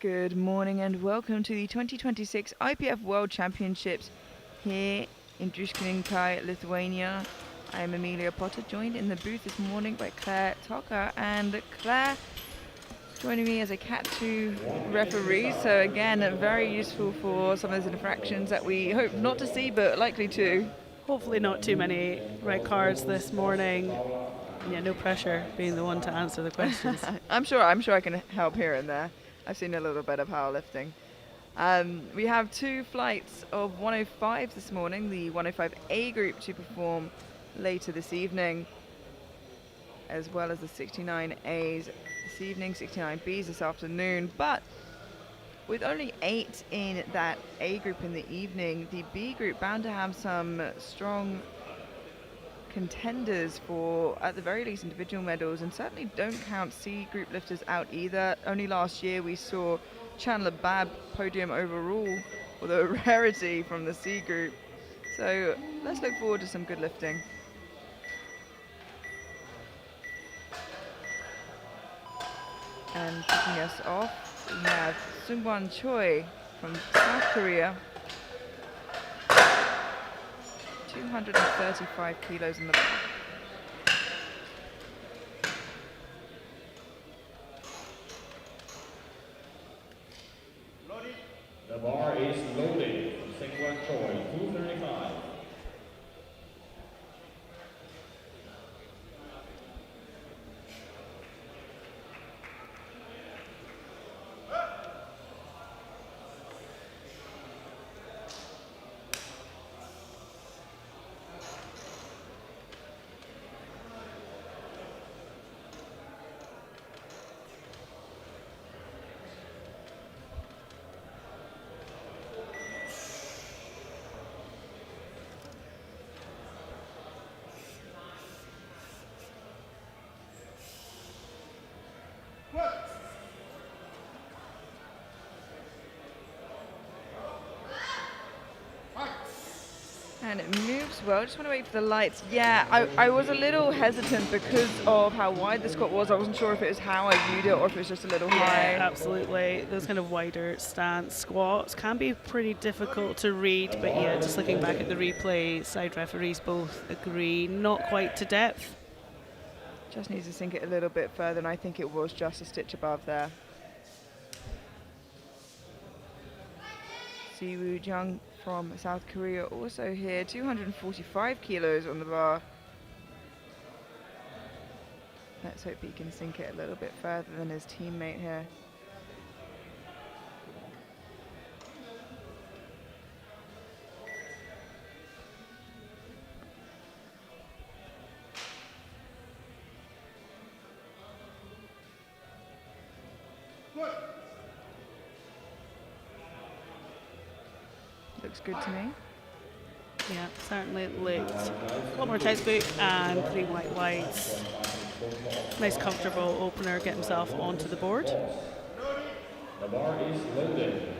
Good morning and welcome to the 2026 IPF World Championships here in Druskininkai, Lithuania. I am Amelia Potter, joined in the booth this morning by Claire Tocker, and Claire joining me as a Cat 2 referee. So again, very useful for some of those infractions that we hope not to see, but likely to. Hopefully not too many red cards this morning. Yeah, no pressure being the one to answer the questions. I'm sure I can help here and there. I've seen a little bit of powerlifting. We have two flights of 105s this morning, the 105A group to perform later this evening, as well as the 69As this evening, 69Bs this afternoon. But with only 8 in that A group in the evening, the B group bound to have some strong contenders for, at the very least, individual medals, and certainly don't count C group lifters out either. Only last year we saw Chandler Babb podium overall, although a rarity from the C group. So let's look forward to some good lifting. And kicking us off, we have Sungwon Choi from South Korea. 235 kilos in the bar. The bar is loaded. Sungwon Choi, 235. And it moves well. Just want to wait for the lights. Yeah, I was a little hesitant because of how wide the squat was. I wasn't sure if it was how I viewed it or if it was just a little high. Yeah, absolutely. Those kind of wider stance squats can be pretty difficult to read, but yeah, just looking back at the replay, side referees both agree, not quite to depth. Just needs to sink it a little bit further, and I think it was just a stitch above there. Siwoo Jung from South Korea also here, 245 kilos on the bar. Let's hope he can sink it a little bit further than his teammate here. Looks good to me. Yeah, certainly looked a lot more textbook and 3 white lights. Nice comfortable opener, get himself onto the board. The bar is loaded.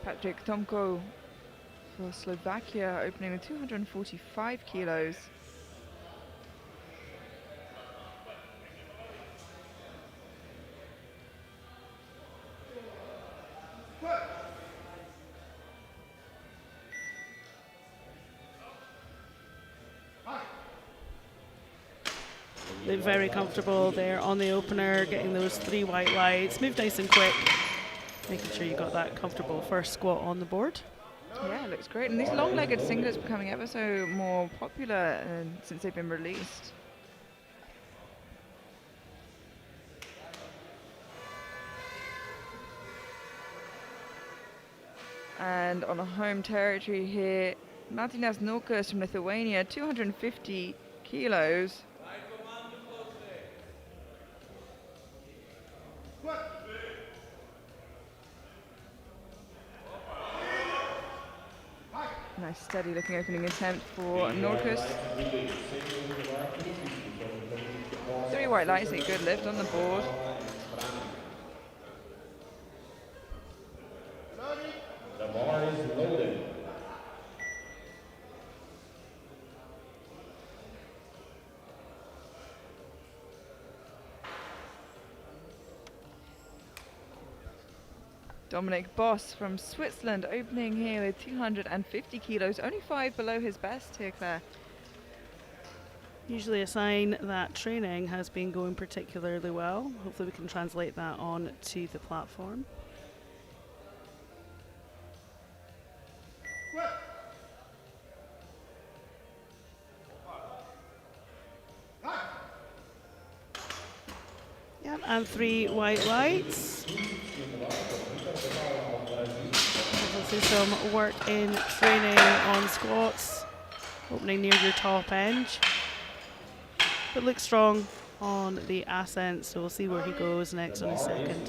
Patrick Tomko for Slovakia, opening with 245 kilos. They're very comfortable there on the opener, getting those 3 white lights. Move nice and quick, making sure you got that comfortable first squat on the board. Yeah, it looks great. And these long-legged singlets becoming ever so more popular since they've been released. And on a home territory here, Martinas Nokas from Lithuania, 250 kilos. Nice steady looking opening attempt for Norkus. 3 white lights, a good lift on the board. The bar is loaded. Dominic Boss from Switzerland opening here with 250 kilos, only 5 below his best here, Claire. Usually a sign that training has been going particularly well. Hopefully we can translate that on to the platform. Yep, and 3 white lights. Obviously some work in training on squats, opening near your top edge. But looks strong on the ascent, so we'll see where he goes next on his second.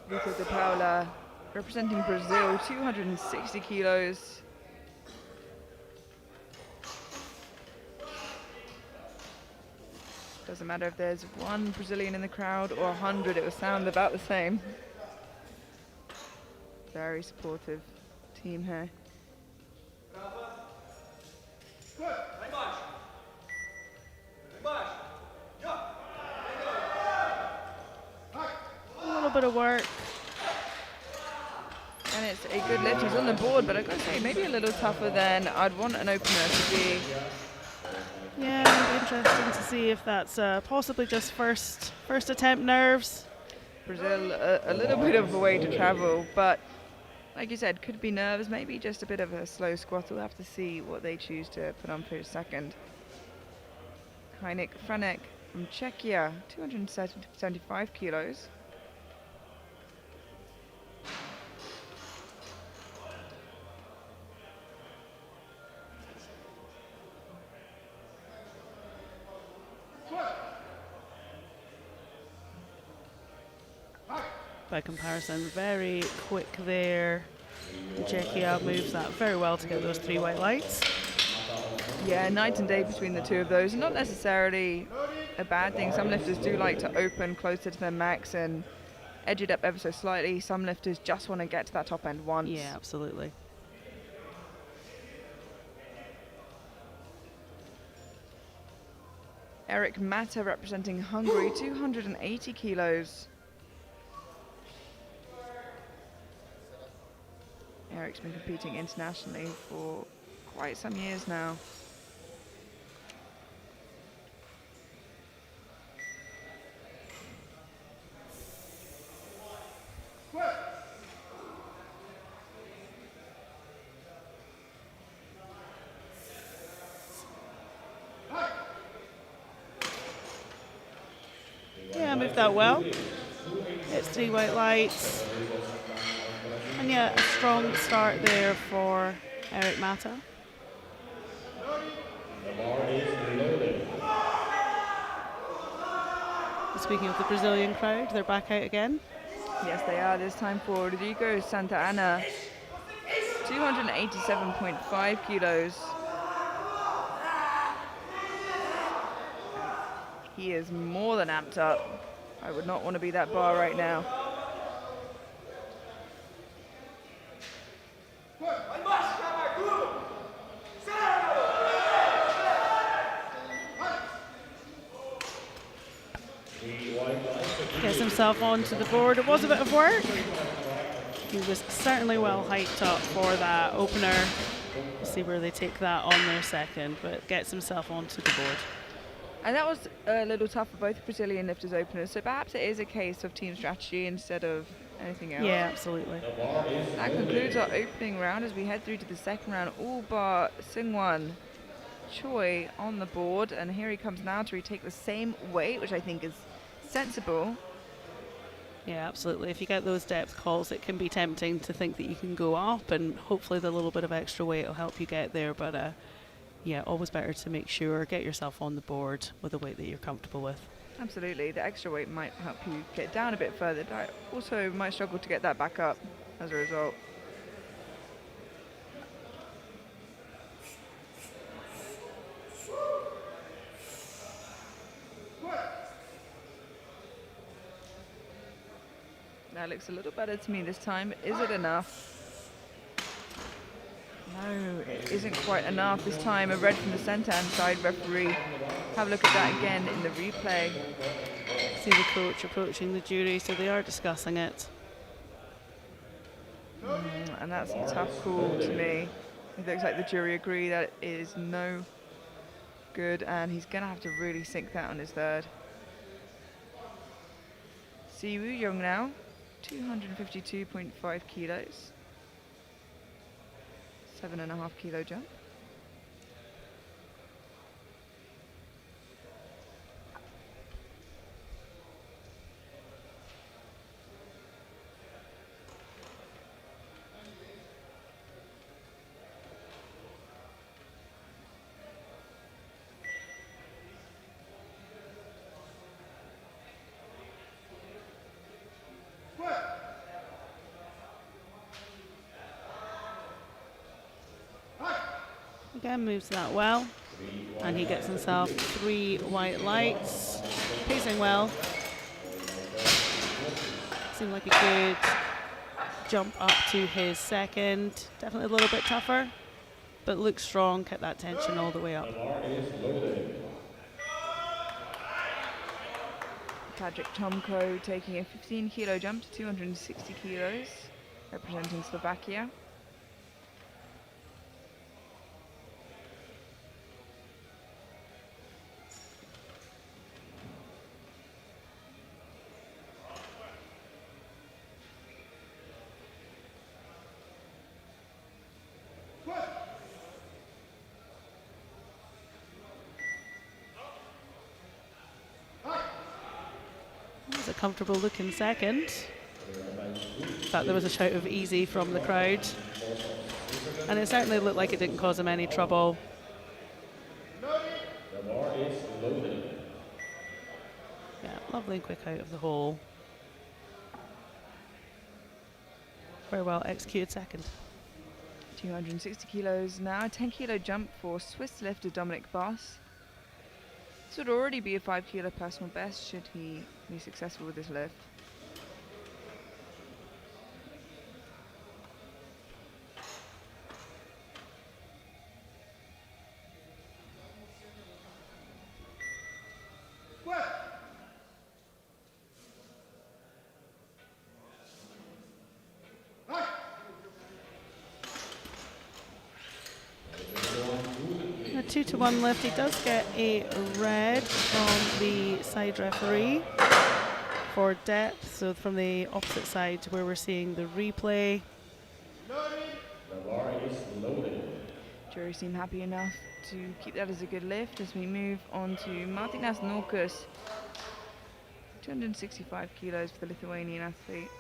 Vitor de Paula representing Brazil, 260 kilos. Doesn't matter if there's one Brazilian in the crowd or 100, it will sound about the same. Very supportive team here. A little bit of work. And it's a good lift. He's on the board, but I've got to say, maybe a little tougher than I'd want an opener to be. Yeah, it'll be interesting to see if that's possibly just first attempt nerves. Brazil, a little bit of a way to travel, but like you said, could be nerves, maybe just a bit of a slow squat. We'll have to see what they choose to put on for his second. Heinik Franek from Czechia, 275 kilos. By comparison, very quick there. Czechia moves that very well to get those 3 white lights. Yeah, night and day between the two of those. Not necessarily a bad thing. Some lifters do like to open closer to their max and edge it up ever so slightly. Some lifters just want to get to that top end once. Yeah, absolutely. Eric Mata representing Hungary, 280 kilos. Eric's been competing internationally for quite some years now. Yeah, moved that well. It's 3 white lights. And yeah, a strong start there for Eric Mata. Speaking of the Brazilian crowd, they're back out again. Yes, they are. This time for Rodrigo Santa Ana, 287.5 kilos. He is more than amped up. I would not want to be that bar right now. Gets himself onto the board. It was a bit of work. He was certainly well hyped up for that opener. We'll see where they take that on their second, but gets himself onto the board. And that was a little tough for both Brazilian lifters openers, so perhaps it is a case of team strategy instead of anything else. Yeah, absolutely. That concludes our opening round as we head through to the second round. All bar Seungwon Choi on the board, and here he comes now to retake the same weight, which I think is sensible. Yeah, absolutely. If you get those depth calls, it can be tempting to think that you can go up, and hopefully the little bit of extra weight will help you get there. But yeah, always better to make sure, get yourself on the board with a weight that you're comfortable with. Absolutely. The extra weight might help you get down a bit further, but also might struggle to get that back up as a result. That looks a little better to me this time. Is it enough? No, it isn't quite enough this time. A red from the centre hand side referee have a look at that again in the replay. See the coach approaching the jury, so they are discussing it. And that's a tough call to me. It looks like the jury agree that it is no good, and he's going to have to really sink that on his third. Siwoo Young now, 252.5 kilos. 7.5 kilo jump. Again, moves that well. And he gets himself 3 white lights. Pacing well. Seemed like a good jump up to his second. Definitely a little bit tougher, but looks strong. Kept that tension all the way up. Tadrik Tomko taking a 15 kilo jump to 260 kilos, representing Slovakia. It was a comfortable looking second. In fact, there was a shout of easy from the crowd. And it certainly looked like it didn't cause him any trouble. Yeah, lovely and quick out of the hole. Very well executed second. 260 kilos now, 10 kilo jump for Swiss lifter Dominic Boss. This would already be a 5 kilo personal best should he be successful with this lift. A 2-to-1 lift. He does get a red from the side referee for depth. So from the opposite side to where we're seeing the replay. Jury seem happy enough to keep that as a good lift as we move on to Martinas Norkus. 265 kilos for the Lithuanian athlete.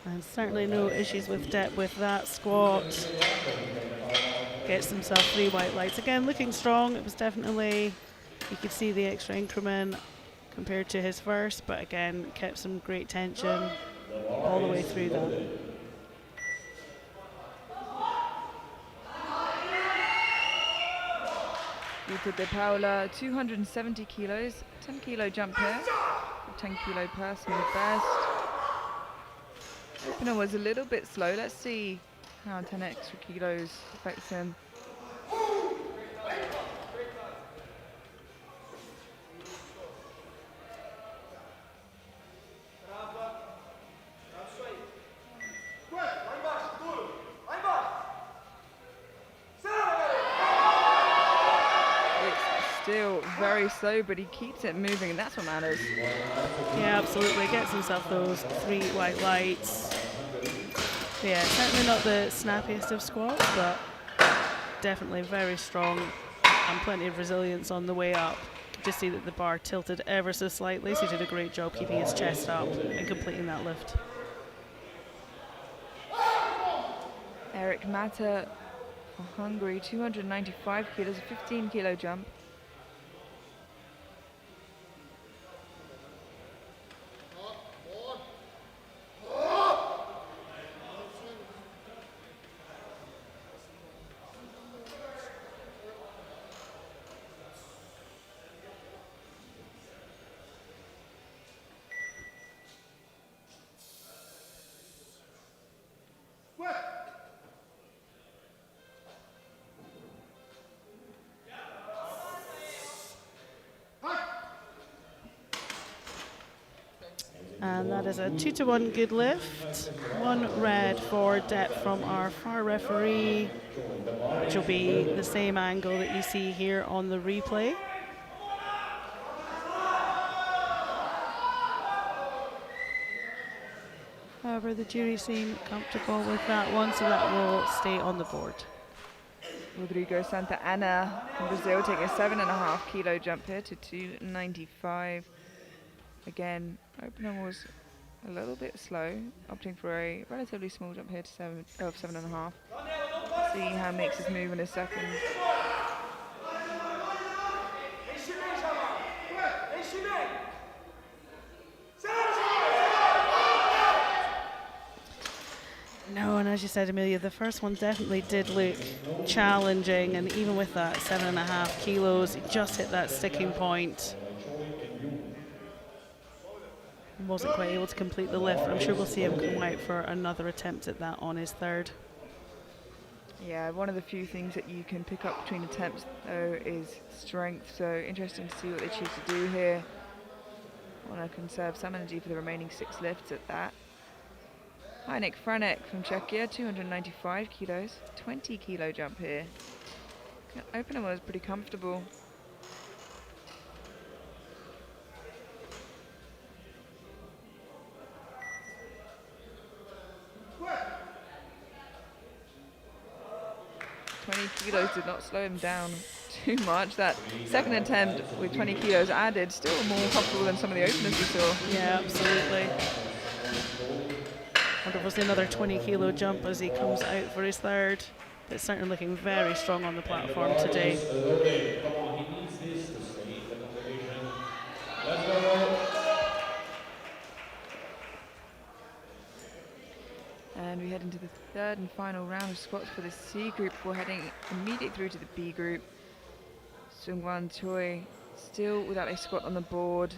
And certainly no issues with depth with that squat. Gets himself 3 white lights. Again, looking strong. It was definitely, you could see the extra increment compared to his first, but again, kept some great tension all the way through that. Vita De Paula, 270 kilos, 10 kilo jump here, 10 kilo personal best. Opener was a little bit slow. Let's see how 10 extra kilos affects him. It's still very slow, but he keeps it moving, and that's what matters. Yeah, absolutely. Gets himself those 3 white lights. Yeah, certainly not the snappiest of squats, but definitely very strong and plenty of resilience on the way up. Just see that the bar tilted ever so slightly, so he did a great job keeping his chest up and completing that lift. Eric Mata for Hungary, 295 kilos, a 15 kilo jump. And that is a 2-to-1 good lift. 1 red for depth from our far referee, which will be the same angle that you see here on the replay. However, the jury seem comfortable with that one, so that will stay on the board. Rodrigo Santa Ana from Brazil taking a 7.5 kilo jump here to 295. Again, opener was a little bit slow, opting for a relatively small jump here to 7.5. See how he makes his move in a second. No, and as you said, Amelia, the first one definitely did look challenging, and even with that 7.5 kilos, he just hit that sticking point. Wasn't quite able to complete the lift. I'm sure we'll see him come out for another attempt at that on his third. Yeah, one of the few things that you can pick up between attempts, though, is strength. So interesting to see what they choose to do here. Want to conserve some energy for the remaining 6 lifts at that. Heinek Franek from Czechia, 295 kilos, 20 kilo jump here. Opener was pretty comfortable. Kilos did not slow him down too much. That second attempt with 20 kilos added, still more comfortable than some of the openers we saw. Yeah, absolutely. Wonder if we'll see another 20 kilo jump as he comes out for his third. But it's certainly looking very strong on the platform today. Come on, he needs this to stay in the competition. Let's go. And we head into the third and final round of squats for the C group before heading immediately through to the B group. Sungwan Choi still without a squat on the board,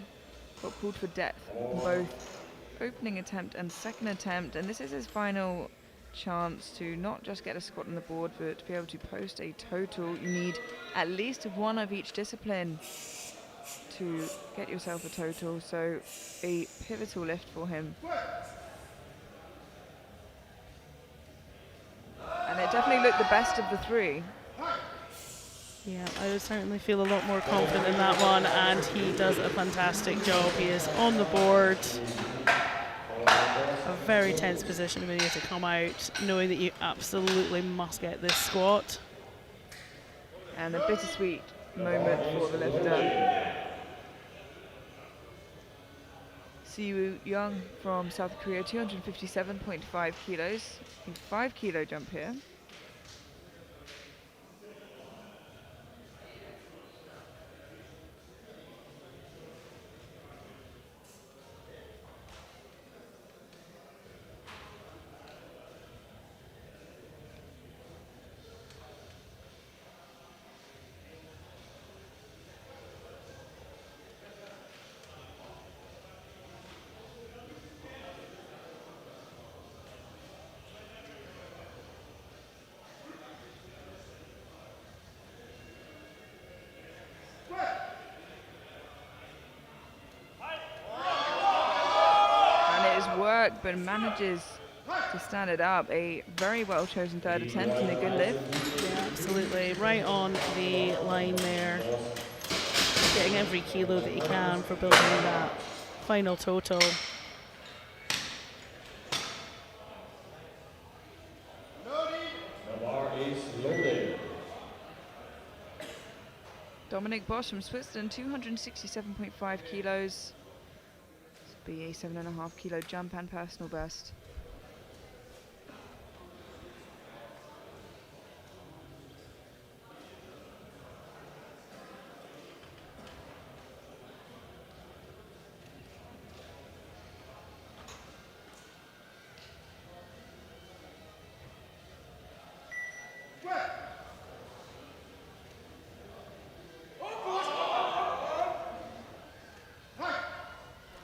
got pulled for depth in both opening attempt and second attempt, and this is his final chance to not just get a squat on the board, but to be able to post a total. You need at least one of each discipline to get yourself a total, so a pivotal lift for him. And it definitely looked the best of the 3. Yeah, I would certainly feel a lot more confident in that one, and he does a fantastic job. He is on the board. A very tense position, Amelia, to come out knowing that you absolutely must get this squat. And a bittersweet moment for the lifter. Siwoo Young from South Korea, 257.5 kilos, a 5 kilo jump here. Work, but manages to stand it up. A very well chosen third attempt and a good lift. Yeah, absolutely. Right on the line there. Getting every kilo that he can for building that final total. The bar is loaded. Dominic Bosch from Switzerland, 267.5 kilos. Be a 7.5 kilo jump and personal best.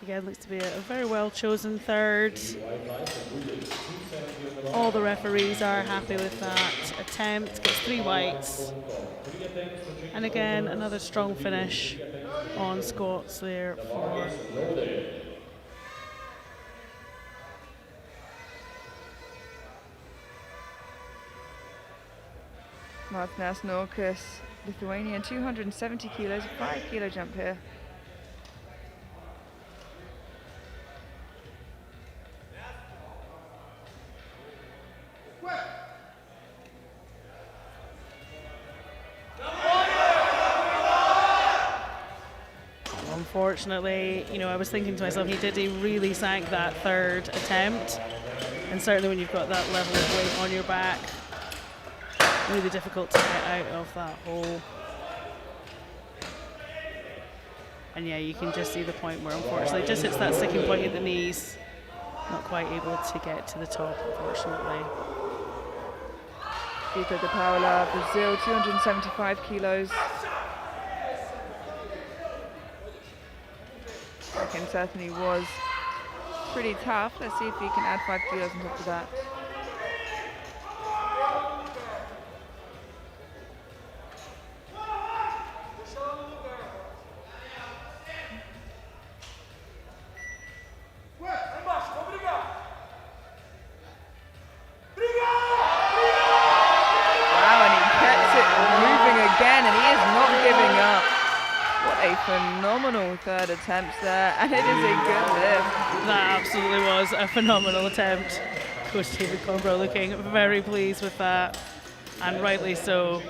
Again, looks to be a very well chosen third. All the referees are happy with that attempt. Gets 3 whites. And again, another strong finish on squats there for Martinas Norkus, Lithuanian, 270 kilos, a 5 kilo jump here. Unfortunately, I was thinking to myself, he really sank that third attempt. And certainly when you've got that level of weight on your back, really difficult to get out of that hole. And yeah, you can just see the point where unfortunately just hits that sticking point at the knees. Not quite able to get to the top, unfortunately. Vitor de Paula, Brazil, 275 kilos. Second certainly was pretty tough. Let's see if he can add 5 kilos on top of that. Wow, and he kept it moving again, and he is not giving up. What a phenomenal third attempt there, and it is a good lift. That absolutely was a phenomenal attempt. Coach David Combrough looking very pleased with that, and rightly so.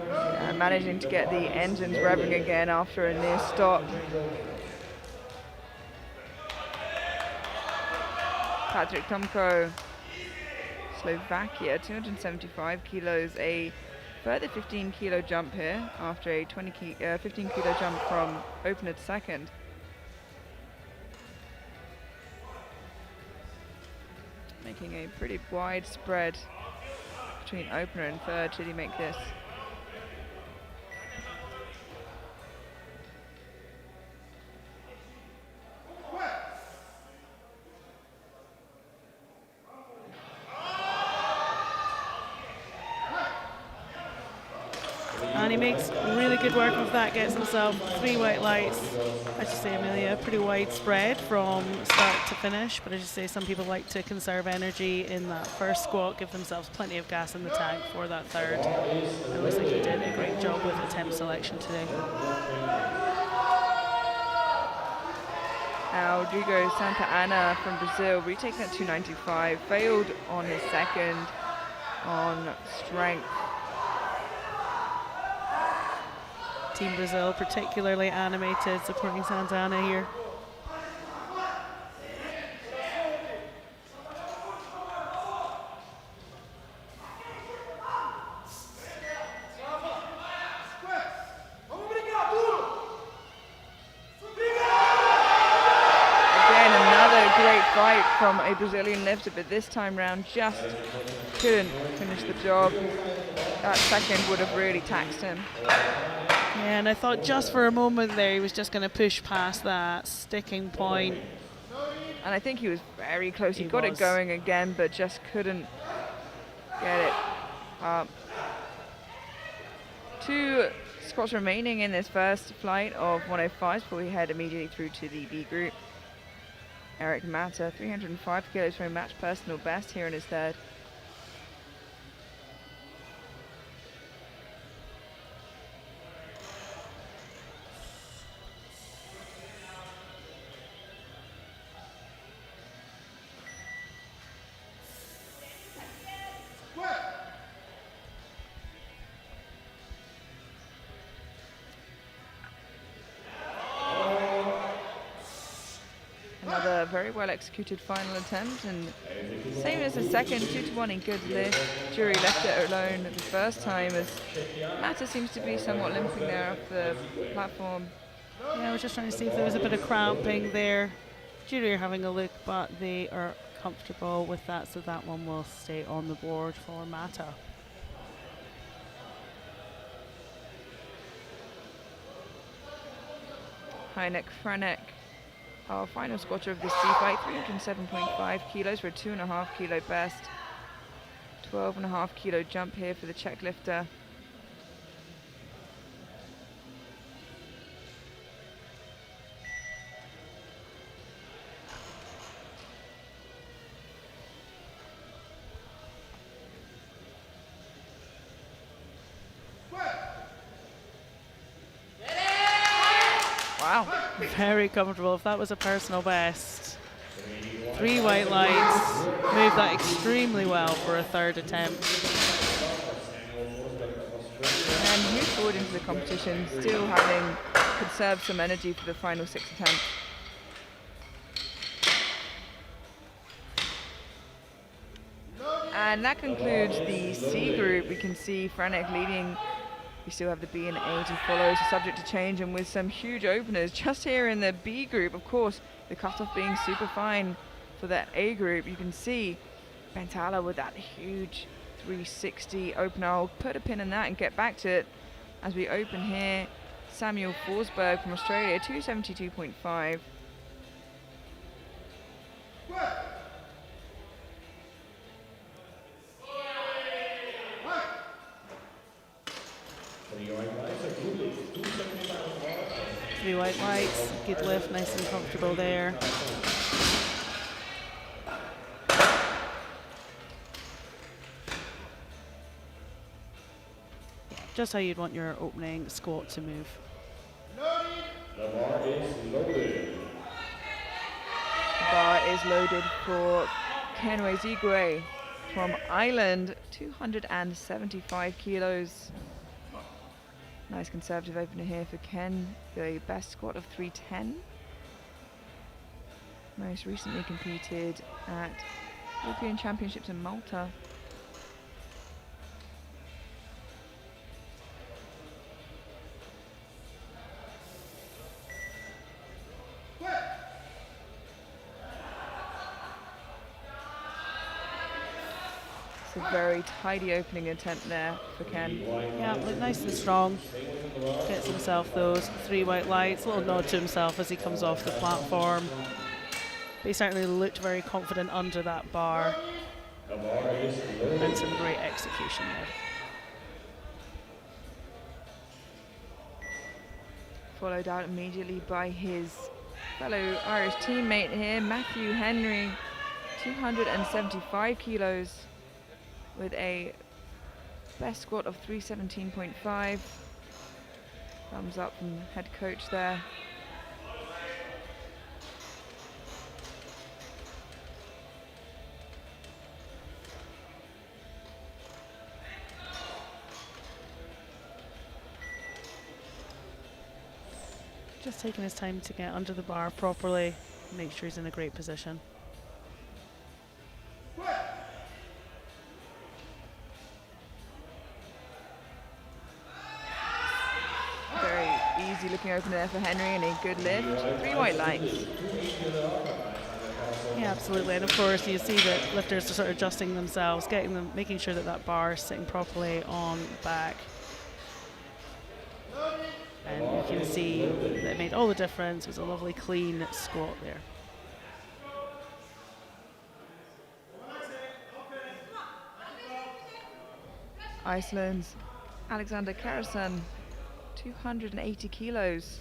Yeah, managing to get the engines revving again after a near stop. Patrick Tomko, Slovakia, 275 kilos, a further 15 kilo jump here after a 15 kilo jump from opener to second. Making a pretty wide spread between opener and third. Should he make this? And he makes really good work of that, gets himself 3 white lights. As you say, Amelia, pretty wide spread from start to finish, but as you say, some people like to conserve energy in that first squat, give themselves plenty of gas in the tank for that third. It looks like he did a great job with attempt selection today. Now, Rodrigo Santa Ana from Brazil, retaking at 295, failed on his second on strength. Team Brazil particularly animated supporting Santa Ana here. Again, another great fight from a Brazilian lifter, but this time round just couldn't finish the job. That second would have really taxed him. Yeah, and I thought just for a moment there he was just going to push past that sticking point. And I think he was very close. He got was. it going again, but just couldn't get it up. 2 squats remaining in this first flight of 105s before we head immediately through to the B group. Eric Mata, 305 kilos for a match personal best here in his third. Another very well executed final attempt, and same as the second, 2-1 in good lift. Jury left it alone the first time as Mata seems to be somewhat limping there off the platform. Yeah, I was just trying to see if there was a bit of cramping there. Jury are having a look, but they are comfortable with that, so that one will stay on the board for Mata. Heineck Franek, our final squatter of this C fight, 307.5 kilos for a 2.5 kilo best. 12.5 kilo jump here for the Czech lifter. Very comfortable. If that was a personal best. 3 white lights. Moved that extremely well for a third attempt. And moved forward into the competition, still having conserved some energy for the final 6 attempts. And that concludes the C group. We can see Franek leading. We still have the B and A to follow, so subject to change, and with some huge openers just here in the B group. Of course, the cutoff being super fine for that A group. You can see Bentala with that huge 360 opener. I'll put a pin in that and get back to it as we open here. Samuel Forsberg from Australia, 272.5. Three white lights, good lift, nice and comfortable there. Just how you'd want your opening squat to move. The bar is loaded. The bar is loaded for Kenway Zigwe from Ireland, 275 kilos. Nice conservative opener here for Ken, the best squat of 310. Most recently competed at European Championships in Malta. A very tidy opening attempt there for Ken. Yeah, look nice and strong. Gets himself those 3 white lights. A little nod to himself as he comes off the platform. But he certainly looked very confident under that bar. And some great execution there. Followed out immediately by his fellow Irish teammate here, Matthew Henry, 275 kilos. With a best squat of 317.5. Thumbs up from head coach there. Just taking his time to get under the bar properly, make sure he's in a great position. Easy looking opener there for Henry and a good lift. 3 white lights. Yeah, absolutely. And of course, you see that lifters are sort of adjusting themselves, getting them, making sure that that bar is sitting properly on the back. And you can see that it made all the difference. It was a lovely, clean squat there. Iceland's Alexander Karason, 280 kilos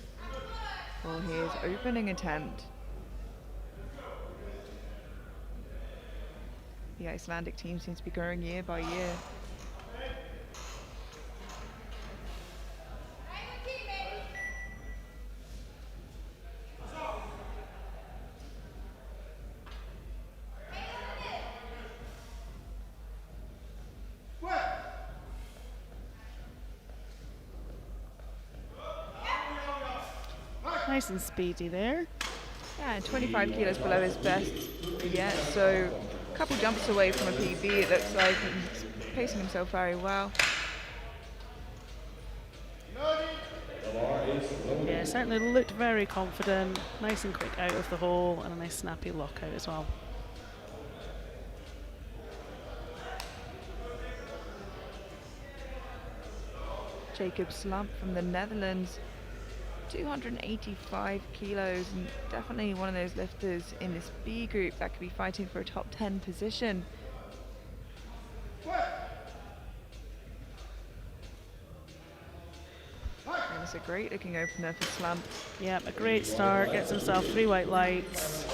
for his opening attempt. The Icelandic team seems to be growing year by year. Nice and speedy there. Yeah, 25 kilos below his best yet, so a couple jumps away from a PB it looks like, and he's pacing himself very well. Yeah, certainly looked very confident, nice and quick out of the hole, and a nice snappy lockout as well. Jacob Slump from the Netherlands, 285 kilos, and definitely one of those lifters in this B group that could be fighting for a top 10 position. And it's a great looking opener for Slump. Yeah, a great start, gets himself 3 white lights.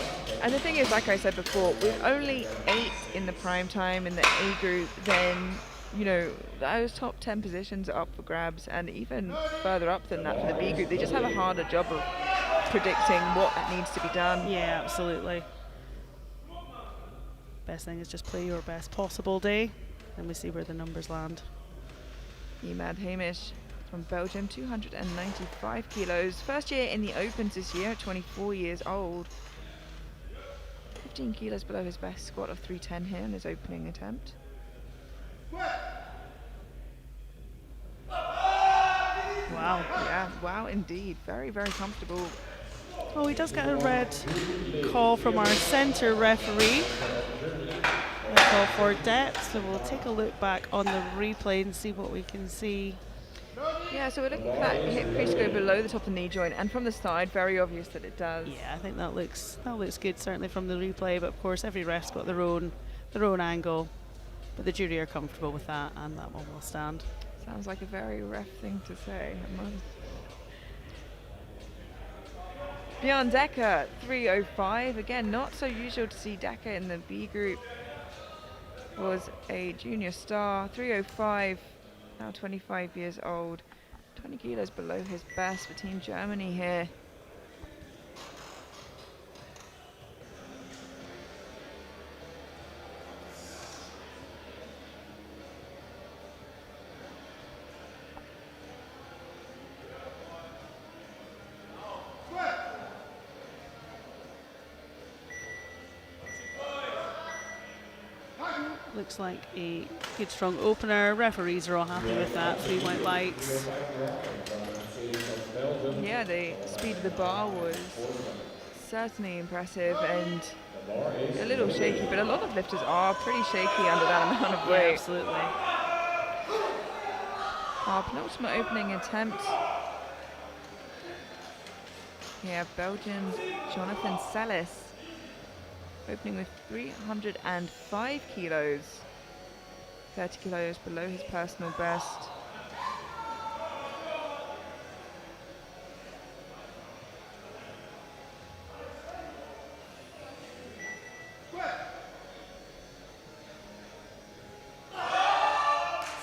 And the thing is, like I said before, with only 8 in the prime time in the A group, then, you know, those top 10 positions are up for grabs, and even further up than that for the B group. They just have a harder job of predicting what needs to be done. Yeah, absolutely. Best thing is just play your best possible day, and we see where the numbers land. Emad Hamish from Belgium, 295 kilos. First year in the Opens this year, 24 years old. 15 kilos below his best squat of 310 here in his opening attempt. Wow. Yeah, wow indeed. Very, very comfortable. Oh, he does get a red call from our centre referee. A call for depth, so we'll take a look back on the replay and see what we can see. Yeah, so we're looking for that hip crease to go below the top of the knee joint, and from the side, very obvious that it does. Yeah, I think that looks good, certainly from the replay. But of course, every ref's got their own angle. But the jury are comfortable with that, and that one will stand. Sounds like a very ref thing to say. Bjorn Decker, 305. Again, not so usual to see Decker in the B group. Was a junior star, 305, now 25 years old. 20 kilos below his best for Team Germany here. Looks like a good strong opener. Referees are all happy with that. 3 white lights. Yeah, the speed of the bar was certainly impressive and a little shaky, but a lot of lifters are pretty shaky under that amount of weight. Yeah, absolutely. Our penultimate opening attempt. Yeah, Belgian Jonathan Sellis. Opening with 305 kilos, 30 kilos below his personal best.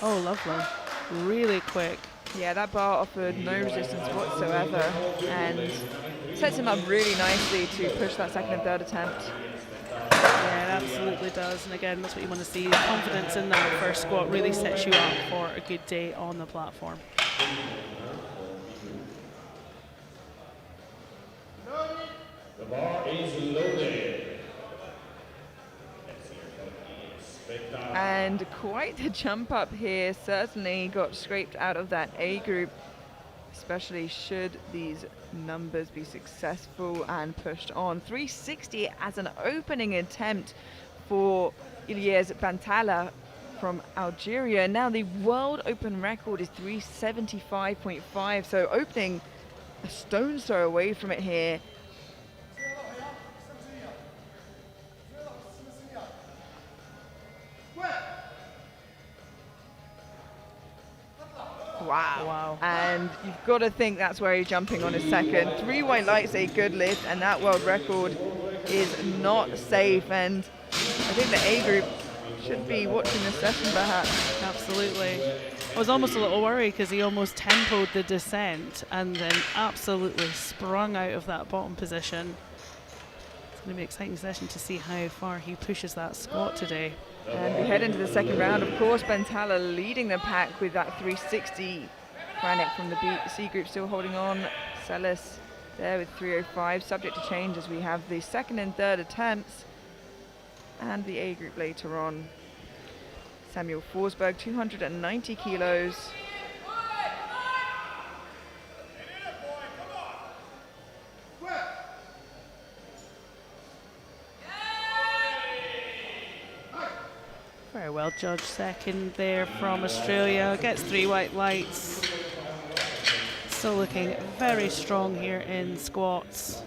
Oh, lovely. Really quick. Yeah, that bar offered no resistance whatsoever and sets him up really nicely to push that second and third attempt. Yeah, it absolutely does. And again, that's what you want to see. Confidence in that first squat really sets you up for a good day on the platform. The bar is loaded. And quite the jump up here. Certainly got scraped out of that A group, especially should these numbers be successful and pushed on. 360 as an opening attempt for Ilyes Bantala from Algeria. Now the world open record is 375.5, so opening a stone's throw away from it here. Wow. And you've got to think that's where he's jumping on his second. 3 white lights, a good lift, and that world record is not safe. And I think the A group should be watching this session perhaps. Absolutely. I was almost a little worried because he almost tempoed the descent and then absolutely sprung out of that bottom position. It's going to be an exciting session to see how far he pushes that squat today. And we head into the second round. Of course, Bantala leading the pack with that 360. Franek from the C group still holding on. Sellis there with 305. Subject to change as we have the second and third attempts. And the A group later on. Samuel Forsberg, 290 kilos. Very well judged second there from Australia. Gets 3 white lights. Still looking very strong here in squats.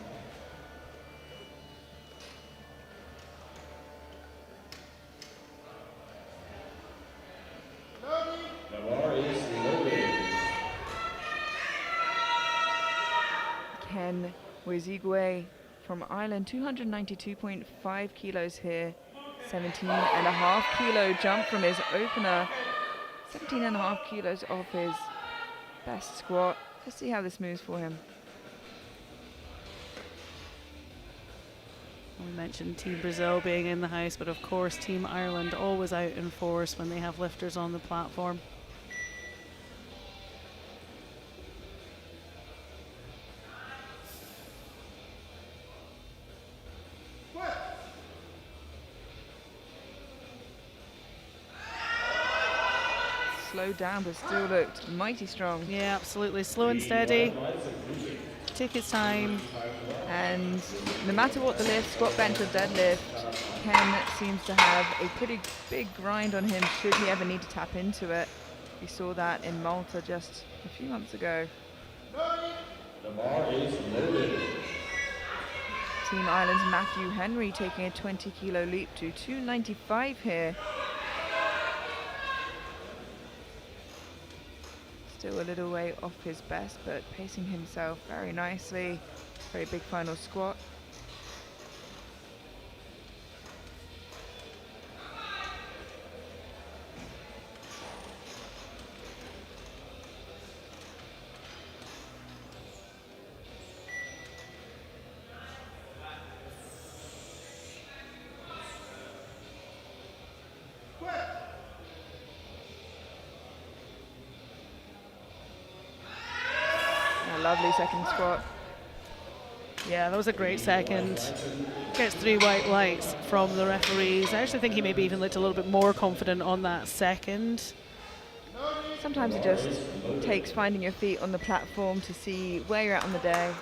The bar is loaded. Ken Wezigwe from Ireland, 292.5 kilos here. 17.5 kilo jump from his opener. 17.5 kilos off his best squat. Let's see how this moves for him. We mentioned Team Brazil being in the house, but of course Team Ireland always out in force when they have lifters on the platform. Slowed down, but still looked mighty strong. Yeah, absolutely. Slow and steady. Take his time. And no matter what the lift, squat, bench or deadlift, Ken seems to have a pretty big grind on him should he ever need to tap into it. We saw that in Malta just a few months ago. The bar is loaded. Team Ireland's Matthew Henry taking a 20 kilo leap to 295 here. Still a little way off his best, but pacing himself very nicely. Very big final squat. A lovely second squat. Yeah, that was a great second. Gets 3 white lights from the referees. I actually think he maybe even looked a little bit more confident on that second. Sometimes it just takes finding your feet on the platform to see where you're at on the day.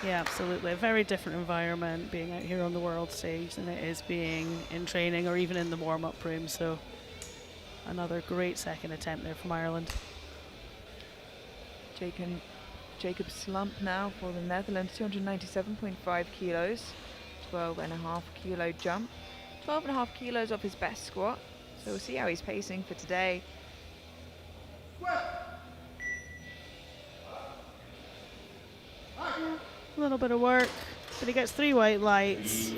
Yeah, absolutely. A very different environment being out here on the world stage than it is being in training or even in the warm-up room. So another great second attempt there from Ireland. Jacob Slump now for the Netherlands, 297.5 kilos, 12.5 kilo jump, 12.5 kilos off his best squat. So we'll see how he's pacing for today. A little bit of work, but he gets 3 white lights.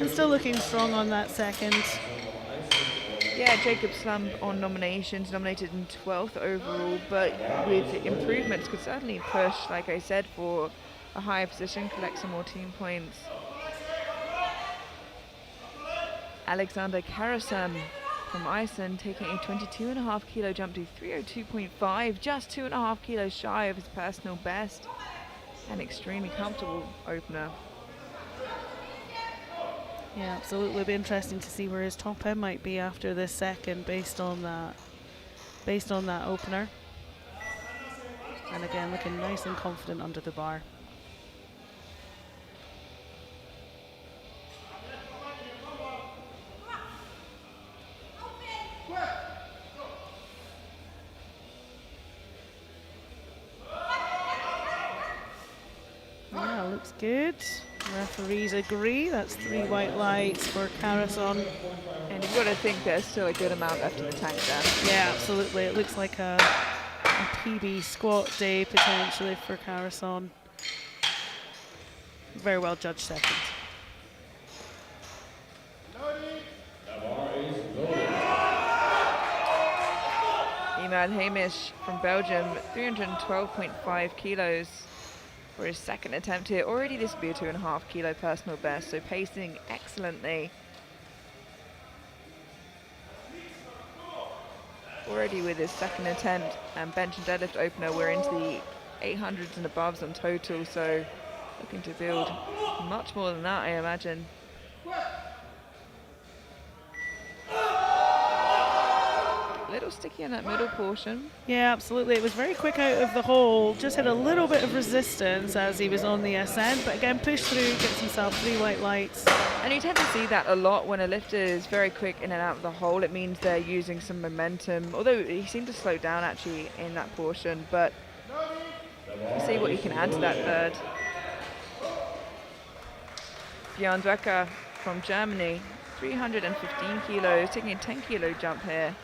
And still looking strong on that second. Yeah, Jacob Slump on nominations, nominated in 12th overall, but with improvements could certainly push, like I said, for a higher position, collect some more team points. Alexander Karasan from Iceland taking a 22.5 kilo jump to 302.5, just 2.5 kilos shy of his personal best. An extremely comfortable opener. Yeah, absolutely. It'll be interesting to see where his top end might be after this second based on that opener. And again, looking nice and confident under the bar. Yeah, looks good. Referees agree. That's 3 white lights for Karason. And you've got to think there's still a good amount left in the tank there. Yeah, absolutely. It looks like a PB squat day potentially for Karason. Very well judged second. Imad Hamish from Belgium, 312.5 kilos for his second attempt here. Already this would be a 2.5 kilo personal best, so pacing excellently. Already with his second attempt and bench and deadlift opener, we're into the 800s and aboves on total, so looking to build much more than that, I imagine. A little sticky in that middle portion. Yeah, absolutely. It was very quick out of the hole. Just had a little bit of resistance as he was on the ascent, but again, pushed through, gets himself 3 white lights. And you tend to see that a lot when a lifter is very quick in and out of the hole. It means they're using some momentum, although he seemed to slow down actually in that portion, but we'll see what he can add to that third. Björn Dwecker from Germany, 315 kilos, taking a 10 kilo jump here.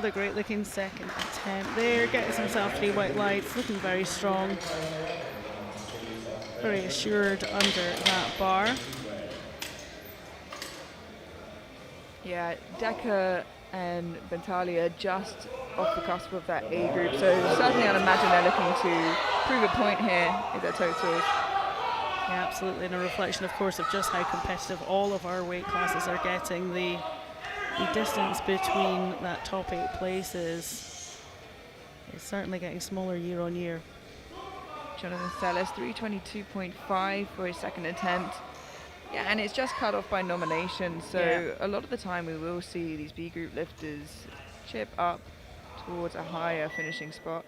another great looking second attempt there. Gets himself 3 white lights, looking very strong. Very assured under that bar. Yeah, Decker and Bentalia just off the cusp of that A group, so certainly I'd imagine they're looking to prove a point here in their totals. Yeah, absolutely, and a reflection, of course, of just how competitive all of our weight classes are getting. The distance between that top 8 places is certainly getting smaller year on year. Jonathan Sellis, 322.5 for his second attempt. Yeah, and it's just cut off by nomination, so a lot of the time we will see these B group lifters chip up towards a higher finishing spot.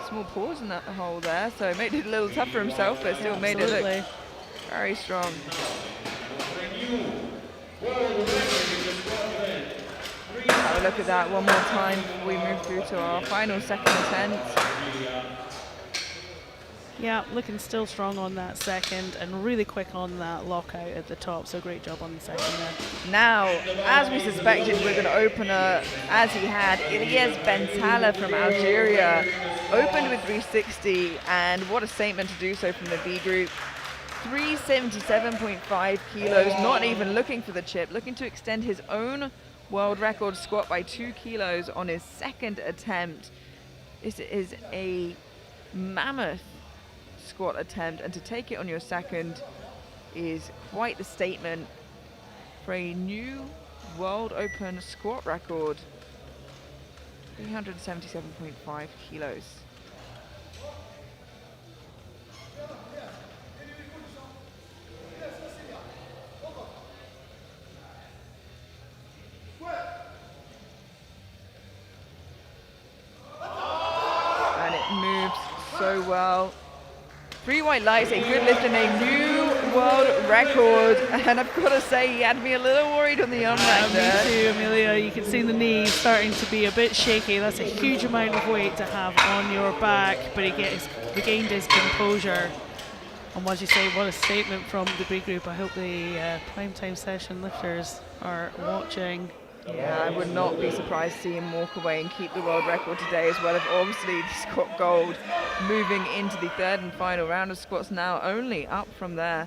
Small pause in that hole there, so made it a little tough for himself, but still made it look very strong. Have a look at that one more time before we move through to our final second attempt. Yeah, looking still strong on that second and really quick on that lockout at the top, so great job on the second there. Now, as we suspected, we're going to opener, as he had, Ilyes Bentala from Algeria. Opened with 360, and what a statement to do so from the B group. 377.5 kilos, not even looking for the chip, looking to extend his own world record squat by 2 kilos on his second attempt. This is a mammoth squat attempt, and to take it on your second is quite the statement for a new world open squat record. 377.5 kilos. And it moves so well. 3 white lights, a good lift and a new world record. And I've got to say, he had me a little worried on the on-ramp there. Me too, Amelia. You can see the knees starting to be a bit shaky. That's a huge amount of weight to have on your back, but he regained his composure. And as you say, what a statement from the B group. I hope the primetime session lifters are watching. Yeah, I would not be surprised to see him walk away and keep the world record today, as well as obviously the squat gold. Moving into the third and final round of squats now, only up from there.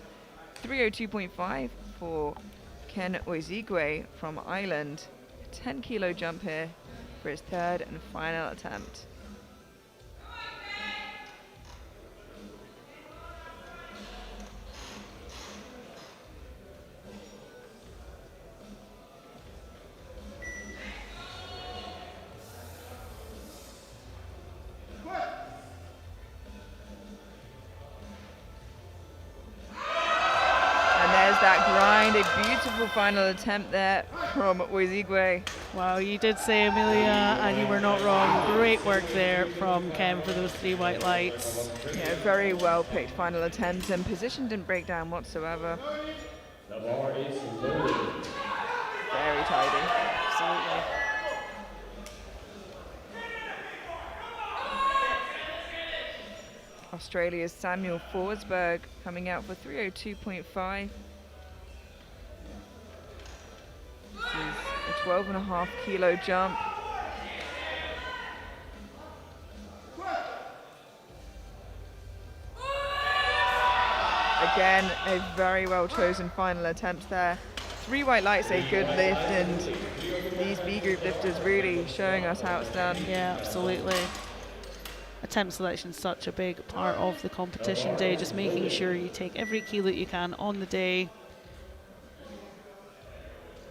302.5 for Ken Oizigwe from Ireland. 10 kilo jump here for his third and final attempt. That grind, a beautiful final attempt there from Oizigwe. Wow, you did say, Amelia, and you were not wrong. Great work there from Ken for those 3 white lights. Yeah, very well picked final attempt, and position didn't break down whatsoever. The bar is loaded. Very tidy. Absolutely. Australia's Samuel Forsberg coming out for 302.5. This is a 12.5 kilo jump. Again, a very well chosen final attempt there. 3 white lights, a good lift, and these B group lifters really showing us how it's done. Yeah, absolutely. Attempt selection is such a big part of the competition day, just making sure you take every kilo that you can on the day.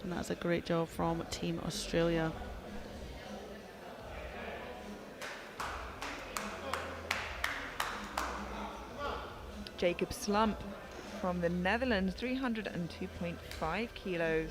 And that's a great job from Team Australia. Jacob Slump from the Netherlands, 302.5 kilos.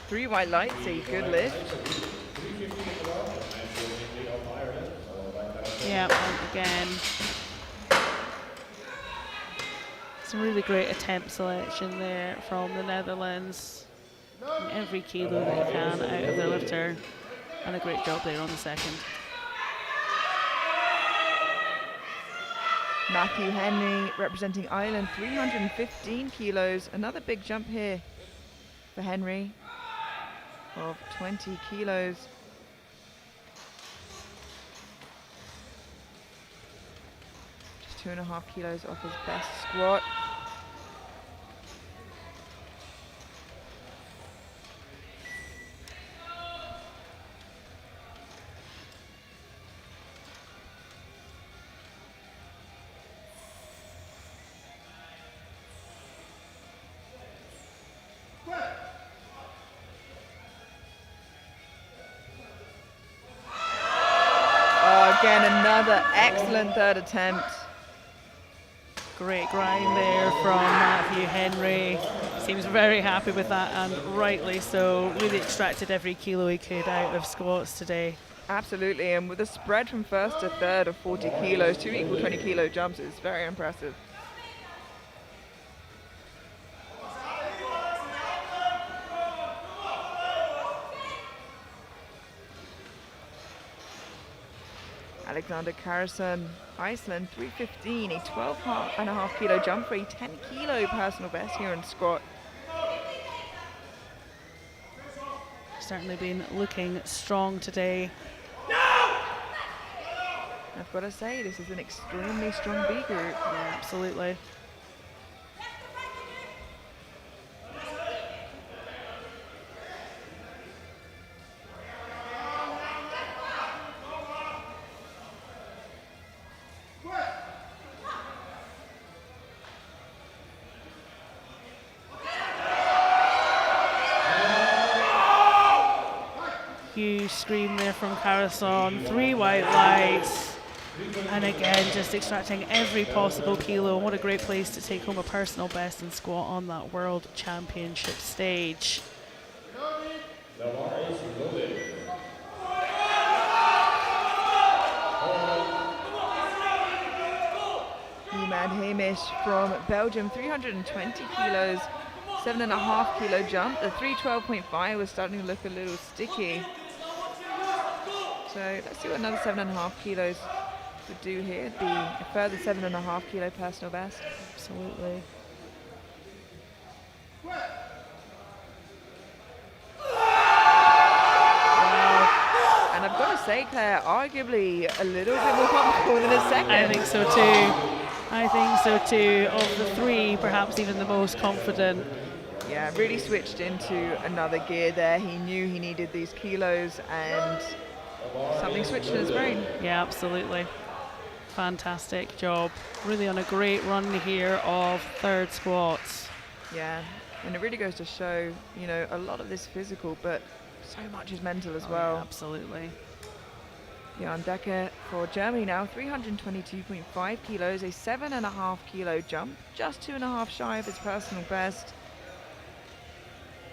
Three white lights, a good lift. Yeah, and again, some really great attempt selection there from the Netherlands. Every kilo that you can out of their lifter, and a great job there on the second. Matthew Henry representing Ireland, 315 kilos. Another big jump here for Henry of 20 kilos. Just 2.5 kilos off his best squat. Again, another excellent third attempt. Great grind there from Matthew Henry. Seems very happy with that, and rightly so. Really extracted every kilo he could out of squats today. Absolutely, and with a spread from first to third of 40 kilos, 2 equal 20 kilo jumps is very impressive. Alexander Karasson, Iceland, 315, a 12.5 kilo jump for a 10 kilo personal best here in squat. Certainly been looking strong today. I've got to say, this is an extremely strong B group. Yeah, absolutely. Huge scream there from Karasson, 3 white lights, and again just extracting every possible kilo. What a great place to take home a personal best and squat on that World Championship stage. Imad Hamish from Belgium, 320 kilos, 7.5 kilo jump. The 312.5 was starting to look a little sticky. So let's see what another 7.5 kilos would do here. Be a further 7.5 kilo personal best. Absolutely. And I've got to say, Claire, arguably a little bit more comfortable than his second. I think so too. I think so too. Of the 3, perhaps even the most confident. Yeah, really switched into another gear there. He knew he needed these kilos and something switched in his brain. Yeah, absolutely. Fantastic job. Really on a great run here of third squats. Yeah, and it really goes to show, you know, a lot of this physical, but so much is mental as well. Yeah, absolutely. Jan Decker for Germany now, 322.5 kilos, a 7.5 kilo jump, just 2.5 shy of his personal best.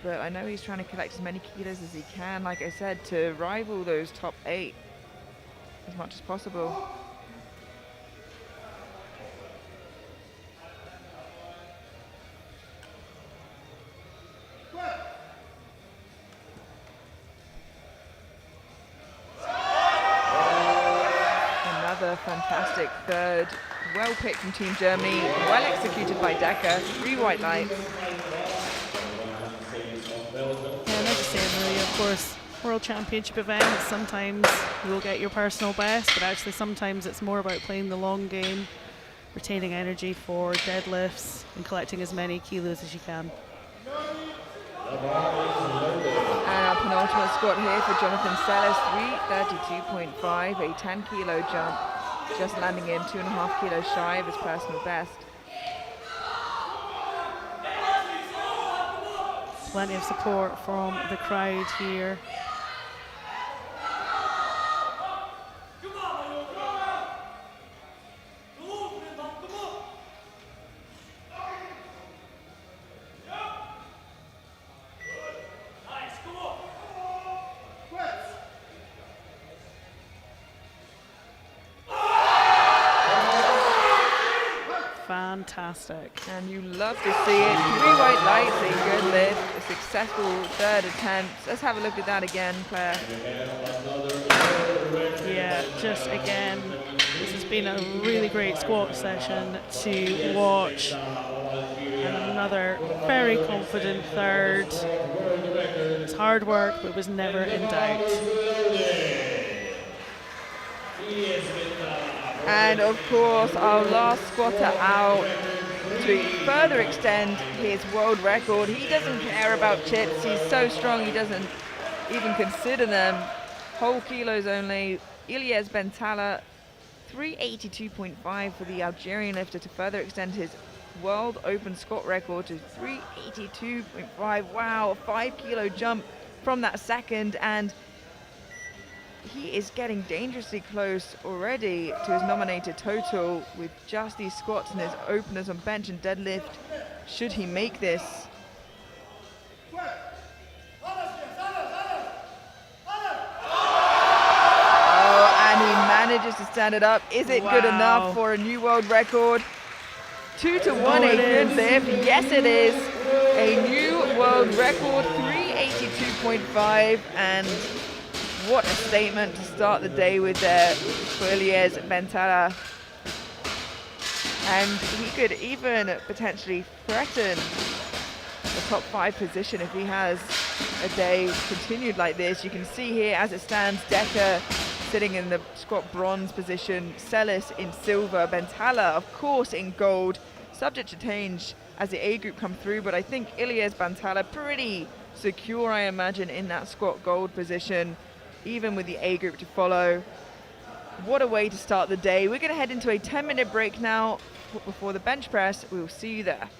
But I know he's trying to collect as many kilos as he can, like I said, to rival those top 8 as much as possible. Another fantastic third, well picked from Team Germany, well executed by Decker, 3 white lights. Yeah, like I say, Marie, of course, World Championship events, sometimes you'll get your personal best, but actually sometimes it's more about playing the long game, retaining energy for deadlifts, and collecting as many kilos as you can. And our penultimate squat here for Jonathan Sellis, 332.5, a 10 kilo jump, just landing in 2.5 kilos shy of his personal best. Plenty of support from the crowd here. fantastic. And you love to see it. 3 white lights, a good lift, a successful third attempt. Let's have a look at that again, Claire. Yeah, just again, this has been a really great squat session to watch. And another very confident third. It's hard work, but was never in doubt. And of course, our last squatter out to further extend his world record. He doesn't care about chips. He's so strong, he doesn't even consider them. Whole kilos only. Ilyes Bentala, 382.5 for the Algerian lifter to further extend his world open squat record to 382.5. Wow, a 5 kilo jump from that second, and he is getting dangerously close already to his nominated total with just these squats and his openers on bench and deadlift, should he make this. Oh, and he manages to stand it up. Is it good enough for a new world record? 2 to 1, a good lift. Yes, it is. A new world record, 382.5, and what a statement to start the day with there for Ilyes Bentala. And he could even potentially threaten the top 5 position if he has a day continued like this. You can see here as it stands, Decker sitting in the squat bronze position, Celis in silver, Bentala of course in gold, subject to change as the A group come through, but I think Ilyes Bentala pretty secure, I imagine, in that squat gold position, even with the A group to follow. What a way to start the day. We're going to head into a 10-minute break now before the bench press. We will see you there.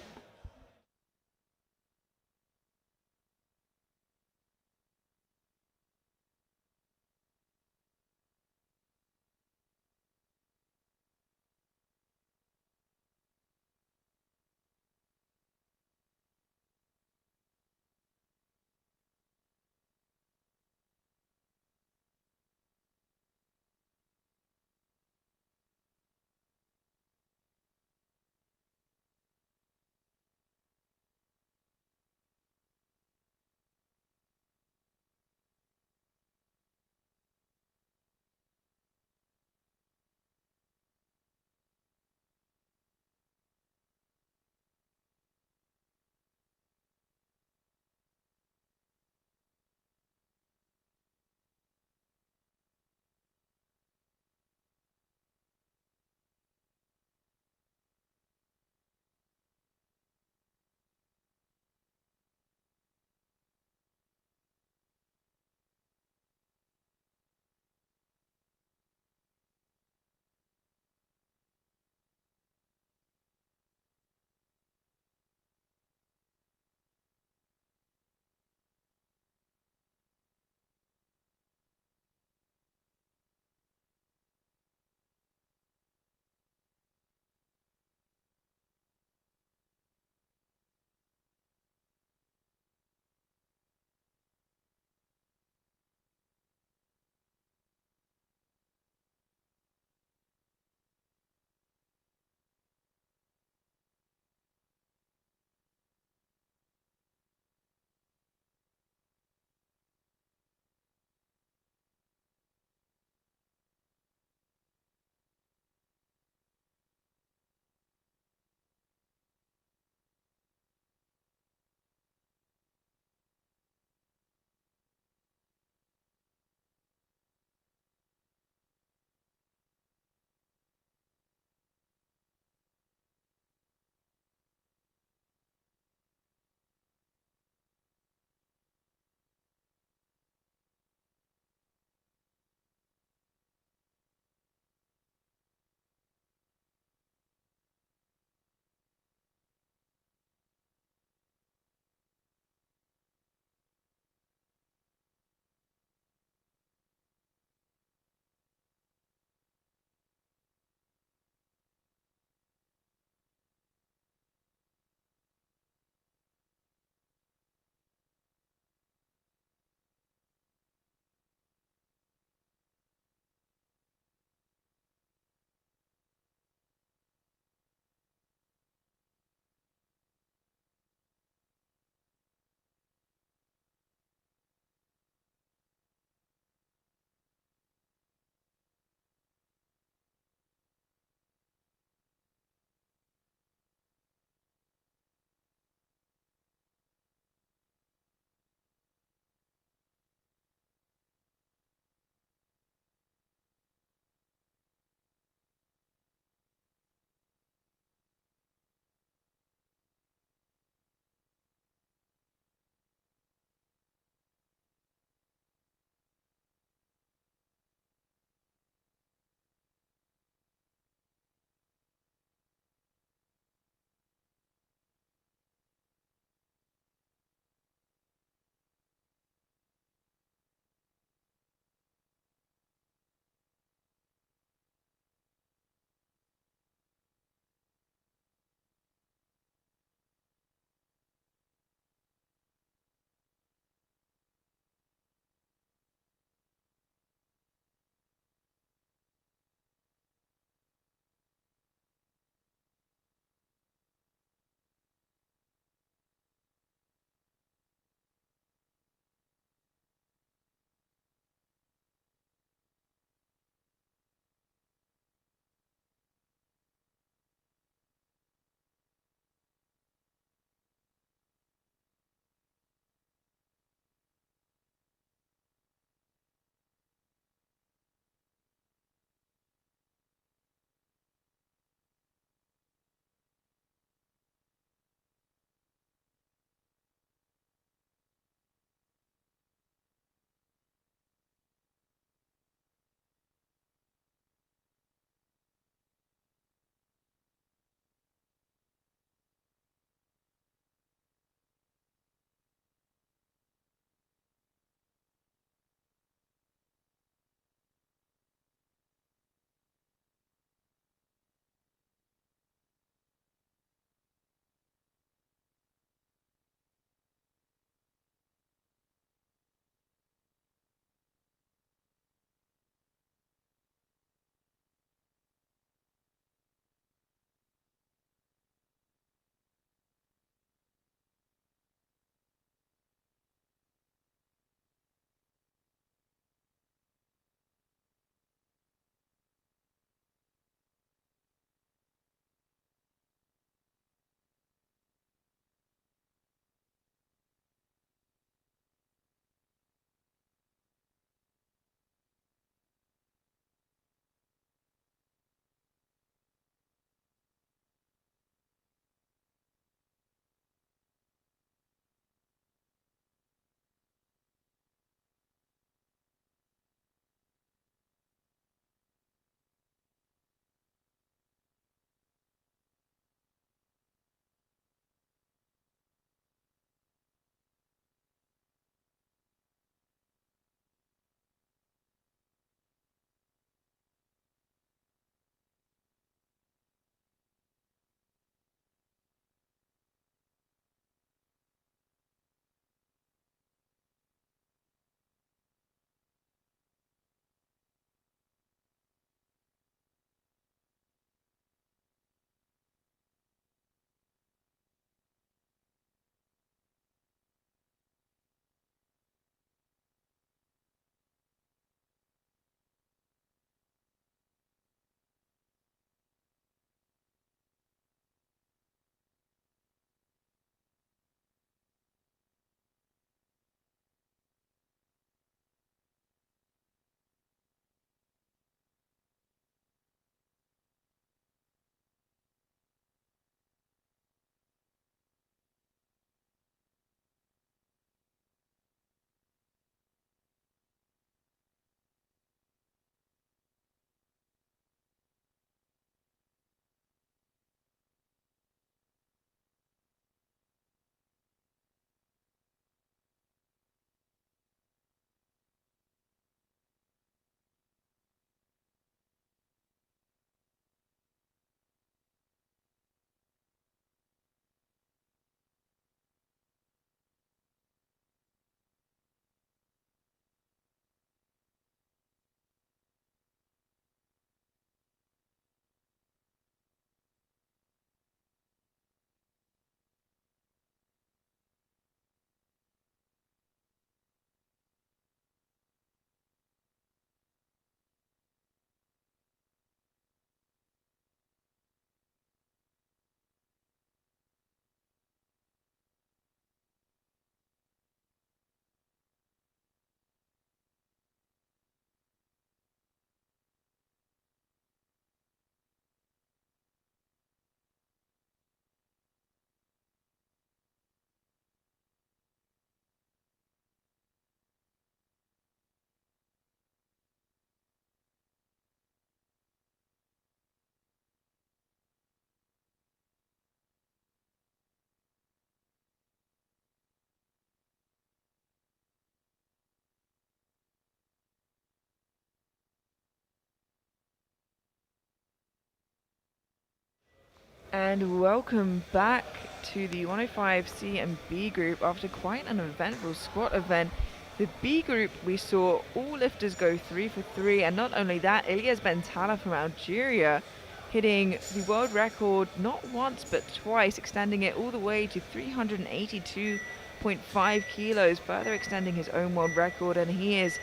And welcome back to the 105C and B group after quite an eventful squat event. The B group, we saw all lifters go 3 for 3, and not only that, Ilyas Bentala from Algeria hitting the world record not once but twice, extending it all the way to 382.5 kilos, further extending his own world record, and he is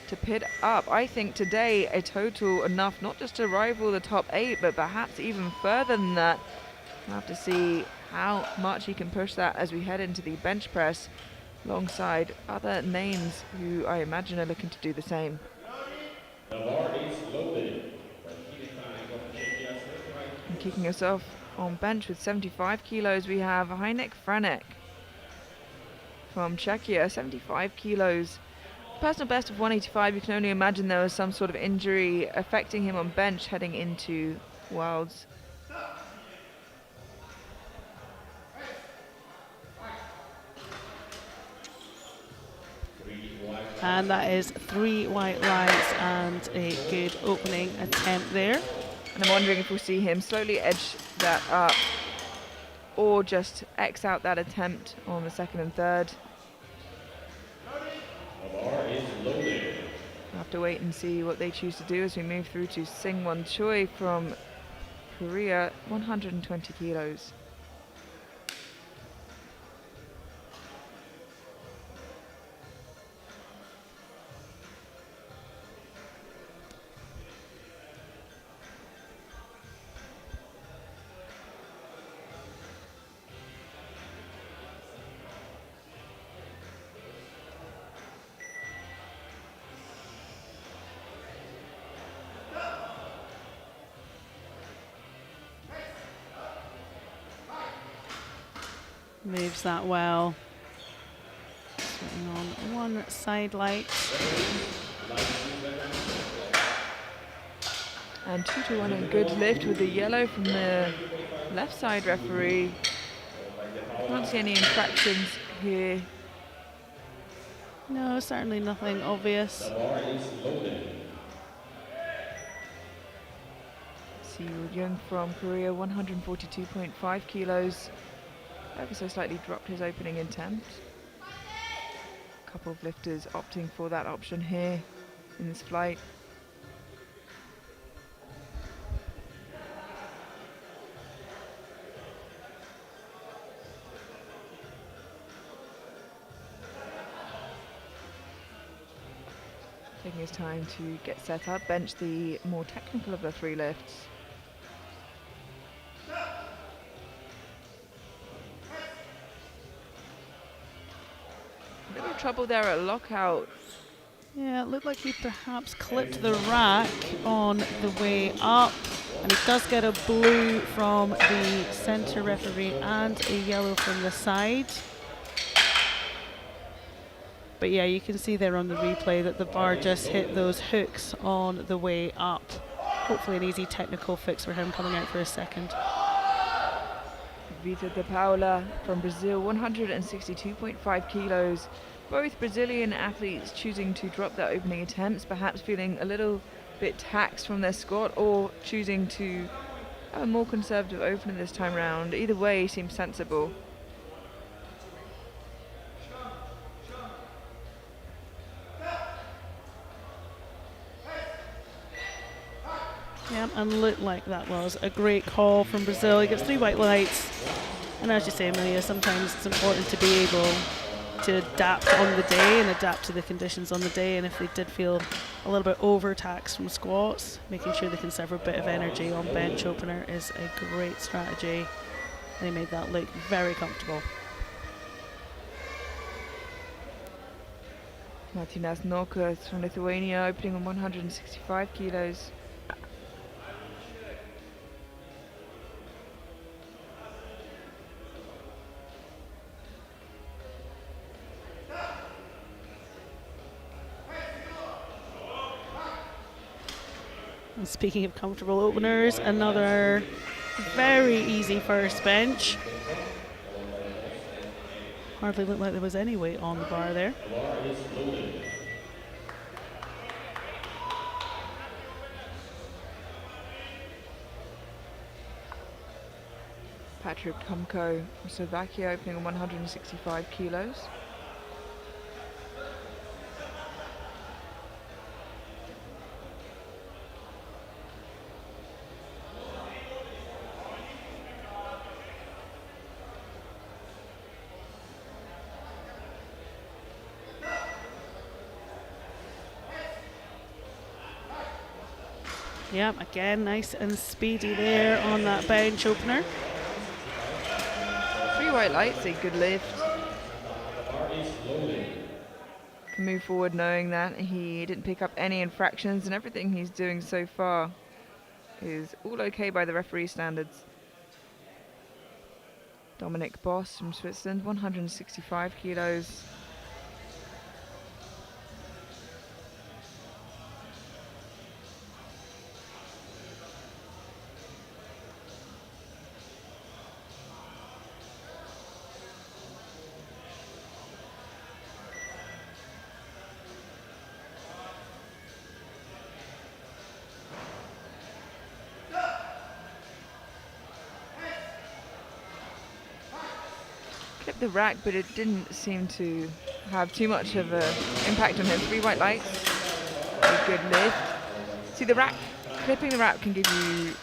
to pit up, I think today, a total enough not just to rival the top 8, but perhaps even further than that. We'll have to see how much he can push that as we head into the bench press alongside other names who I imagine are looking to do the same. The bar is loaded. And kicking us off on bench with 75 kilos, we have Heinek Franek from Czechia, 75 kilos. Personal best of 185, you can only imagine there was some sort of injury affecting him on bench heading into Worlds. And that is 3 white lights and a good opening attempt there. And I'm wondering if we'll see him slowly edge that up or just X out that attempt on the second and third. The bar is loaded. We'll have to wait and see what they choose to do as we move through to Singwon Choi from Korea, 120 kilos. Moves that well. Sitting on one side light. And 2-1, a good lift with the yellow from the left side referee. Can't see any infractions here. No, certainly nothing obvious. The bar is loaded. Siwoo Jung from Korea, 142.5 kilos. Ever so slightly dropped his opening attempt. A couple of lifters opting for that option here in this flight. Taking his time to get set up, bench the more technical of the 3 lifts. A little trouble there at lockout. Yeah, it looked like he perhaps clipped the rack on the way up. And he does get a blue from the centre referee and a yellow from the side. But yeah, you can see there on the replay that the bar just hit those hooks on the way up. Hopefully an easy technical fix for him coming out for a second. Vitor de Paula from Brazil, 162.5 kilos. Both Brazilian athletes choosing to drop their opening attempts, perhaps feeling a little bit taxed from their squat or choosing to have a more conservative opener this time round. Either way seems sensible. Yeah, and looked like that was a great call from Brazil. He gets 3 white lights. And as you say, Amelia, sometimes it's important to be able to adapt on the day and adapt to the conditions on the day. And if they did feel a little bit overtaxed from squats, making sure they conserve a bit of energy on bench opener is a great strategy. They made that look very comfortable. Martinas Norkas from Lithuania, opening on 165 kilos. And speaking of comfortable openers, another very easy first bench. Hardly looked like there was any weight on the bar there. The bar is loaded. Patrick Tomko from Slovakia, opening on 165 kilos. Yeah, again, nice and speedy there on that bench opener. 3 white lights, a good lift. Can move forward knowing that he didn't pick up any infractions and everything he's doing so far is all okay by the referee standards. Dominic Boss from Switzerland, 165 kilos. Clipped the rack, but it didn't seem to have too much of an impact on him. 3 white lights, a good lift. See, the rack, clipping the rack can give you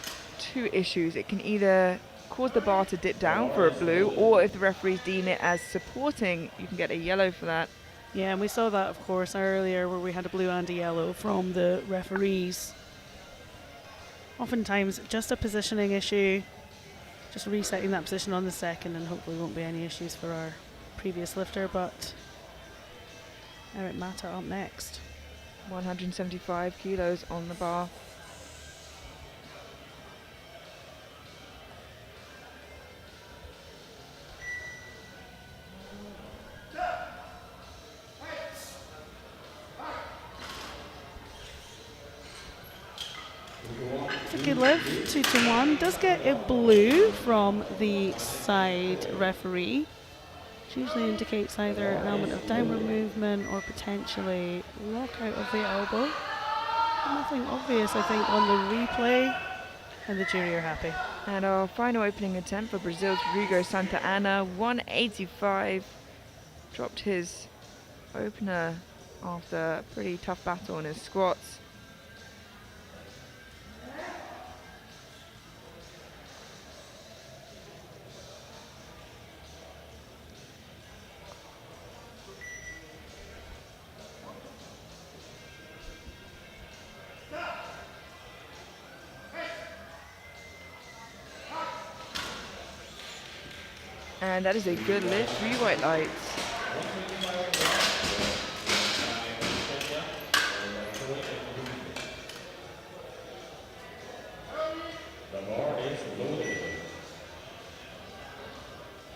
2 issues. It can either cause the bar to dip down for a blue, or if the referees deem it as supporting, you can get a yellow for that. Yeah, and we saw that, of course, earlier where we had a blue and a yellow from the referees. Oftentimes, just a positioning issue, just resetting that position on the second, and hopefully won't be any issues for our previous lifter. But Eric Mata up next. 175 kilos on the bar. It's a good lift, 2 to 1. Does get a blue from the side referee, which usually indicates either an element of downward movement or potentially lockout of the elbow. Nothing obvious, I think, on the replay, and the jury are happy. And our final opening attempt for Brazil's Rodrigo Santa Ana, 185. Dropped his opener after a pretty tough battle on his squats. And that is a good lift, 3 white lights.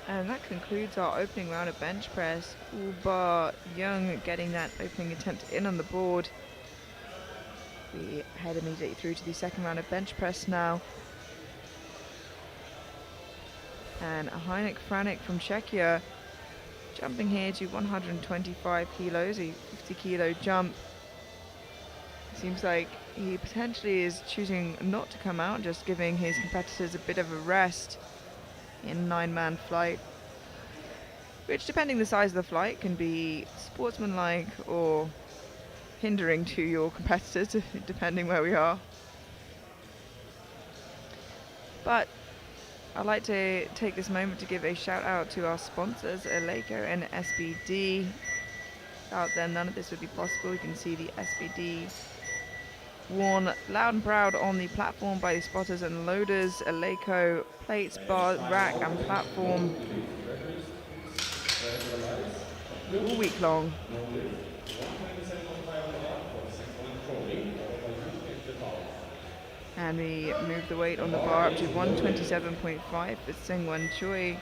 And that concludes our opening round of bench press. Ubar Young getting that opening attempt in on the board. We head immediately through to the second round of bench press now. And Heinek Franek from Czechia jumping here to 125 kilos, a 50 kilo jump. Seems like he potentially is choosing not to come out, just giving his competitors a bit of a rest in 9-man flight, which, depending the size of the flight, can be sportsmanlike or hindering to your competitors, depending where we are. But I'd like to take this moment to give a shout out to our sponsors, Eleiko and SBD. Without them, none of this would be possible. You can see the SBD worn loud and proud on the platform by the spotters and loaders. Eleiko plates, bar, rack and platform all week long. And we move the weight on the bar up to 127.5 for Seungwon Choi.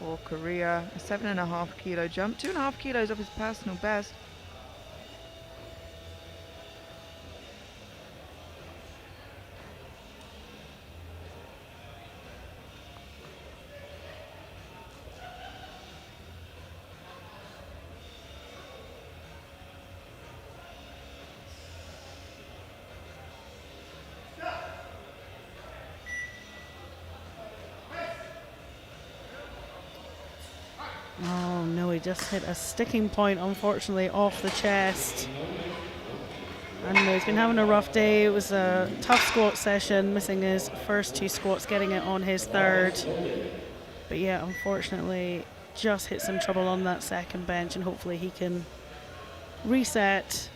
For Korea, a 7.5 kilo jump, 2.5 kilos off his personal best. he just hit a sticking point, unfortunately, off the chest. And he's been having a rough day. It was a tough squat session, missing his first 2 squats, getting it on his 3rd. But yeah, unfortunately, just hit some trouble on that second bench, and hopefully he can reset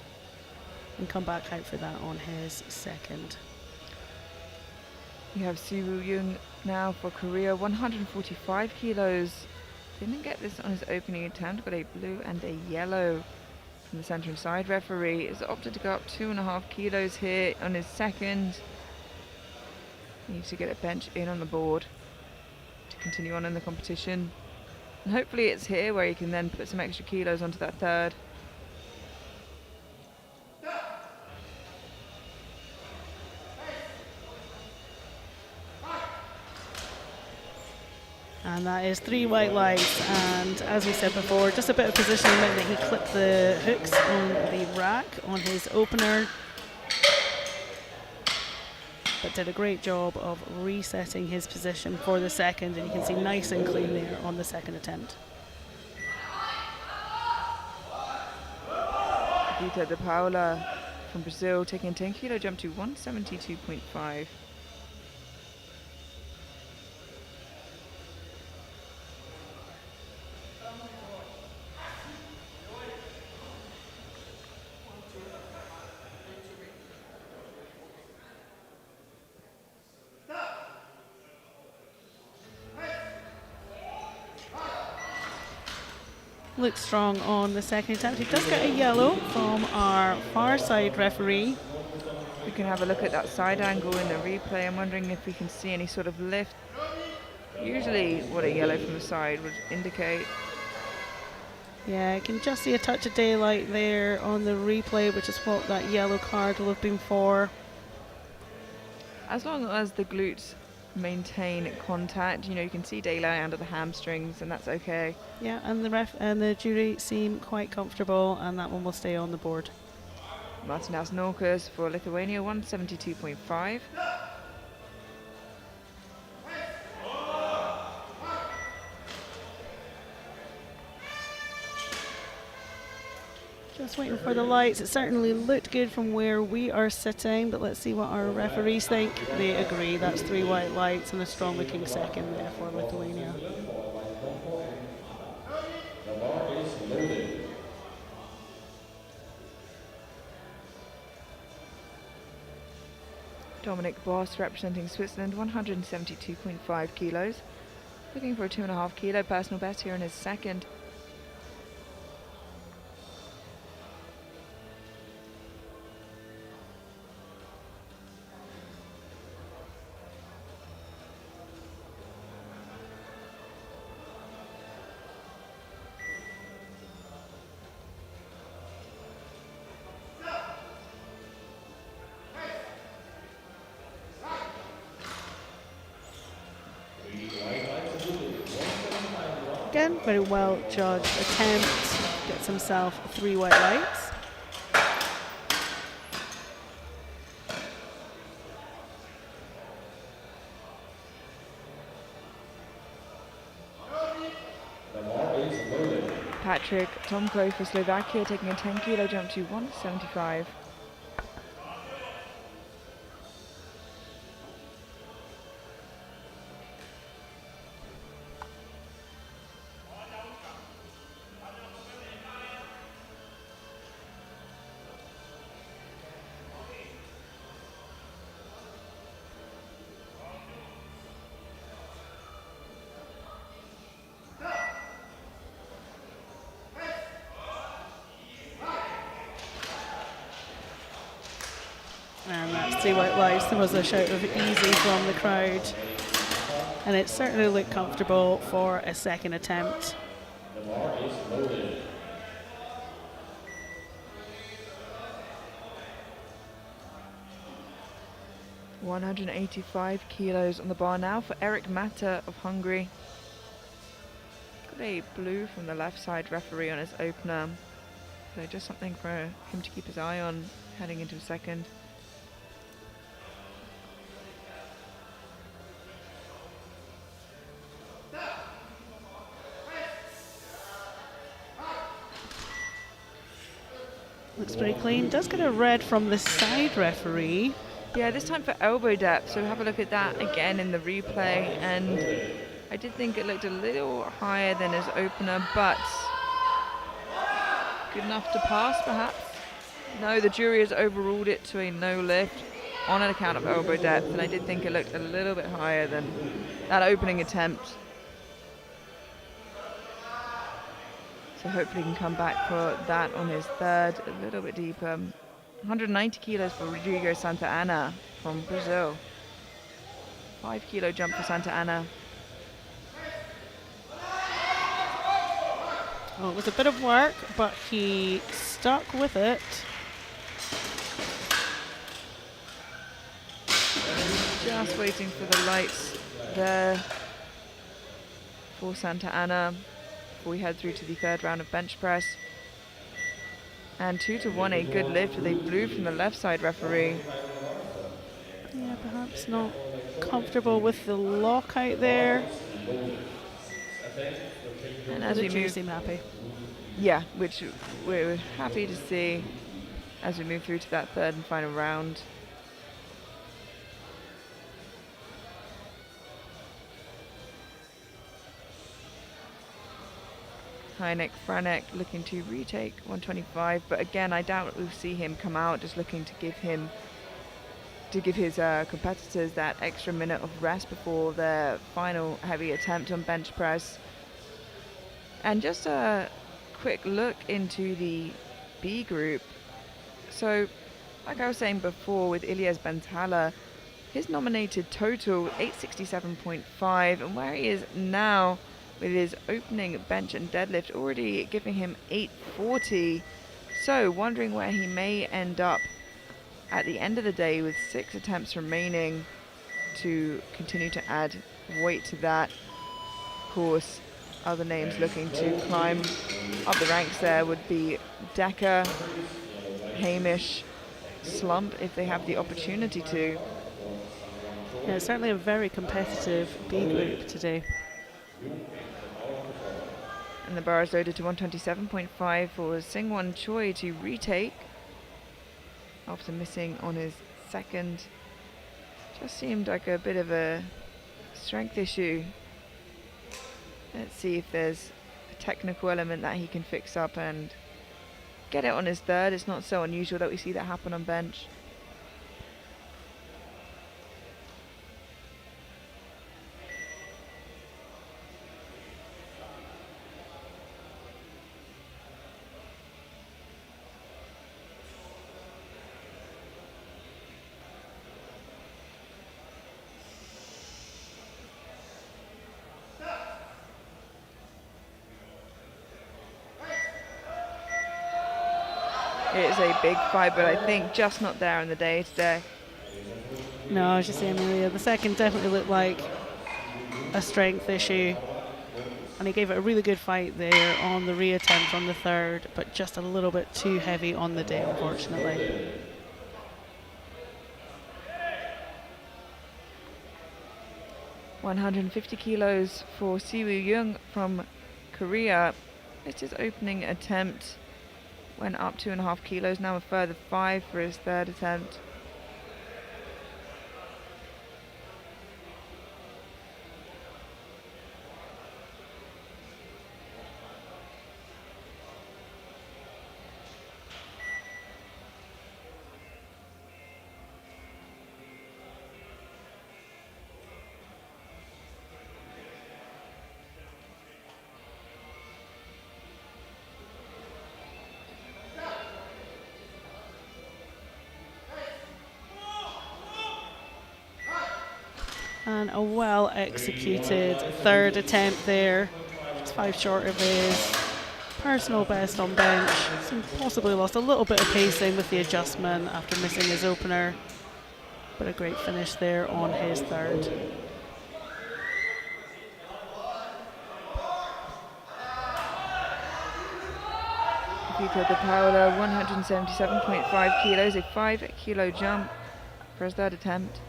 and come back out for that on his 2nd. We have Siwoo Young now for Korea, 145 kilos. Didn't get this on his opening attempt, got a blue and a yellow from the centre and side referee. Has opted to go up 2.5 kilos here on his 2nd. Needs to get a bench in on the board to continue on in the competition. And hopefully it's here where he can then put some extra kilos onto that 3rd. And that is 3 white lights, and as we said before, just a bit of positioning meant that he clipped the hooks on the rack on his opener, but did a great job of resetting his position for the 2nd, and you can see nice and clean there on the 2nd attempt. Vitor de Paula from Brazil taking a 10 kilo jump to 172.5. Looks strong on the 2nd attempt. He does get a yellow from our far side referee. We can have a look at that side angle in the replay. I'm wondering if we can see any sort of lift. Usually what a yellow from the side would indicate. Yeah, I can just see a touch of daylight there on the replay, which is what that yellow card will have been for. As long as the glutes maintain contact, you know, you can see daylight under the hamstrings, and that's okay. Yeah, and the ref and the jury seem quite comfortable, and that one will stay on the board. Martinas Norkus for Lithuania, 172.5. Just waiting for the lights. It certainly looked good from where we are sitting, but let's see what our referees think. They agree. That's 3 white lights and a strong looking 2nd there for Lithuania. The bar is loaded. Dominic Boss representing Switzerland, 172.5 kilos. Looking for a 2.5 kilo personal best here in his 2nd. Again, very well judged attempt. Gets himself 3 white lights. The bar is loaded. Patrick Tomko for Slovakia taking a 10 kilo jump to 175. And that's 3 white lights. There was a shout of easy from the crowd. And it certainly looked comfortable for a 2nd attempt. The bar is loaded. $185 kilos on the bar now for Eric Mata of Hungary. Got a blue from the left side referee on his opener. So just something for him to keep his eye on heading into a 2nd. looks pretty clean. Does get a red from the side referee. Yeah, this time for elbow depth, so have a look at that again in the replay, and I did think it looked a little higher than his opener, but good enough to pass perhaps? No, the jury has overruled it to a no lift on an account of elbow depth, and I did think it looked a little bit higher than that opening attempt. So hopefully he can come back for that on his third, a little bit deeper. 190 kilos for Rodrigo Santa Ana from Brazil. 5 kilo jump for Santa Ana. Well, it was a bit of work, but he stuck with it. Just waiting for the lights there for Santa Ana before we head through to the third round of bench press. And 2-1, a good lift with a blue from the left side referee. Yeah, perhaps not comfortable with the lockout there. And as The we jury move, seem happy. yeah, which we're happy to see as we move through to that third and final round. Heineck, Franek looking to retake 125, but again, I doubt we'll see him come out, just looking to give his competitors that extra minute of rest before their final heavy attempt on bench press. And just a quick look into the B group. So, like I was saying before with Ilyas Bentala, his nominated total 867.5, and where he is now with his opening bench and deadlift already giving him 840. So wondering where he may end up at the end of the day with 6 attempts remaining to continue to add weight to that. Of course, other names looking to climb up the ranks there would be Decker, Hamish, Slump if they have the opportunity to. Yeah, it's certainly a very competitive B group today. And the bar is loaded to 127.5 for Singwon Choi to retake after missing on his second. Just seemed like a bit of a strength issue. Let's see if there's a technical element that he can fix up and get it on his third. It's not so unusual that we see that happen on bench. It is a big fight, but I think just not there on the day today. No, I was just saying, Amelia, the second definitely looked like a strength issue. And he gave it a really good fight there on the reattempt on the third, but just a little bit too heavy on the day, unfortunately. $150 kilos for Siwoo Young from Korea. It's his opening attempt. Went up 2.5 kilos, now a further 5 for his third attempt. And a well executed third attempt there. Just 5 short of his personal best on bench. So possibly lost a little bit of pacing with the adjustment after missing his opener. But a great finish there on his third. Vitor de Paula, 177.5 kilos, a 5 kilo jump for his third attempt.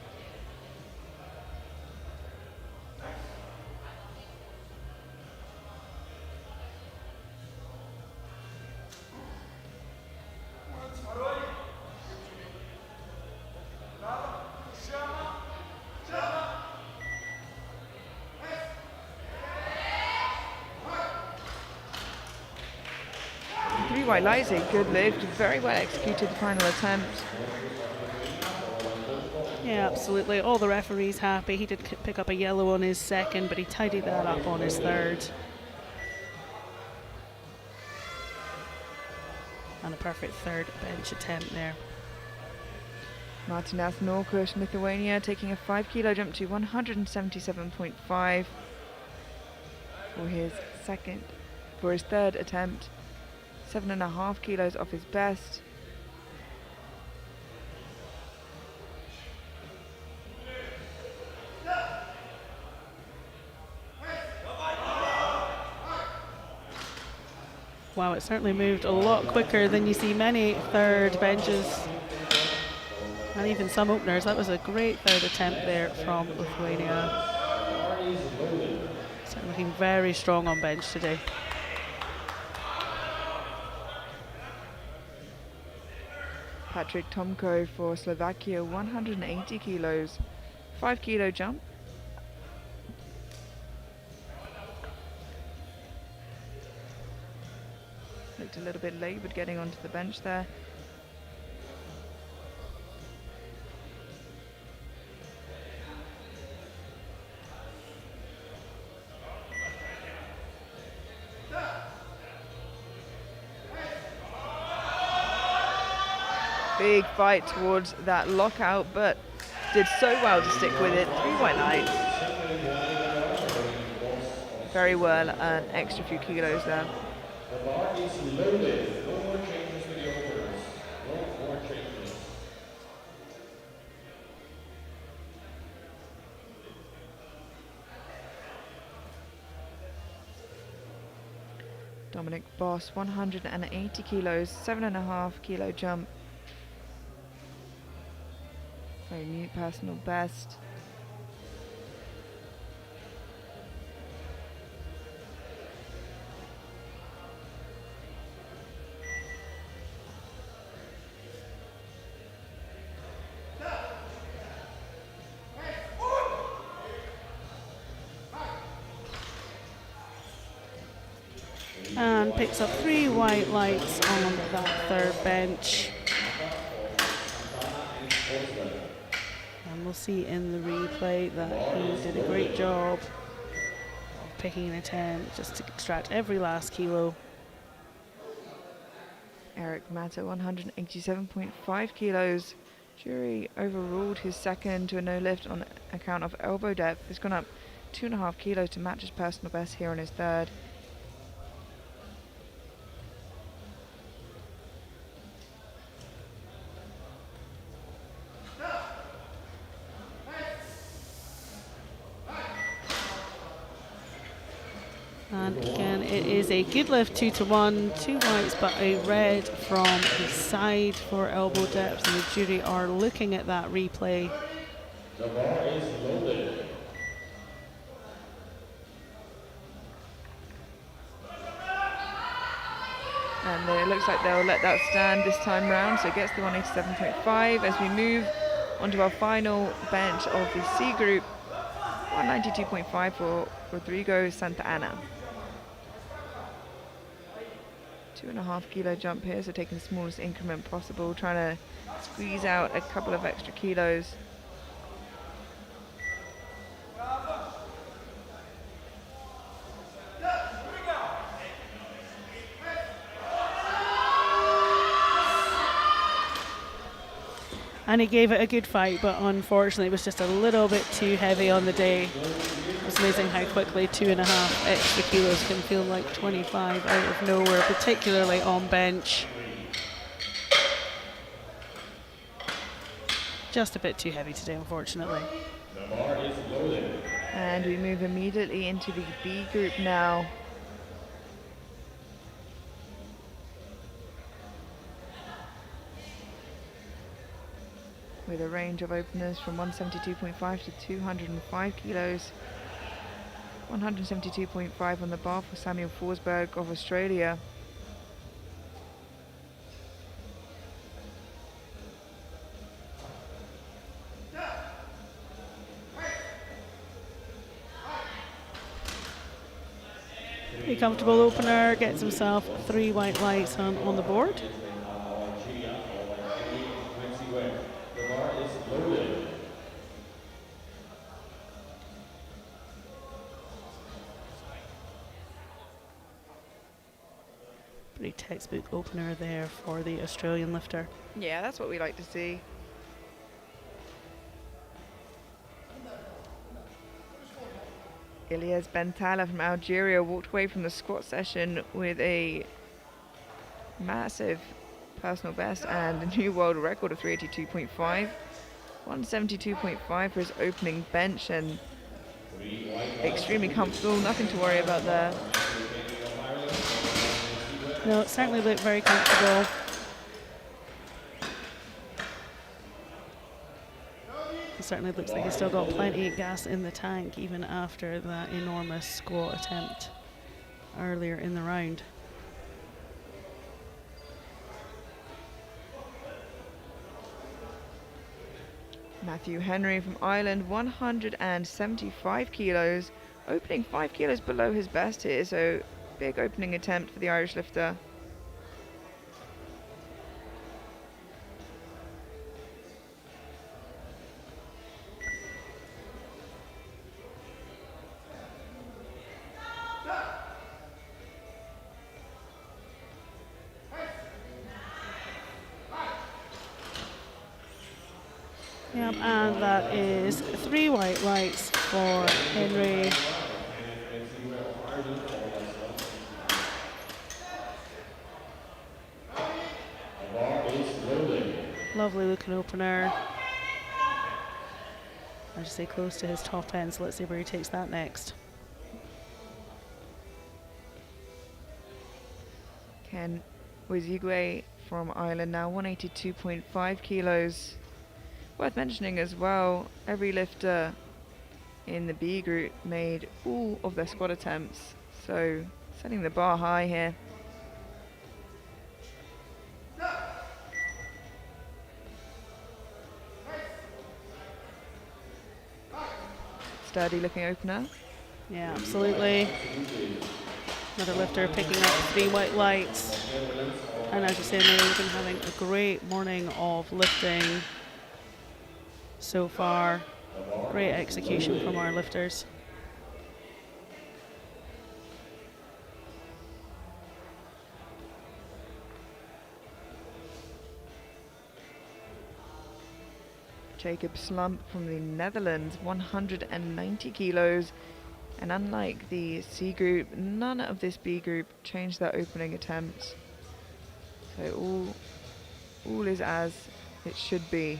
white lights, a good lift, very well executed the final attempt. Yeah, absolutely. All the referees happy. He did pick up a yellow on his second, but he tidied that up on his third. And a perfect third bench attempt there. Martinas Norkush, Lithuania, taking a 5 kilo jump to 177.5 for his third attempt. 7.5 kilos off his best. Wow, it certainly moved a lot quicker than you see many third benches and even some openers. That was a great third attempt there from Lithuania. Certainly looking very strong on bench today. Patrick Tomko for Slovakia, 180 kilos, 5 kilo jump. Looked a little bit late, but getting onto the bench there. Big fight towards that lockout, but did so well to stick with it. 3 white lights. Very well, an extra few kilos there. The bar is loaded. No more changes with the openers. No more changes. Dominic Boss, 180 kilos, 7.5 kilo jump. Very new personal best. And picks up 3 white lights on that third bench. And we'll see in the replay that he did a great job of picking an attempt just to extract every last kilo. Eric Mata, 187.5 kilos. Jury overruled his second to a no lift on account of elbow depth. He's gone up 2.5 kilos to match his personal best here on his third. And again, it is a good lift, 2-1, 2 whites, but a red from the side for elbow depth. And the jury are looking at that replay. The bar is loaded. And it looks like they'll let that stand this time round, so it gets the 187.5 as we move onto our final bench of the C group. 192.5 for Rodrigo Santa Ana. 2.5 kilo jump here, so taking the smallest increment possible, trying to squeeze out a couple of extra kilos. And he gave it a good fight, but unfortunately it was just a little bit too heavy on the day. It's amazing how quickly 2.5 extra kilos can feel like 25 out of nowhere, particularly on bench. Just a bit too heavy today, unfortunately. The bar is loaded. And we move immediately into the B group now. With a range of openers from 172.5 to 205 kilos. 172.5 on the bar for Samuel Forsberg of Australia. Pretty comfortable opener, gets himself 3 white lights on the board. The bar is loaded. Pretty textbook opener there for the Australian lifter. Yeah, that's what we like to see. Ilyas Bentala from Algeria walked away from the squat session with a massive personal best and a new world record of 382.5. 172.5 for his opening bench, and extremely comfortable, nothing to worry about there. No, it certainly looked very comfortable. It certainly looks like he's still got plenty of gas in the tank even after that enormous squat attempt earlier in the round. Matthew Henry from Ireland, 175 kilos, opening 5 kilos below his best here, so big opening attempt for the Irish lifter. Yep, and that is 3 white lights for Henry. Lovely looking opener. I just say close to his top end, so let's see where he takes that next. Ken Wizigwe from Ireland now, 182.5 kilos. Worth mentioning as well, every lifter in the B group made all of their squat attempts, so setting the bar high here. Sturdy looking opener. Yeah, absolutely. Another lifter picking up 3 white lights. And as you say, Mary, we've been having a great morning of lifting so far. Great execution from our lifters. Jacob Slump from the Netherlands, 190 kilos. And unlike the C group, none of this B group changed their opening attempts. So all is as it should be.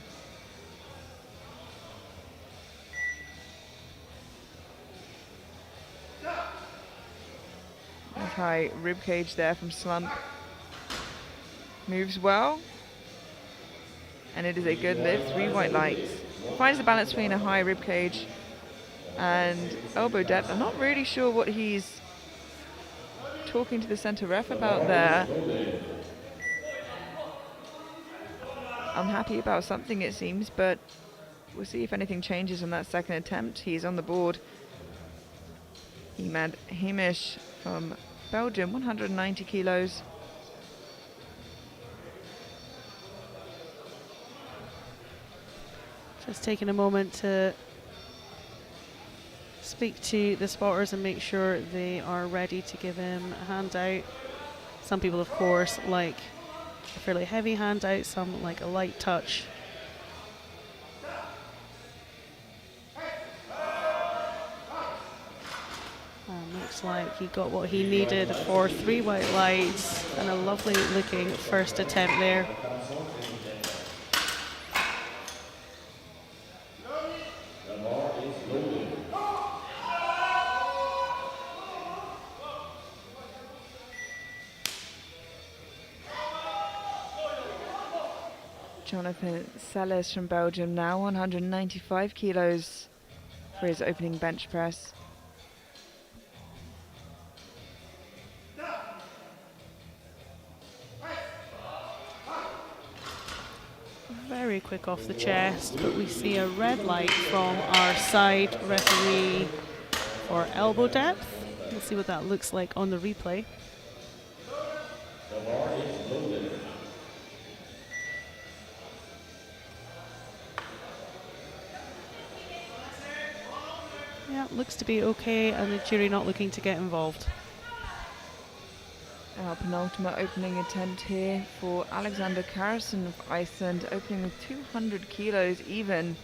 Nice high rib cage there from Slump. Moves well. And it is a good lift, 3 white lights. Finds the balance between a high rib cage and elbow depth. I'm not really sure what he's talking to the center ref about there. Unhappy about something, it seems, but we'll see if anything changes on that second attempt. He's on the board. Himad Hamish from Belgium, 190 kilos. Just taking a moment to speak to the spotters and make sure they are ready to give him a handout. Some people, of course, like a fairly heavy handout, some like a light touch. Looks like he got what he needed for 3 white lights and a lovely looking first attempt there. Jonathan Sellers from Belgium now, 195 kilos for his opening bench press. Very quick off the chest, but we see a red light from our side referee for elbow depth. We'll see what that looks like on the replay. The bar is loaded. Yeah, looks to be okay, and the jury not looking to get involved. Our penultimate opening attempt here for Alexander Karlsson of Iceland, opening with 200 kilos even.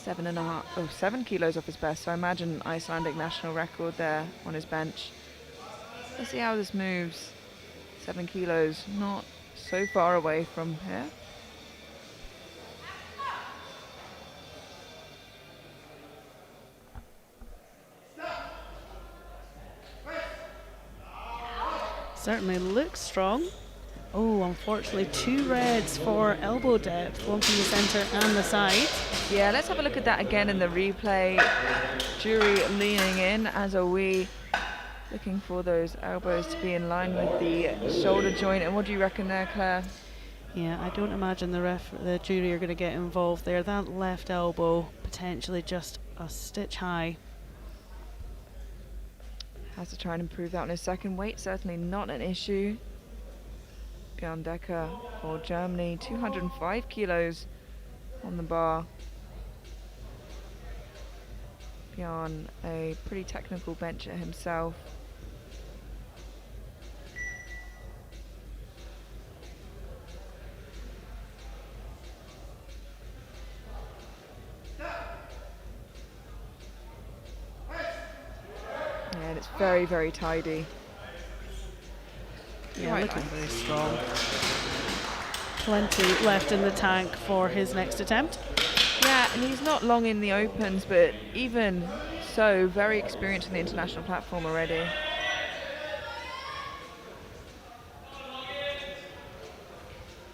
7 kilos off his best, so I imagine Icelandic national record there on his bench. Let's see how this moves. 7 kilos, not so far away from here. Certainly looks strong. Oh, unfortunately 2 reds for elbow depth, one from the centre and the side. Yeah, let's have a look at that again in the replay. Jury leaning in, as are we, looking for those elbows to be in line with the shoulder joint. And what do you reckon there, Claire? Yeah, I don't imagine the jury are going to get involved there. That left elbow potentially just a stitch high. Has to try and improve that on his second weight. Certainly not an issue. Björn Decker for Germany, 205 kilos on the bar. Björn, a pretty technical bencher himself. Yeah, and it's very, very tidy. Yeah, Right, looking nice. very strong. Plenty left in the tank for his next attempt. Yeah, and he's not long in the opens, but even so, very experienced on the international platform already.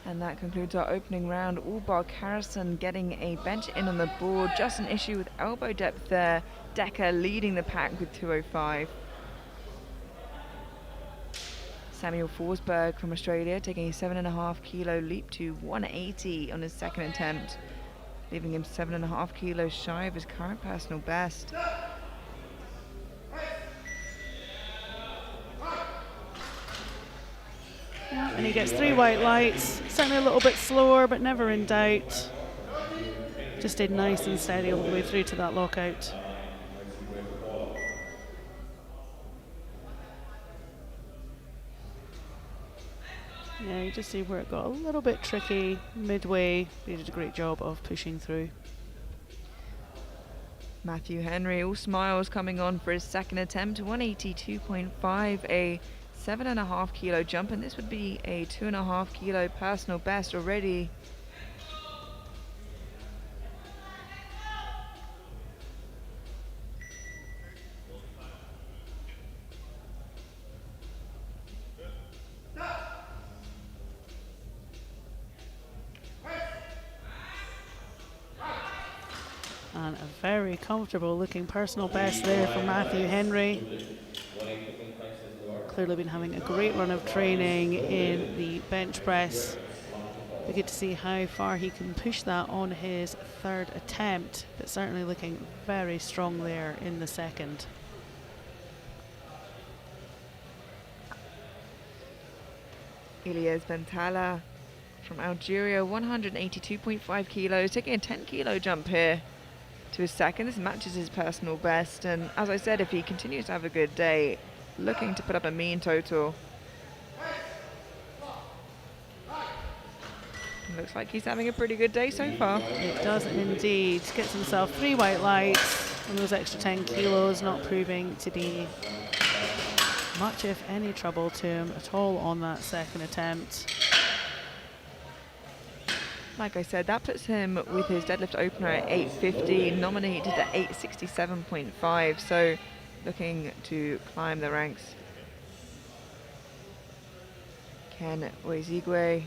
And that concludes our opening round. All bar Karlsson getting a bench in on the board. Just an issue with elbow depth there. Decker leading the pack with 205. Samuel Forsberg from Australia taking a 7.5 kilo leap to 180 on his second attempt, leaving him 7.5 kilos shy of his current personal best. Yeah, and he gets 3 white lights. Certainly a little bit slower, but never in doubt. Just stayed nice and steady all the way through to that lockout. Yeah, you just see where it got a little bit tricky midway. He did a great job of pushing through. Matthew Henry, all smiles coming on for his second attempt, 182.5, a 7.5 kilo jump, and this would be a 2.5 kilo personal best already. And a very comfortable looking personal best there for Matthew Henry. Clearly been having a great run of training in the bench press. We get to see how far he can push that on his third attempt, but certainly looking very strong there in the second. Ilyas Bentala from Algeria, 182.5 kilos, taking a 10 kilo jump here to his second. This matches his personal best, and as I said, if he continues to have a good day, looking to put up a mean total. Looks like he's having a pretty good day so far. It does indeed. Gets himself 3 white lights, and those extra 10 kilos not proving to be much, if any, trouble to him at all on that second attempt. Like I said, that puts him with his deadlift opener at 850, nominated at 867.5, so looking to climb the ranks. Ken Oezigwe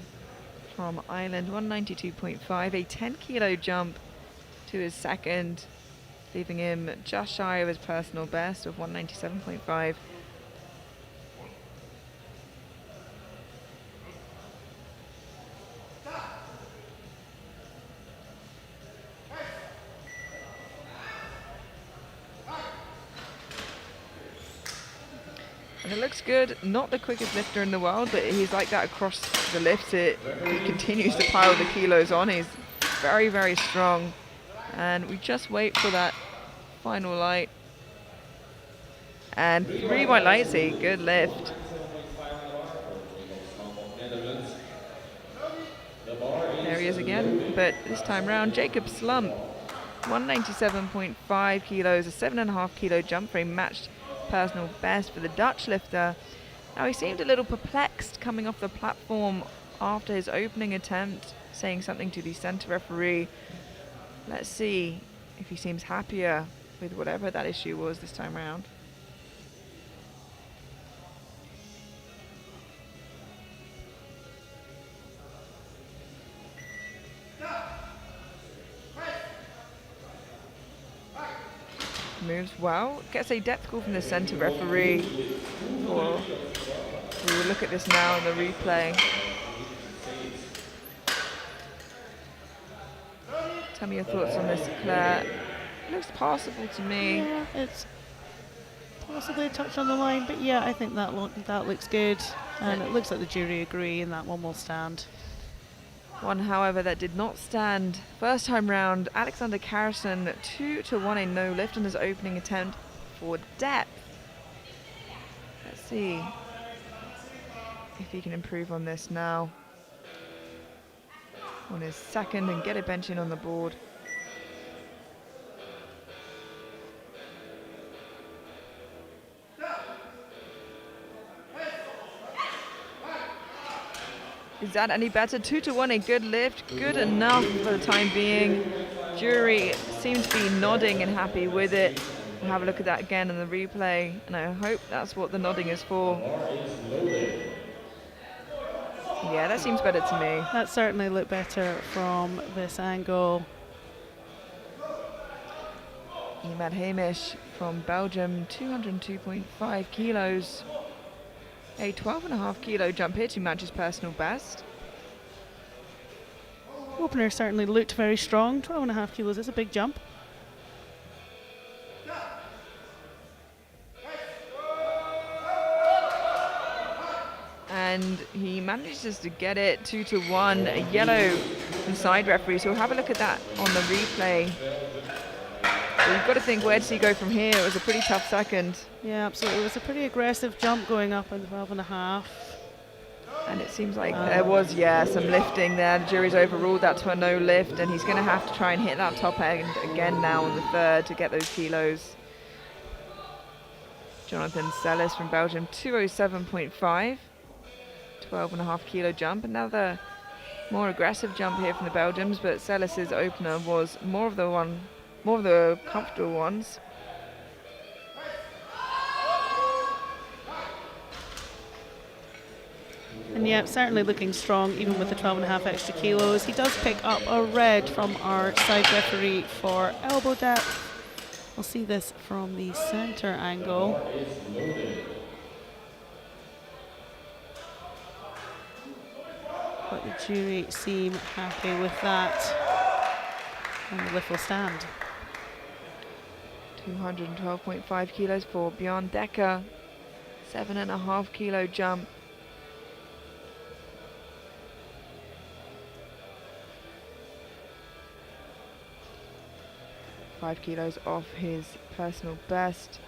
from Ireland, 192.5, a 10 kilo jump to his second, leaving him just shy of his personal best of 197.5. And it looks good. Not the quickest lifter in the world, but he's like that across the lifts. He continues to pile the kilos on. He's very, very strong. And we just wait for that final light. And 3 white lights, a good lift. There he is again, but this time round, Jacob Slump, 197.5 kilos, a 7.5 kilo jump for a matched personal best for the Dutch lifter. Now he seemed a little perplexed coming off the platform after his opening attempt, saying something to the center referee. Let's see if he seems happier with whatever that issue was this time round. Moves well, gets a depth call from the center referee. We will look at this now in the replay. Tell me your thoughts on this, Claire. Looks passable to me. Yeah, it's possibly a touch on the line, but yeah, I think that looks good, and it looks like the jury agree, and that one will stand. One, however, that did not stand. First time round, Alexander Carrison, 2-1 a no lift on his opening attempt for depth. Let's see if he can improve on this now. On his second and get a bench in on the board. Is that any better? 2-1, a good lift, good enough for the time being. Jury seems to be nodding and happy with it. We'll have a look at that again in the replay, and I hope that's what the nodding is for. Yeah, that seems better to me. That certainly looked better from this angle. Imad Hamish from Belgium, 202.5 kilos. A 12.5 kilo jump here to match his personal best. Opener certainly looked very strong. 12.5 kilos is a big jump. And he manages to get it 2-1, a yellow from side referee. So we'll have a look at that on the replay. But you've got to think, where does he go from here? It was a pretty tough second. Yeah, absolutely. It was a pretty aggressive jump going up in 12.5. And it seems like there was, some lifting there. The jury's overruled that to a no lift, and he's going to have to try and hit that top end again now in the third to get those kilos. Jonathan Sellis from Belgium, 207.5. 12.5 kilo jump. Another more aggressive jump here from the Belgians, but Sellis's opener was more of the comfortable ones. And yeah, certainly looking strong even with the 12.5 extra kilos. He does pick up a red from our side referee for elbow depth. We'll see this from the center angle. But the jury seem happy with that. And the lift will stand. 212.5 kilos for Bjorn Dekker. 7.5 kilo jump. Five kilos off his personal best.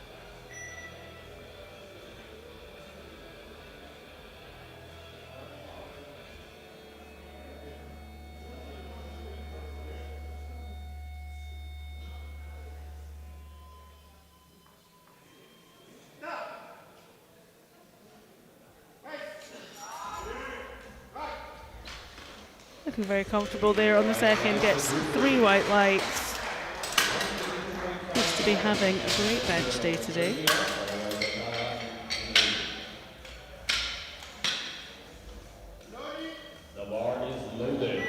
Looking very comfortable there on the second, gets 3 white lights. Looks to be having a great bench day today. The bar is loaded.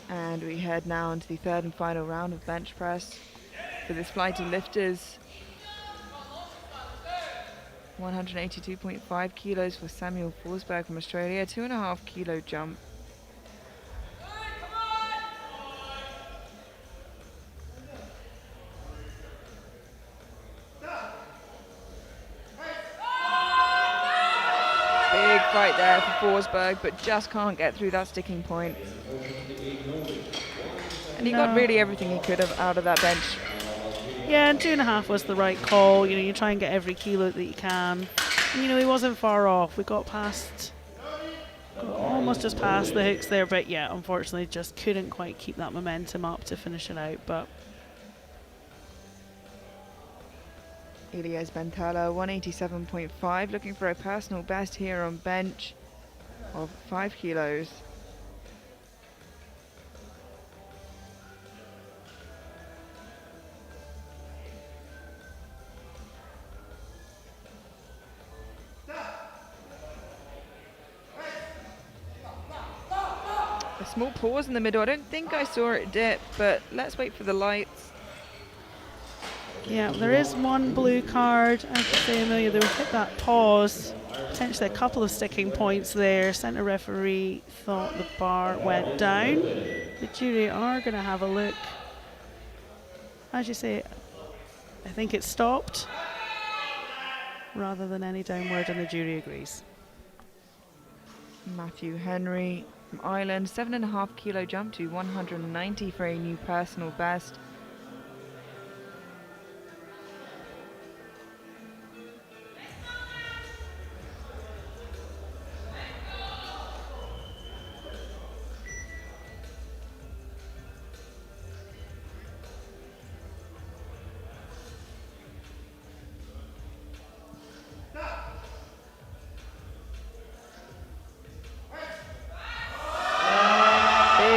And we head now into the third and final round of bench press for this flight of lifters. 182.5 kilos for Samuel Forsberg from Australia, 2.5 kilo jump. right there for Forsberg, but just can't get through that sticking point. And he got really everything he could have out of that bench. Yeah, and 2.5 was the right call. You know, you try and get every kilo that you can. And, you know, he wasn't far off. We got almost just past the hooks there, but yeah, unfortunately just couldn't quite keep that momentum up to finish it out. But Elias Bentala, 187.5, looking for a personal best here on bench of 5 kilos. A small pause in the middle. I don't think I saw it dip, but let's wait for the lights. yeah, there is one blue card. I should say, Amelia, they will hit that pause. Potentially a couple of sticking points there. Centre referee thought the bar went down. The jury are going to have a look. As you say, I think it stopped rather than any downward, and the jury agrees. Matthew Henry from Ireland, 7.5 kilo jump to 190 for a new personal best.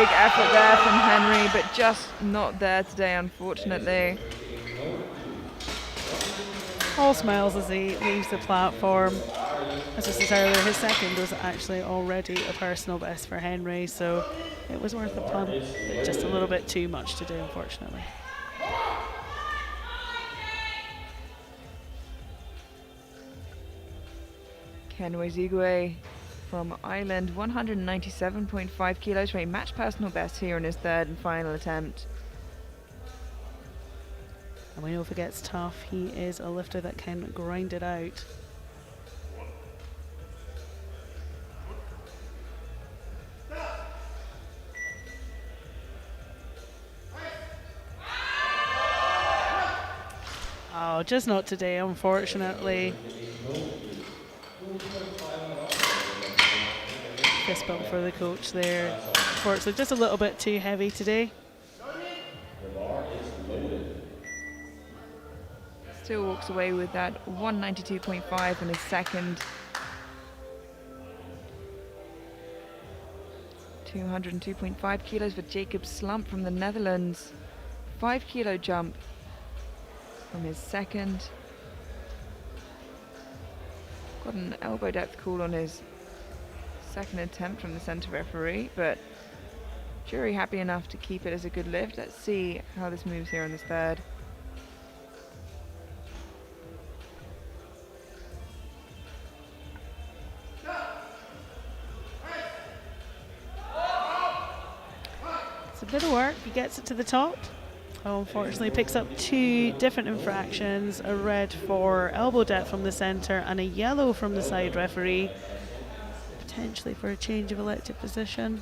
Effort there from Henry, but just not there today, unfortunately. All smiles as he leaves the platform. As I said earlier, his second was actually already a personal best for Henry, so it was worth a punt, but just a little bit too much to do, unfortunately. Ken Wezigwe from Ireland, 197.5 kilos for a match personal best here in his third and final attempt. And we know if it gets tough, he is a lifter that can grind it out. Oh, just not today, unfortunately. Fist bump for the coach there. Unfortunately, just a little bit too heavy today. Still walks away with that 192.5 in his second. 202.5 kilos for Jacob Slump from the Netherlands. 5 kilo jump from his second. Got an elbow depth call on his second attempt from the centre referee, but jury happy enough to keep it as a good lift. Let's see how this moves here on this third. It's a bit of work. He gets it to the top. Oh, unfortunately, picks up 2 different infractions, a red for elbow depth from the centre and a yellow from the side referee, potentially for a change of elective position.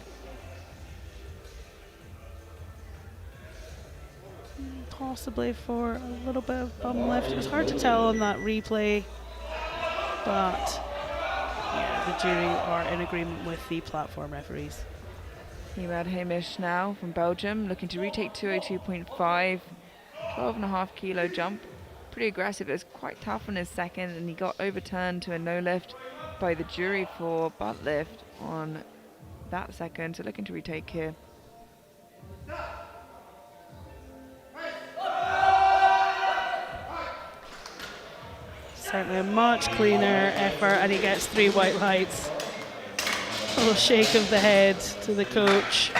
Possibly for a little bit of bum lift. It was hard to tell on that replay, but yeah, the jury are in agreement with the platform referees. Emad Hamish now from Belgium, looking to retake 202.5, 12.5 kilo jump. Pretty aggressive. It was quite tough on his second, and he got overturned to a no lift by the jury for butt lift on that second. So looking to retake here. Certainly a much cleaner effort, and he gets 3 white lights. A little shake of the head to the coach.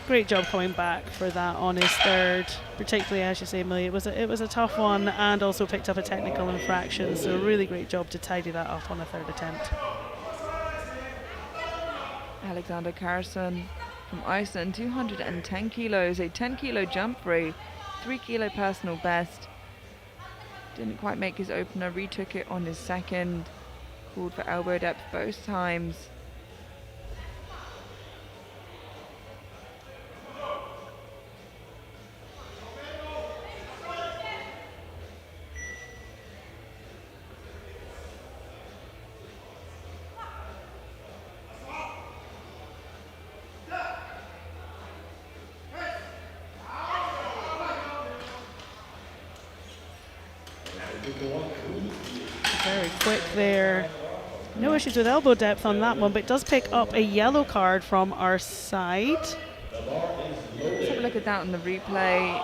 Great job coming back for that on his third, particularly, as you say, Millie, it was a tough one, and also picked up a technical infraction, so really great job to tidy that up on a third attempt. Alexander Carson from Iceland, 210 kilos, a 10 kilo jump for a 3 kilo personal best. Didn't quite make his opener, retook it on his second. called for elbow depth both times. Very quick there. No issues with elbow depth on that one, but it does pick up a yellow card from our side. Let's have a look at that on the replay.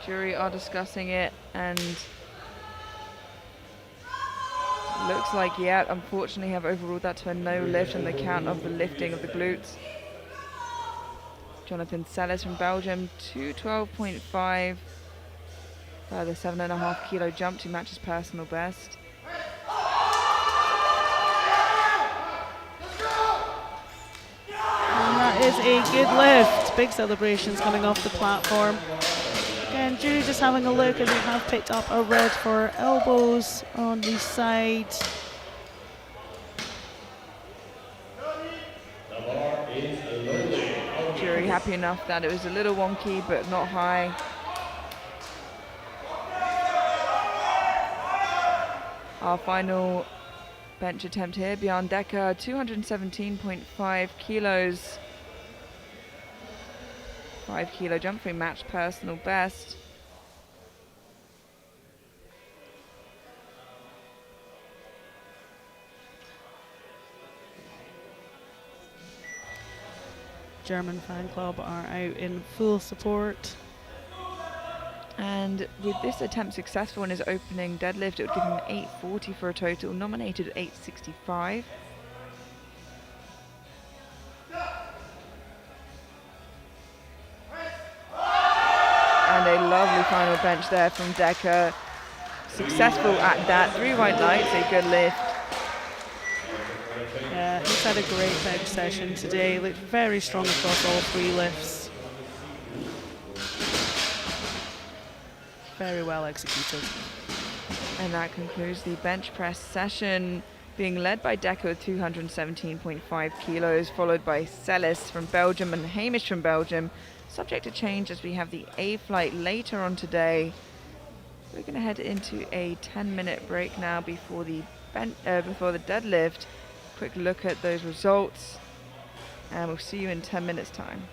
Jury are discussing it, and looks like, yeah, unfortunately have overruled that to a no lift on the count of the lifting of the glutes. Jonathan Sellis from Belgium, 212.5 for the 7.5 kilo jump to match his personal best. And that is a good lift. Big celebrations coming off the platform. Again, Jury just having a look as we have picked up a red for elbows on the side. Jury happy enough that it was a little wonky but not high. Our final bench attempt here, Bjorn Decker, 217.5 kilos. 5 kilo jump free match personal best. German fan club are out in full support. And with this attempt successful in his opening deadlift, it would give him 840 for a total, nominated at 865. And a lovely final bench there from Decker. Successful at that, 3 white lights, a good lift. Yeah, he's had a great bench session today. Looked very strong across all 3 lifts. Very well executed. And that concludes the bench press session, being led by Decker with 217.5 kilos, followed by Sellis from Belgium and Hamish from Belgium. Subject to change as we have the A flight later on today. We're going to head into a 10-minute break now before the deadlift. Quick look at those results, and we'll see you in 10 minutes time.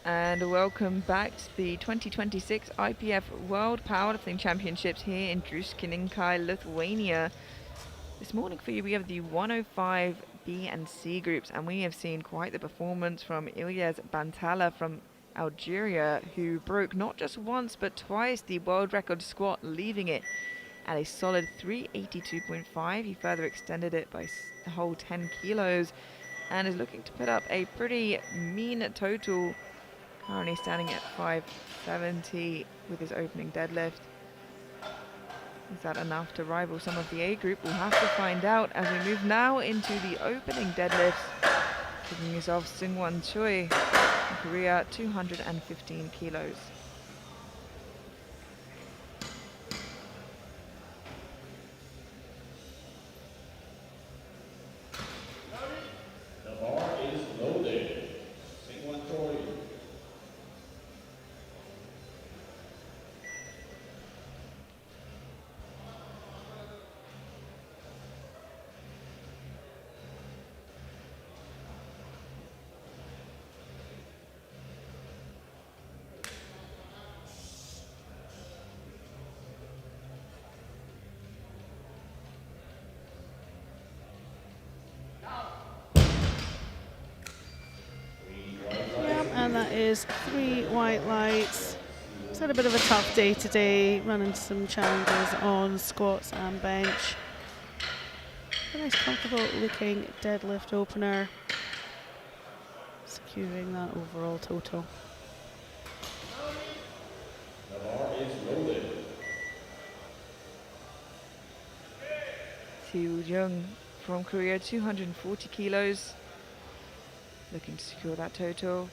And welcome back to the 2026 IPF World Powerlifting Championships here in Druskininkai, Lithuania. This morning for you we have the 105 B and C groups, and we have seen quite the performance from Ilyas Bantala from Algeria, who broke not just once but twice the world record squat, leaving it at a solid 382.5. He further extended it by a whole 10 kilos and is looking to put up a pretty mean total, currently standing at 570 with his opening deadlift. Is that enough to rival some of the A group? We'll have to find out as we move now into the opening deadlifts. Kicking us off, Seungwon Choi from Korea, 215 kilos. The bar is loaded. Seungwon Choi. Yep, and that is 3 white lights. It's had a bit of a tough day today, running some challenges on squats and bench. A nice comfortable looking deadlift opener, securing that overall total. The bar is loaded. Seo Jung from Korea, 240 kilos. Looking to secure that total.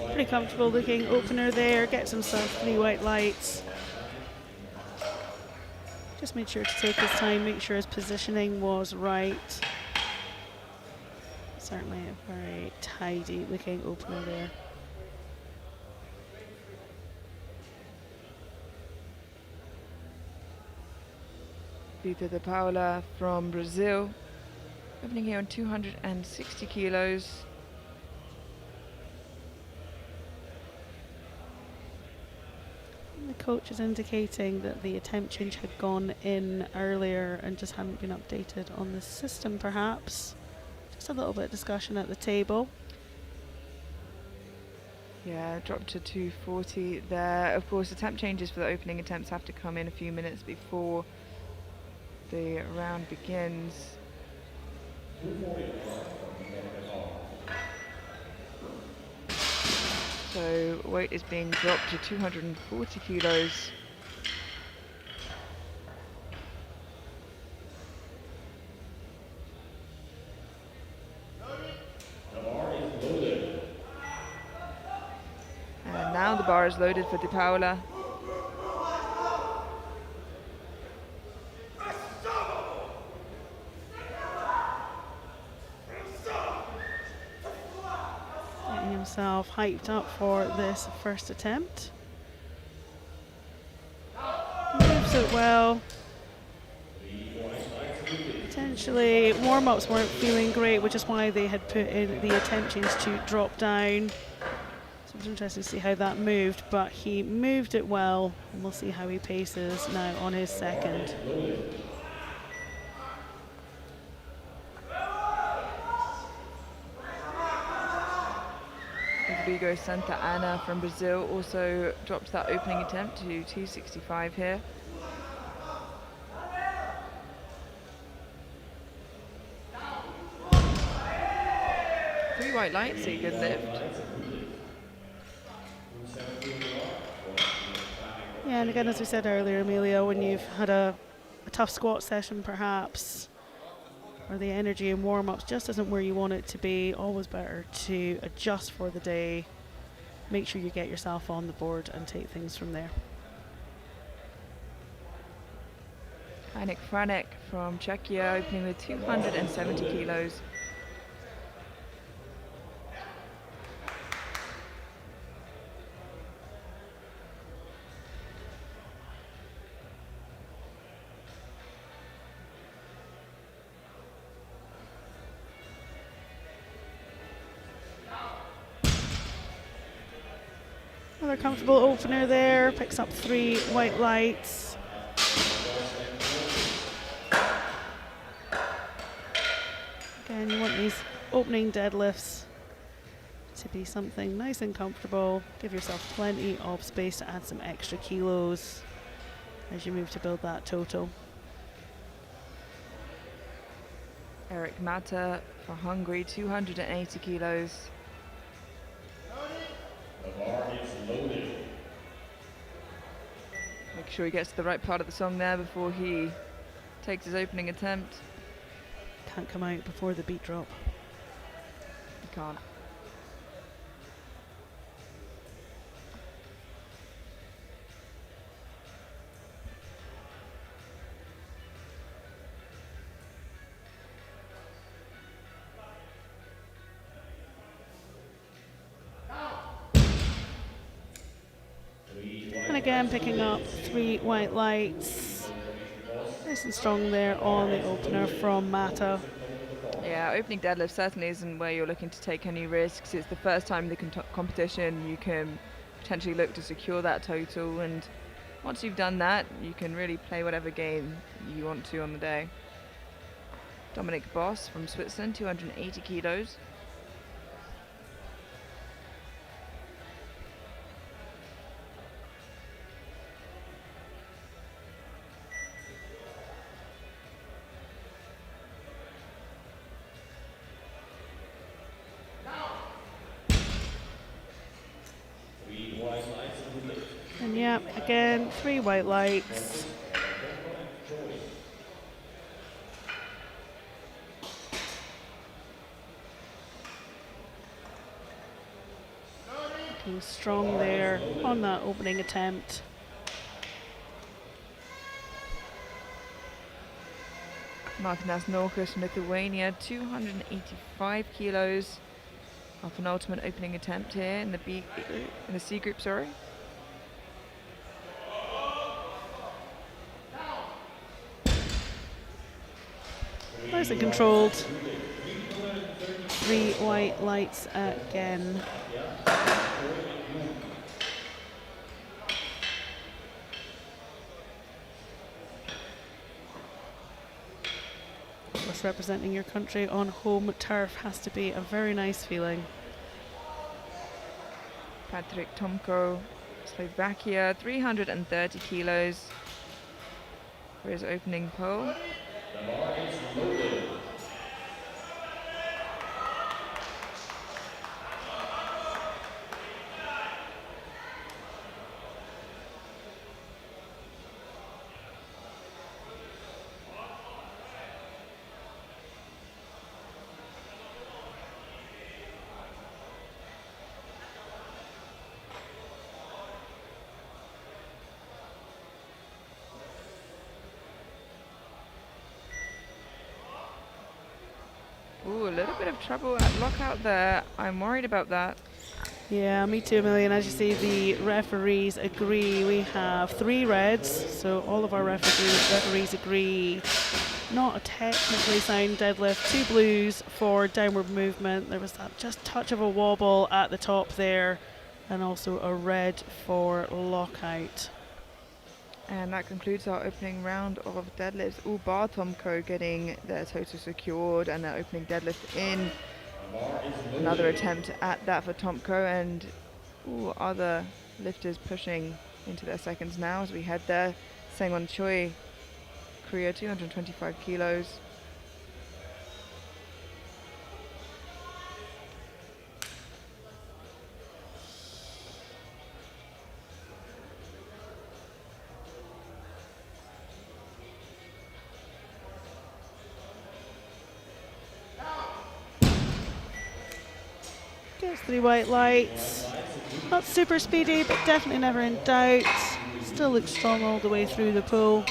Pretty comfortable looking opener there, gets himself 3 white lights. Just made sure to take his time, make sure his positioning was right. Certainly a very tidy looking opener there. Vitor de Paula from Brazil, opening here on 260 kilos. The coach is indicating that the attempt change had gone in earlier and just hadn't been updated on the system perhaps. Just a little bit of discussion at the table. Yeah, dropped to 240 there. Of course, attempt changes for the opening attempts have to come in a few minutes before the round begins. 240. So weight is being dropped to 240 kilos. The bar is loaded. And now the bar is loaded for De Paula. Getting himself hyped up for this first attempt. Moves it well. Potentially warm-ups weren't feeling great, which is why they had put in the attempt change to drop down. So it's interesting to see how that moved, but he moved it well, and we'll see how he paces now on his second. Rodrigo Santa Ana from Brazil also dropped that opening attempt to 265 here. Three white lights, a good lift. Yeah, and again, as we said earlier, Amelia, when you've had a tough squat session perhaps, or the energy in warm-ups just isn't where you want it to be, always better to adjust for the day. Make sure you get yourself on the board and take things from there. Heinik Franek from Czechia opening with 270 kilos. Another comfortable opener there, picks up 3 white lights. Again, you want these opening deadlifts to be something nice and comfortable. Give yourself plenty of space to add some extra kilos as you move to build that total. Eric Mata for Hungary, 280 kilos. The bar is loaded. Make sure he gets to the right part of the song there before he takes his opening attempt. Can't come out before the beat drop. He can't. And again, picking up 3 white lights. Nice and strong there on the opener from Mata. Yeah, opening deadlift certainly isn't where you're looking to take any risks. It's the first time in the competition you can potentially look to secure that total, and once you've done that, you can really play whatever game you want to on the day. Dominic Boss from Switzerland, 280 kilos. And yeah, again, 3 white lights. Looking strong there on that opening attempt. Martinas Norkus from Lithuania, 285 kilos. Our penultimate opening attempt here in the in the C group, sorry. Nice and controlled. 3 white lights again. Of course, representing your country on home turf has to be a very nice feeling. Patrick Tomko, Slovakia, 330 kilos for his opening pole. The bar is loaded. Ooh, a little bit of trouble at lockout there. I'm worried about that. Yeah, me too, Million. As you see, the referees agree. We have 3 reds, so all of our referees agree. Not a technically sound deadlift. 2 blues for downward movement. There was that just touch of a wobble at the top there, and also a red for lockout. And that concludes our opening round of deadlifts. All bar Tomko getting their total secured and their opening deadlift in. Another attempt at that for Tomko, and other lifters pushing into their seconds now as we head there. Sengwon Choi, Korea, 225 kilos. 3 white lights. Not super speedy, but definitely never in doubt. Still looks strong all the way through the pool.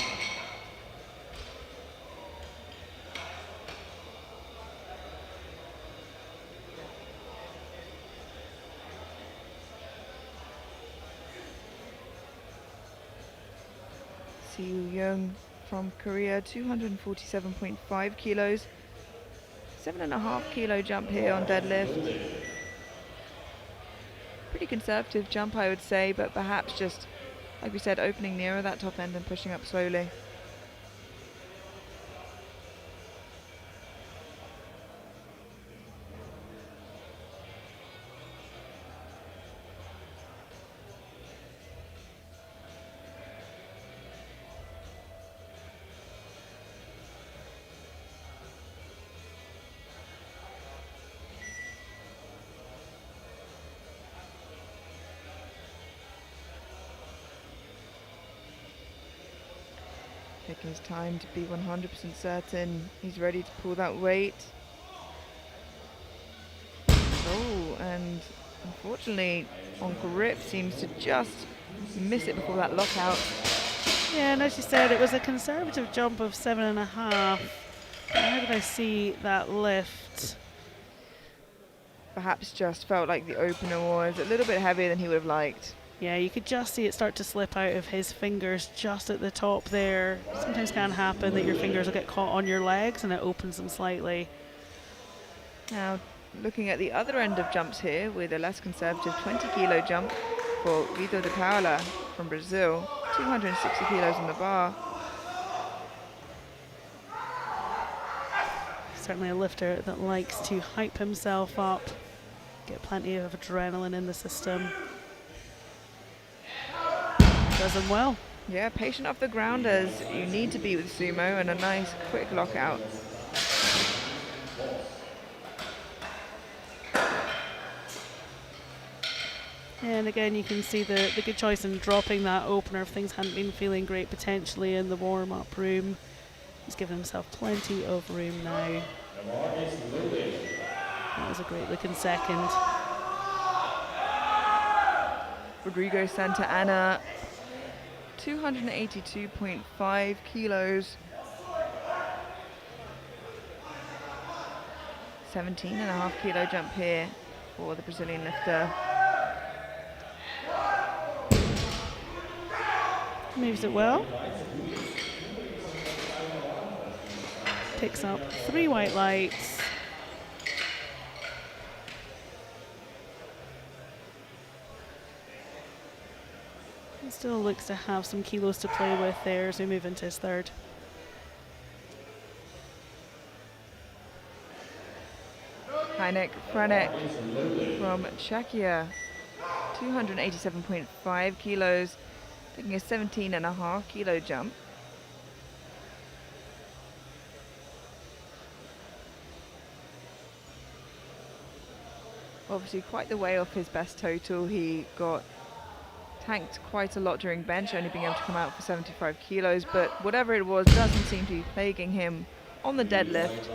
Siu Young from Korea, 247.5 kilos. 7.5 kilo jump here on deadlift. Pretty conservative jump, I would say, but perhaps just, like we said, opening nearer that top end and pushing up slowly. Taking his time to be 100% certain he's ready to pull that weight. Oh, and unfortunately on grip seems to just miss it before that lockout. Yeah, and as you said, it was a conservative jump of 7.5. How did I see that lift? Perhaps just felt like the opener was a little bit heavier than he would have liked. Yeah, you could just see it start to slip out of his fingers just at the top there. Sometimes can happen that your fingers will get caught on your legs and it opens them slightly. Now, looking at the other end of jumps here with a less conservative 20 kilo jump for Vitor de Paula from Brazil, 260 kilos on the bar. Certainly a lifter that likes to hype himself up, get plenty of adrenaline in the system. Does him well. Yeah, patient off the ground as you need to be with sumo, and a nice quick lockout. And again, you can see the good choice in dropping that opener if things hadn't been feeling great potentially in the warm-up room. He's given himself plenty of room now. That was a great looking second. Rodrigo Santa Ana, 282.5 kilos. 17.5 kilo jump here for the Brazilian lifter. Moves it well. Picks up 3 white lights. And still looks to have some kilos to play with there as we move into his third. Heinek Franek from Czechia, 287.5 kilos, taking a 17.5 kilo jump. Obviously quite the way off his best total. He got tanked quite a lot during bench, only being able to come out for 75 kilos, but whatever it was doesn't seem to be plaguing him on the deadlift.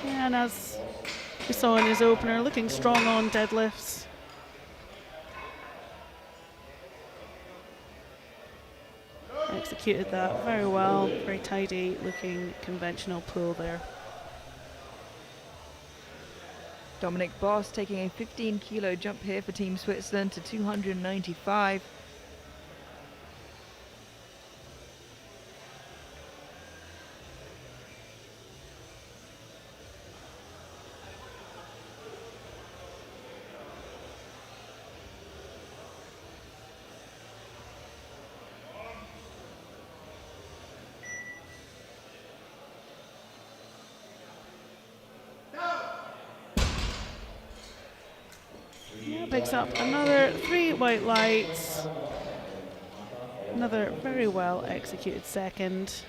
Yeah, and as we saw in his opener, looking strong on deadlifts. Executed that very well, very tidy looking conventional pull there. Dominic Boss taking a 15 kilo jump here for Team Switzerland to 295. Picks up another 3 white lights. Another very well executed second.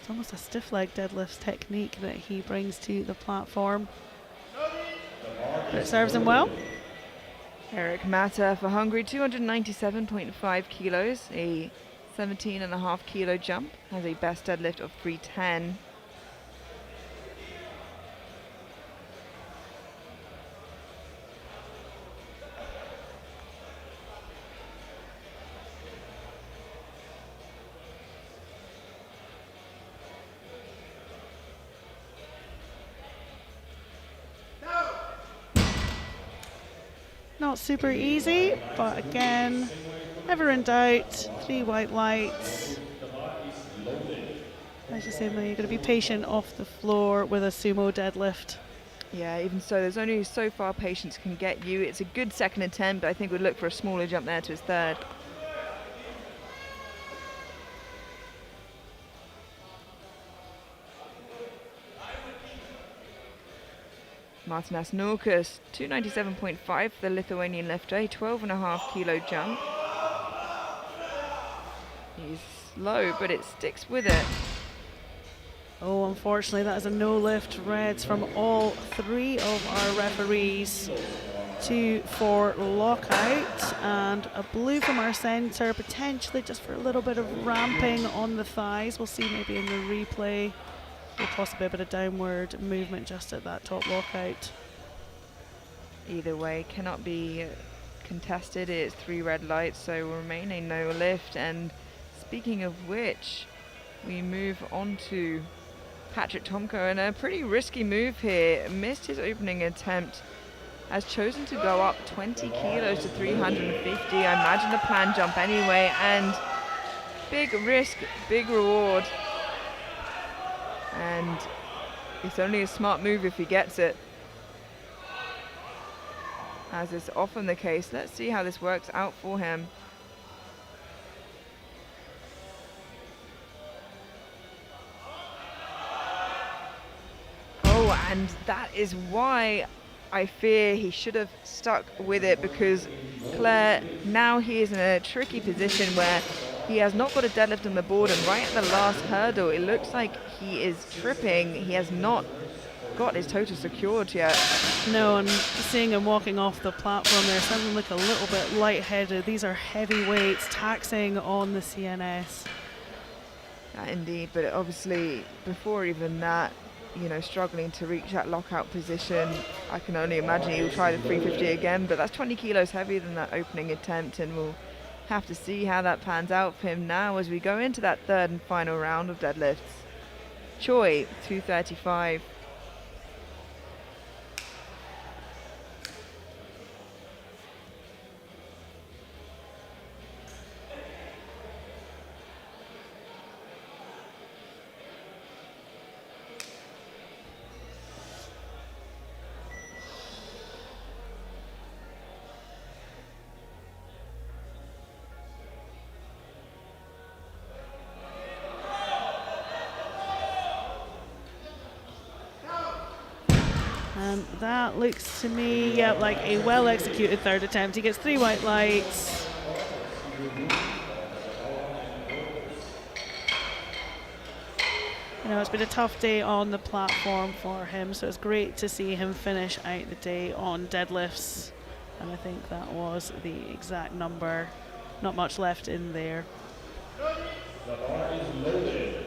It's almost a stiff leg deadlift technique that he brings to the platform. But it serves him well. Eric Mata for Hungary, 297.5 kilos, a 17.5 kilo jump, has a best deadlift of 310. Not super easy, but again, never in doubt. 3 white lights. As you say, you're going to be patient off the floor with a sumo deadlift. Yeah, even so, there's only so far patience can get you. It's a good second attempt, but I think we'd look for a smaller jump there to his third. Martinas Norkus, 297.5 for the Lithuanian lifter, a 12.5 kilo jump. He's slow, but it sticks with it. Oh, unfortunately, that is a no lift. Reds from all 3 of our referees. 2 for lockout and a blue from our centre, potentially just for a little bit of ramping on the thighs. We'll see maybe in the replay. Or possibly a bit of downward movement just at that top lockout. Either way, cannot be contested. It's 3 red lights, so will remain a no lift. And speaking of which, we move on to Patrick Tomko, and a pretty risky move here. Missed his opening attempt, has chosen to go up 20 kilos to 350. I imagine the planned jump anyway, and big risk, big reward. And it's only a smart move if he gets it, as is often the case. Let's see how this works out for him. Oh, and that is why I fear he should have stuck with it, because Claire, now he is in a tricky position where he has not got a deadlift on the board, and right at the last hurdle, it looks like he is tripping. He has not got his total secured yet. No, and seeing him walking off the platform there, sounding like a little bit lightheaded. These are heavy weights taxing on the CNS. Indeed, but obviously before even that, you know, struggling to reach that lockout position. I can only imagine he'll try the 350 again, but that's 20 kilos heavier than that opening attempt, and we'll have to see how that pans out for him now as we go into that third and final round of deadlifts. Choi, 235. And that looks to me, yeah, like a well-executed third attempt. He gets 3 white lights. You know, it's been a tough day on the platform for him, so it's great to see him finish out the day on deadlifts. And I think that was the exact number. Not much left in there. The bar is loaded.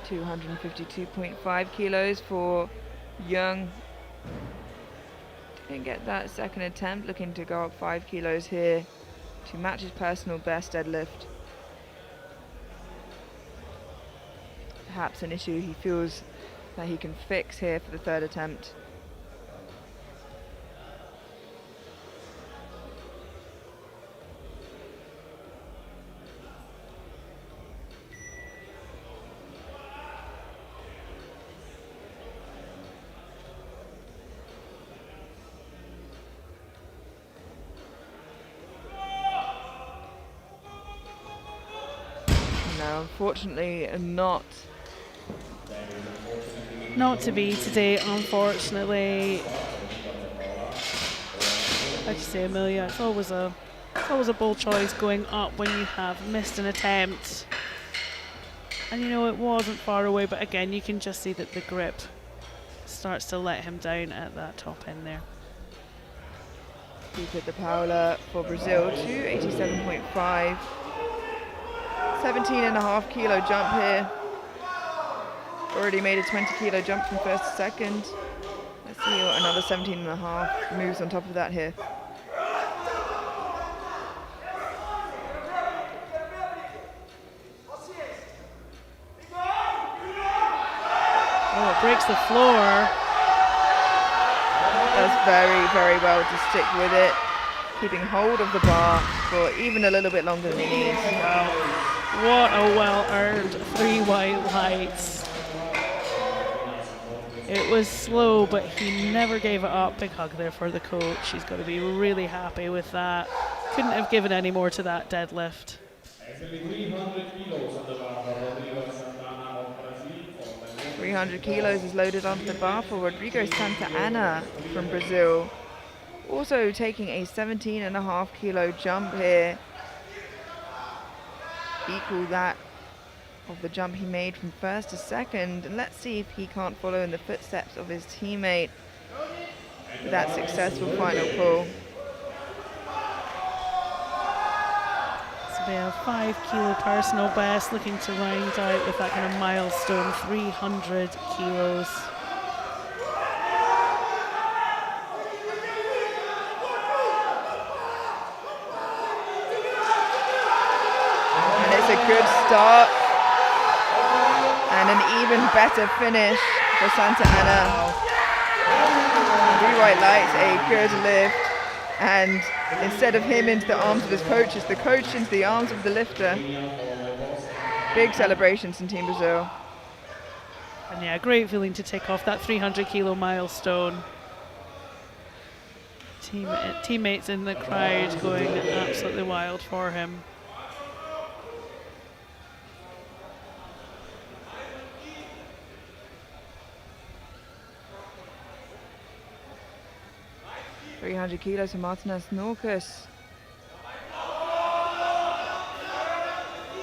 252.5 kilos for Young. Didn't get that second attempt, looking to go up 5 kilos here to match his personal best deadlift. Perhaps an issue he feels that he can fix here for the third attempt. No, unfortunately not. Not to be today, unfortunately. Like you say, Amelia, it's always a bold choice going up when you have missed an attempt. And you know, it wasn't far away, but again, you can just see that the grip starts to let him down at that top end there. Peter de Paula for Brazil, 287.5. 17.5 kilo jump here. Already made a 20 kilo jump from first to second. Let's see what another 17.5 moves on top of that here. Oh, it breaks the floor. Does very, very well to stick with it, keeping hold of the bar for even a little bit longer than he needs. Wow. What a well-earned 3 white lights. It was slow, but he never gave it up. Big hug there for the coach. He's got to be really happy with that. Couldn't have given any more to that deadlift. 300 kilos is loaded onto the bar for Rodrigo Santa Ana from Brazil. Also taking a 17.5 kilo jump here. Equal that of the jump he made from first to second. And let's see if he can't follow in the footsteps of his teammate with that successful final pull. So they have 5 kilo personal best, looking to round out with that kind of milestone 300 kilos. And it's a good start and an even better finish for Santa Ana. 3 white lights, a good lift, and instead of him into the arms of his coach, it's the coach into the arms of the lifter. Big celebrations in Team Brazil. And yeah, great feeling to tick off that 300 kilo milestone. Teammates in the crowd going absolutely wild for him. .300 kilos for Martinez Norcus.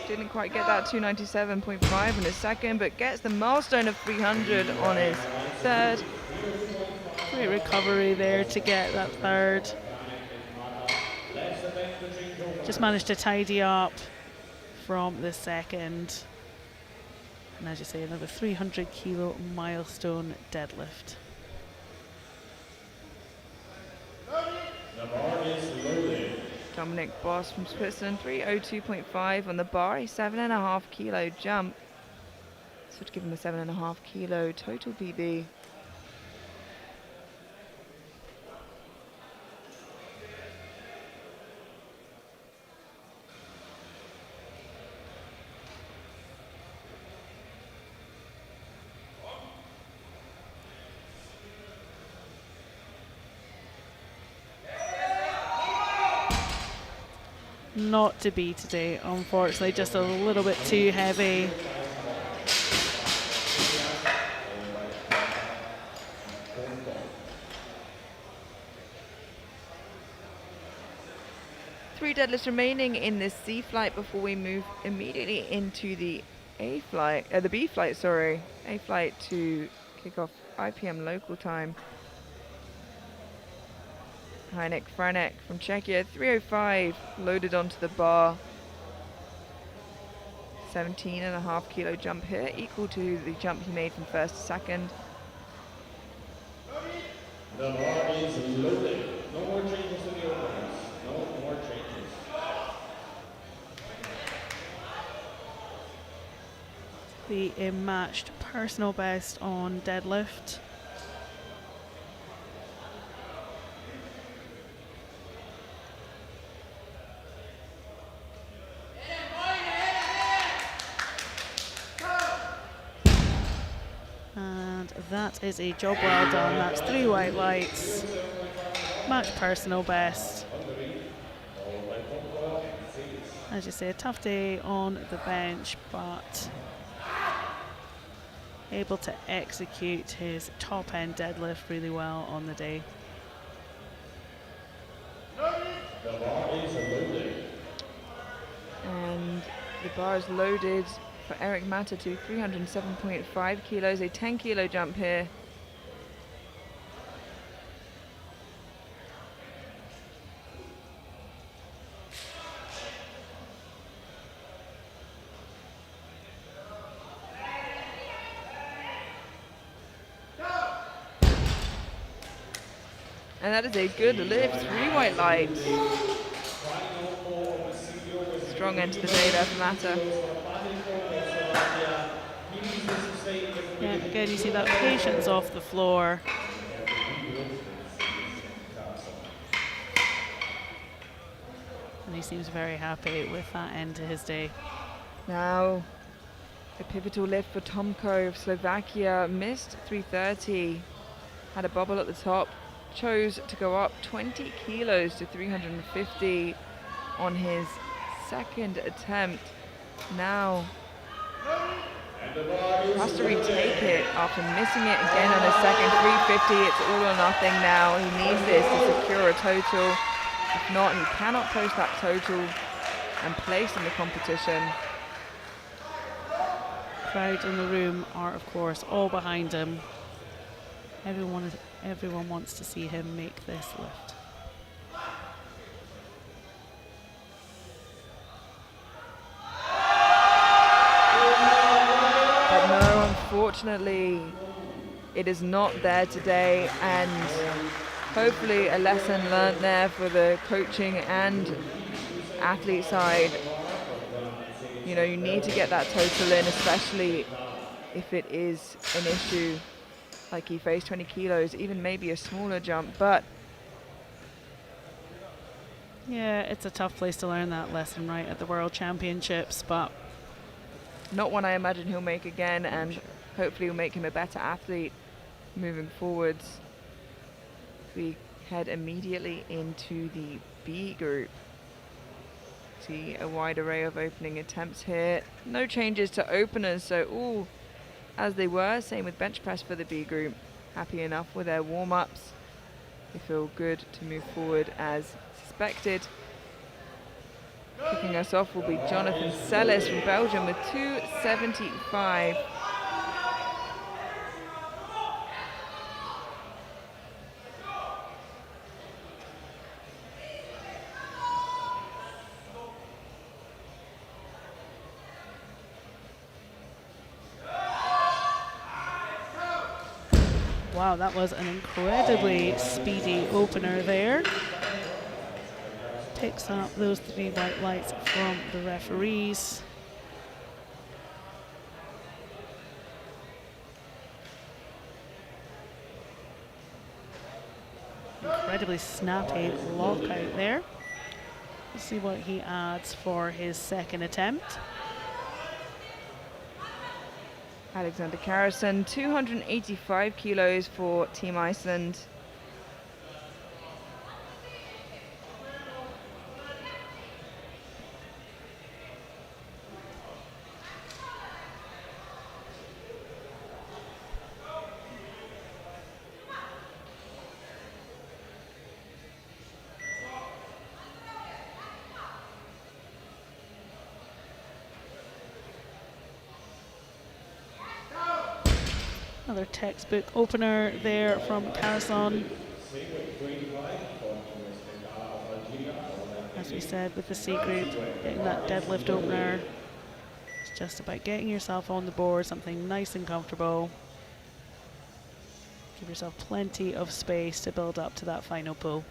Didn't quite get that 297.5 in his second, but gets the milestone of 300 on his third. Great recovery there to get that third. Just managed to tidy up from the second. And as you say, another 300 kilo milestone deadlift. Dominic Boss from Switzerland, 302.5 on the bar, a 7.5 kilo jump. So to give him a 7.5 kilo total PB. Not to be today, unfortunately, just a little bit too heavy. Three deadlifts remaining in this C flight before we move immediately into the A flight, the B flight, sorry. A flight to kick off IPM local time. Heinek Franek from Czechia, 305 loaded onto the bar. 17.5 kilo jump here, equal to the jump he made from first to second. The bar is loaded. No more changes to the openers. No more changes. The matched personal best on deadlift. And that is a job well done. That's 3 white lights. Match personal best. As you say, a tough day on the bench, but able to execute his top end deadlift really well on the day. The bar is loaded. And the bar is loaded for Eric Mata to 307.5 kilos, a 10 kilo jump here. And that is a good lift, 3 white light. Strong end to the day there for Mata. Yeah, again, you see that patience off the floor. And he seems very happy with that end to his day. Now, a pivotal lift for Tomko of Slovakia. Missed 330. Had a bubble at the top. Chose to go up 20 kilos to 350 on his second attempt. Now, has to retake it after missing it again on his second 350. It's all or nothing now. He needs this to secure a total. If not, he cannot post that total and place in the competition. Crowd in the room are, of course, all behind him. Everyone wants to see him make this lift. But no, unfortunately, it is not there today, and hopefully a lesson learned there for the coaching and athlete side. You know, you need to get that total in, especially if it is an issue like he faced 20 kilos, even maybe a smaller jump, but Yeah, it's a tough place to learn that lesson, right, at the World Championships, but not one I imagine he'll make again, and hopefully will make him a better athlete moving forwards. We head immediately into the B group. See a wide array of opening attempts here. No changes to openers, so all as they were. Same with bench press for the B group. Happy enough with their warm-ups. They feel good to move forward as suspected. Kicking us off will be Jonathan Sellis from Belgium with 275. wow, that was an incredibly speedy opener there. Picks up those 3 white lights from the referees. Incredibly snappy lockout there. Let's see what he adds for his second attempt. Alexander Karasson, 285 kilos for Team Iceland. Another textbook opener there from Karasson. As we said with the C group, getting that deadlift opener. It's just about getting yourself on the board, something nice and comfortable. Give yourself plenty of space to build up to that final pull.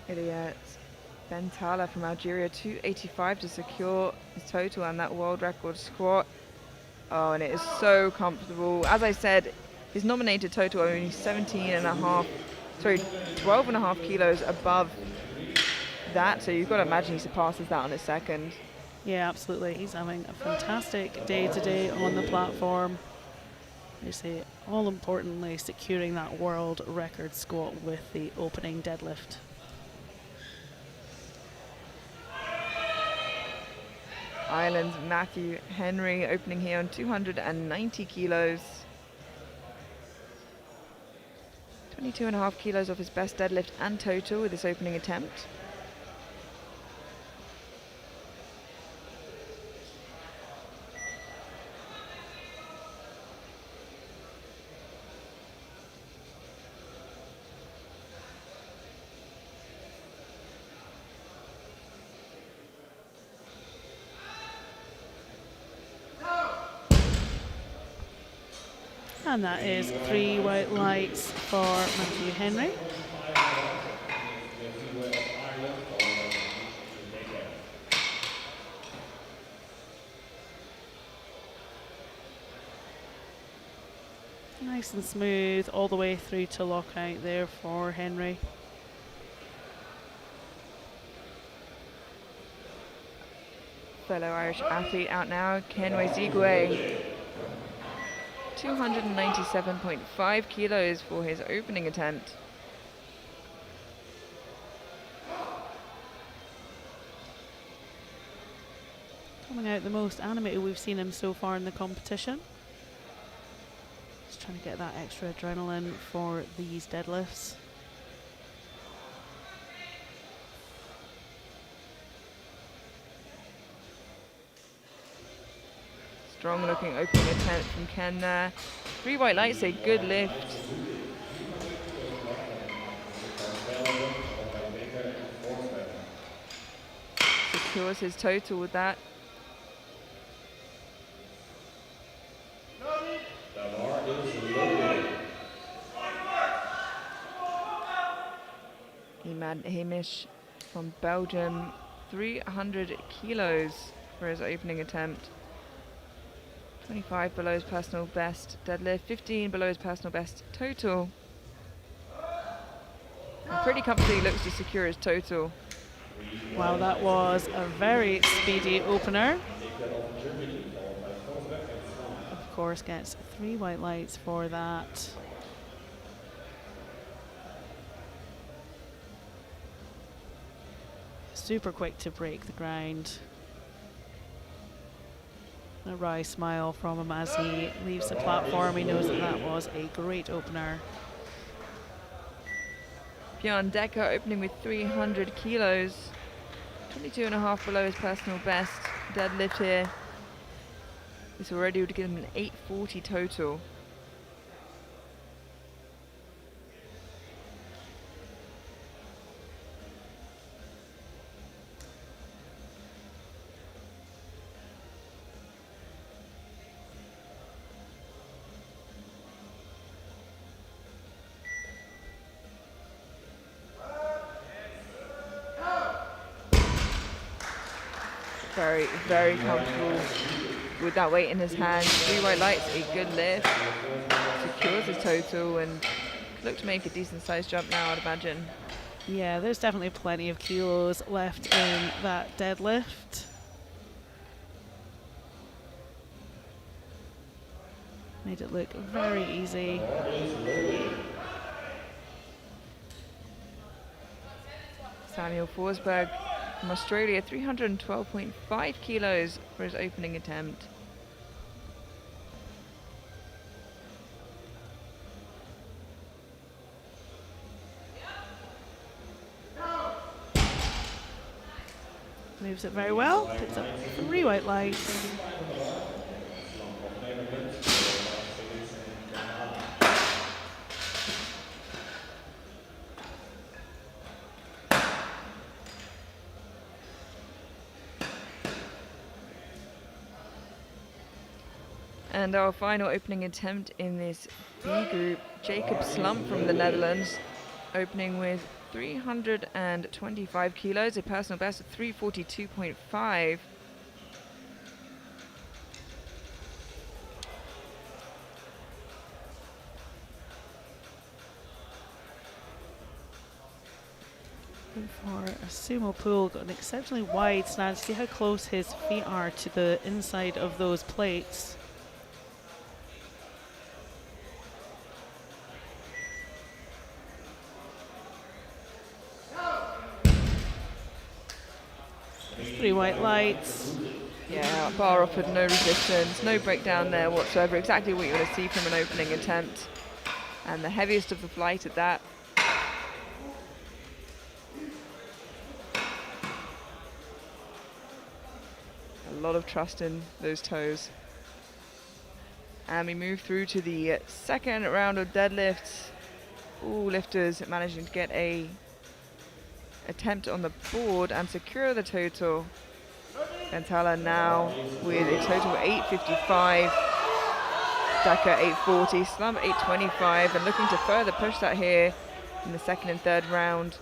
Ilias Bentala from Algeria, 285 to secure his total and that world record squat. Oh, and it is so comfortable. As I said, his nominated total only 12 and a half kilos above that. So you've got to imagine he surpasses that on his second. Yeah, absolutely. He's having a fantastic day today on the platform. You see, all importantly, securing that world record squat with the opening deadlift. Ireland's Matthew Henry opening here on 290 kilos. 22 and a half kilos off his best deadlift and total with this opening attempt. And that is 3 white lights for Matthew Henry. Nice and smooth all the way through to lockout there for Henry. Fellow Irish athlete out now, Kenway Zigwe. 297.5 kilos for his opening attempt. Coming out the most animated we've seen him so far in the competition. Just trying to get that extra adrenaline for these deadlifts. Strong looking opening attempt from Ken there. 3 white lights, a good lift. Secures his total with that. Imad Hamish from Belgium, 300 kilos for his opening attempt. 25 below his personal best deadlift, 15 below his personal best total. And pretty comfortably looks to secure his total. Wow, that was a very speedy opener. Of course, gets 3 white lights for that. Super quick to break the ground. A wry smile from him as he leaves the platform. He knows that that was a great opener. Bjorn Decker opening with 300 kilos. 22.5 below his personal best deadlift here. This already would give him an 840 total. Very, very comfortable with that weight in his hands. 3 white lights, a good lift. Secures his total and could look to make a decent sized jump now, I'd imagine. Yeah, there's definitely plenty of kilos left in that deadlift. Made it look very easy. Samuel Forsberg from Australia, 312.5 kilos for his opening attempt. Moves it very well. Picks up 3 white lights. And our final opening attempt in this B group, Jacob Slump from the Netherlands, opening with 325 kilos, a personal best of 342.5. For a sumo pool, got an exceptionally wide stance. See how close his feet are to the inside of those plates. There's 3 white lights. Yeah, bar offered no resistance, no breakdown there whatsoever. Exactly what you want to see from an opening attempt. And the heaviest of the flight at that. A lot of trust in those toes. And we move through to the second round of deadlifts. All lifters managing to get a attempt on the board and secure the total. Gantala now with a total of 855. Decker 840, Slum 825, and looking to further push that here in the second and third round.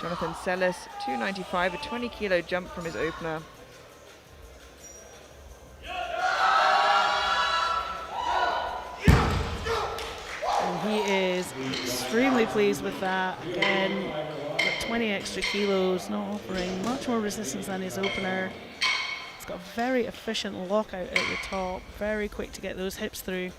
Jonathan Sellis 295, a 20 kilo jump from his opener. And he is extremely pleased with that. Again, with 20 extra kilos, not offering much more resistance than his opener. He's got a very efficient lockout at the top, very quick to get those hips through.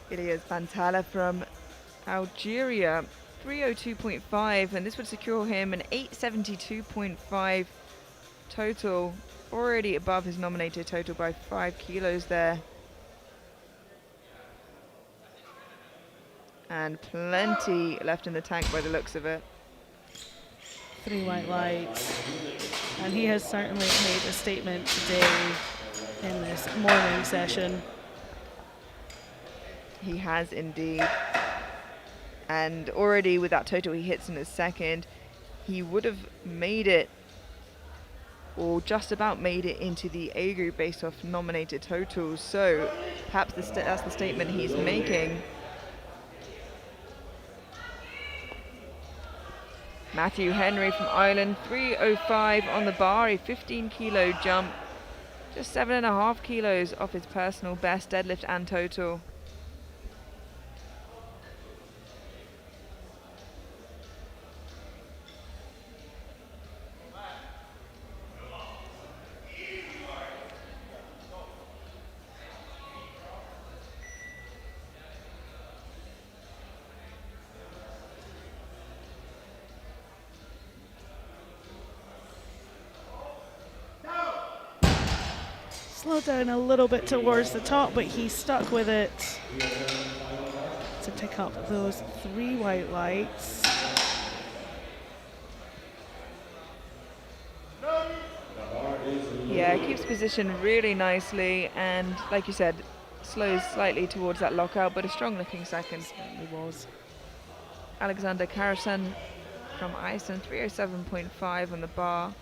Ilias Bantala from Algeria, 302.5, and this would secure him an 872.5 total, already above his nominated total by 5 kilos there. And plenty left in the tank by the looks of it. 3 white lights. And he has certainly made a statement today in this morning session. He has indeed. And already with that total he hits in the second, he would have made it, or just about made it, into the A group based off nominated totals. So perhaps that's the statement he's making. Matthew Henry from Ireland, 305 on the bar, a 15 kilo jump, just 7.5 kilos off his personal best deadlift and total. Slowed down a little bit towards the top, but he stuck with it to pick up those 3 white lights. Yeah, keeps position really nicely, and like you said, slows slightly towards that lockout, but a strong looking second. Certainly was. Alexander Karasen from Iceland, 307.5 on the bar.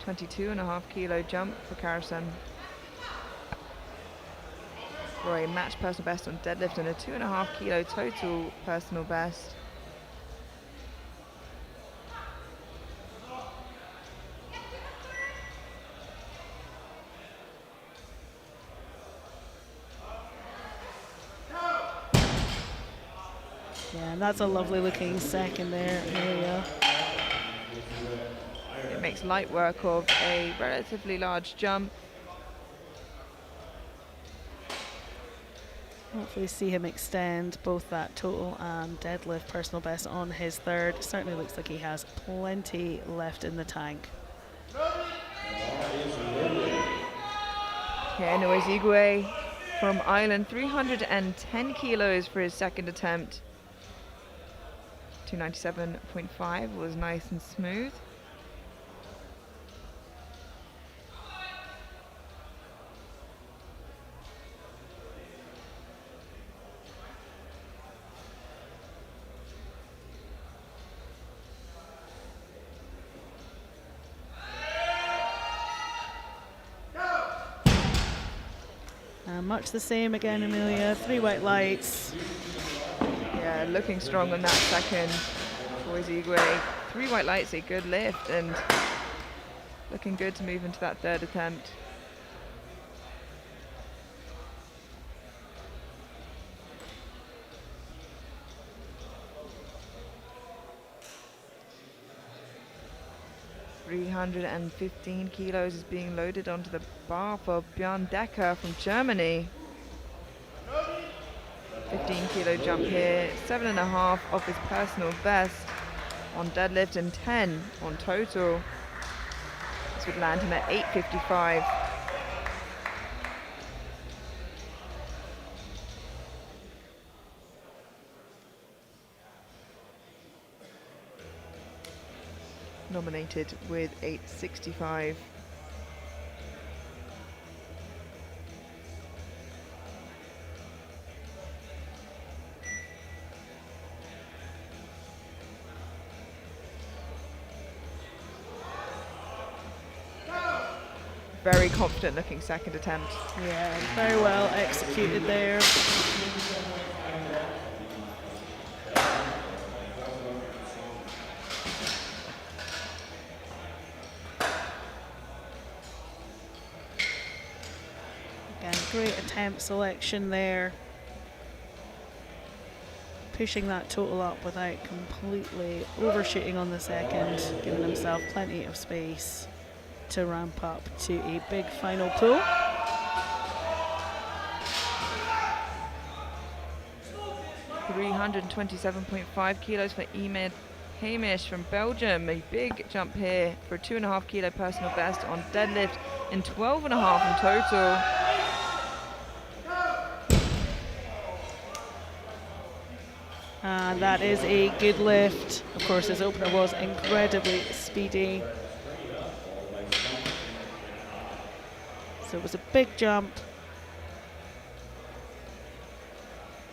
22.5 kilo jump for Karasen. For a match personal best on deadlift and a 2.5 kilo total personal best. Yeah, and that's a lovely looking second there, Amelia. It makes light work of a relatively large jump. Hopefully see him extend both that total and deadlift personal best on his third. Certainly looks like he has plenty left in the tank. Ken Oezigwe from Ireland, 310 kilos for his second attempt. 297.5 was nice and smooth. Much the same again, Amelia. 3 white lights. Yeah, looking strong on that second for Oezigwe. 3 white lights, a good lift, and looking good to move into that third attempt. $315 kilos is being loaded onto the bar for Björn Decker from Germany. 15 kilo jump here, 7.5 off his personal best on deadlift and 10 on total. This would land him at 855. Nominated with 865. very confident looking second attempt. Yeah, very well executed there. Again, great attempt selection there. Pushing that total up without completely overshooting on the second, giving himself plenty of space to ramp up to a big final pull. $327.5 kilos for Ahmed Hamish from Belgium. A big jump here for a 2.5 kilo personal best on deadlift and 12.5 in total. And that is a good lift. Of course, his opener was incredibly speedy. So it was a big jump,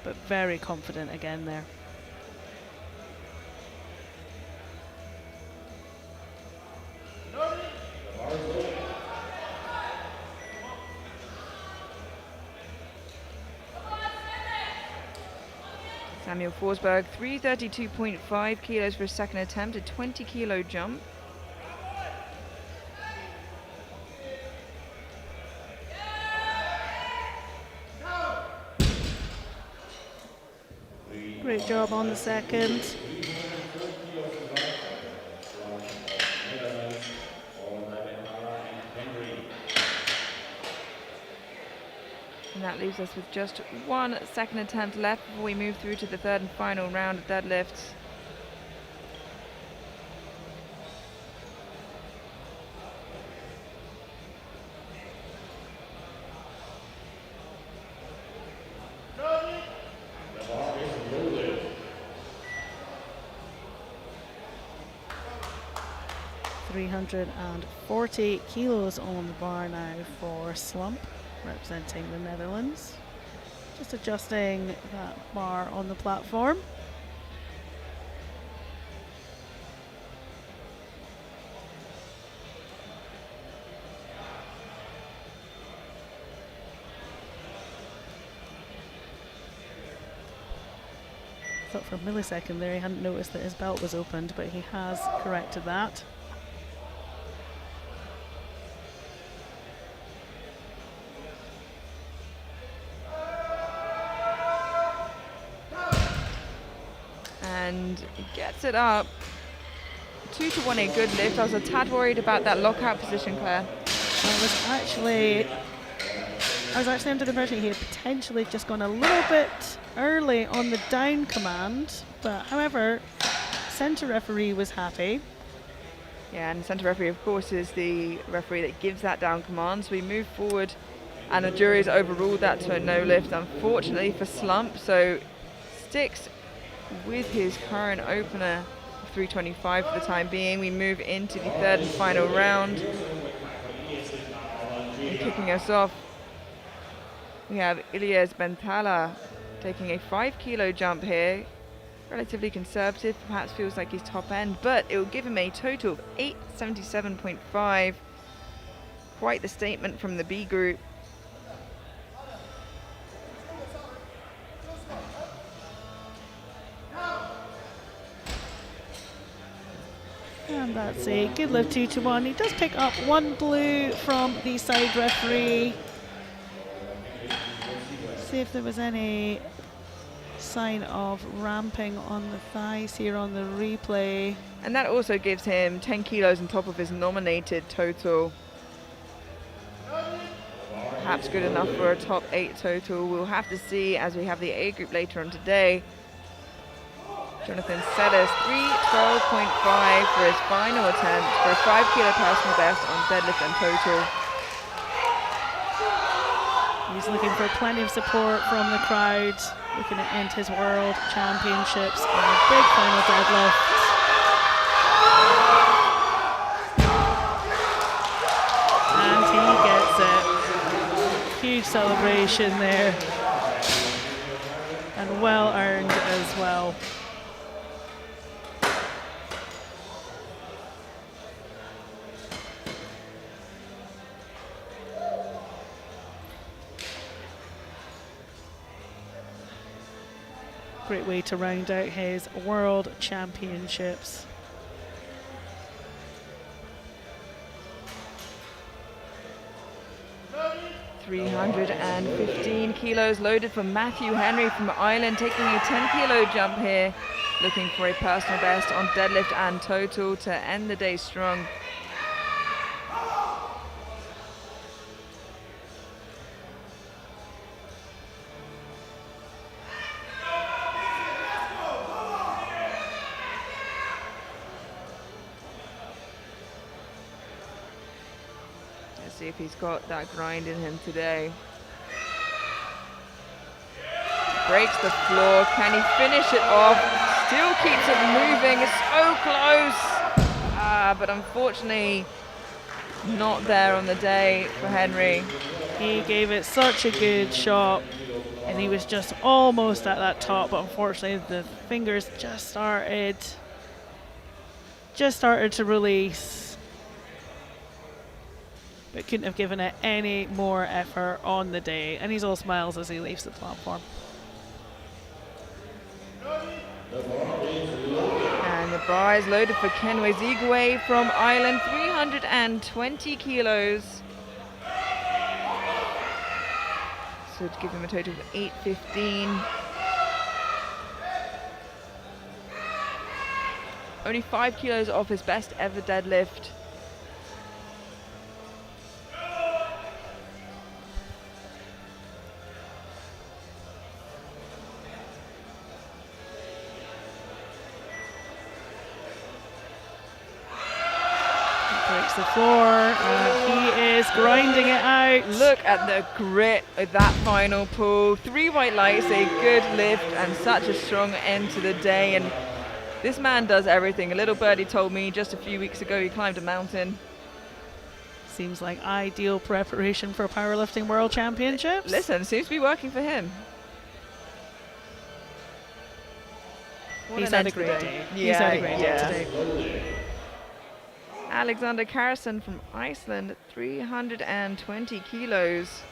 but very confident again there. Samuel Forsberg, 332.5 kilos for his second attempt, a 20 kilo jump. Great job on the second. And that leaves us with just 1 second attempt left before we move through to the third and final round of deadlifts. .340 kilos on the bar now for Slump, representing the Netherlands. Just adjusting that bar on the platform. Thought for a millisecond there he hadn't noticed that his belt was opened, but he has corrected that. And gets it up. 2 to 1, a good lift. I was a tad worried about that lockout position, Claire. I was actually under the impression he had potentially just gone a little bit early on the down command, but however, centre referee was happy. Yeah, and the centre referee, of course, is the referee that gives that down command. So we move forward, and the jury's overruled that to a no lift, unfortunately for Slump. So sticks with his current opener of 325 for the time being. We move into the third and final round. And kicking us off, we have Ilyas Bentala taking a 5 kilo jump here. Relatively conservative, perhaps feels like his top end, but it will give him a total of 877.5. Quite the statement from the B group. And that's a good lift 2 to 1. He does pick up 1 blue from the side referee. See if there was any sign of ramping on the thighs here on the replay. And that also gives him 10 kilos on top of his nominated total. Perhaps good enough for a top 8 total. We'll have to see as we have the A group later on today. Jonathan Sellers, 312.5 for his final attempt for a 5 kilo personal best on deadlift and total. He's looking for plenty of support from the crowd, looking at end his world championships and a big final deadlift. And he gets it. Huge celebration there. And well earned as well. Great way to round out his World Championships. $315 kilos loaded for Matthew Henry from Ireland, taking a 10-kilo jump here, looking for a personal best on deadlift and total to end the day strong. See if he's got that grind in him today. Breaks the floor. Can he finish it off? Still keeps it moving. So close. But unfortunately not there on the day for Henry. He gave it such a good shot, and he was just almost at that top, but unfortunately the fingers just started to release. But couldn't have given it any more effort on the day, and he's all smiles as he leaves the platform. And the bar is loaded for Kenwe Zigwe from Ireland, 320 kilos. So to give him a total of 815. Only 5 kilos off his best ever deadlift. The floor, he is grinding it out. Look at the grit of that final pull. 3 white lights, a good lift, and such a strong end to the day. And this man does everything. A little birdie told me just a few weeks ago he climbed a mountain. Seems like ideal preparation for Powerlifting World Championships. Listen, seems to be working for him. He's had a great day. He's had a great day today. Alexander Karasson from Iceland, 320 kilos.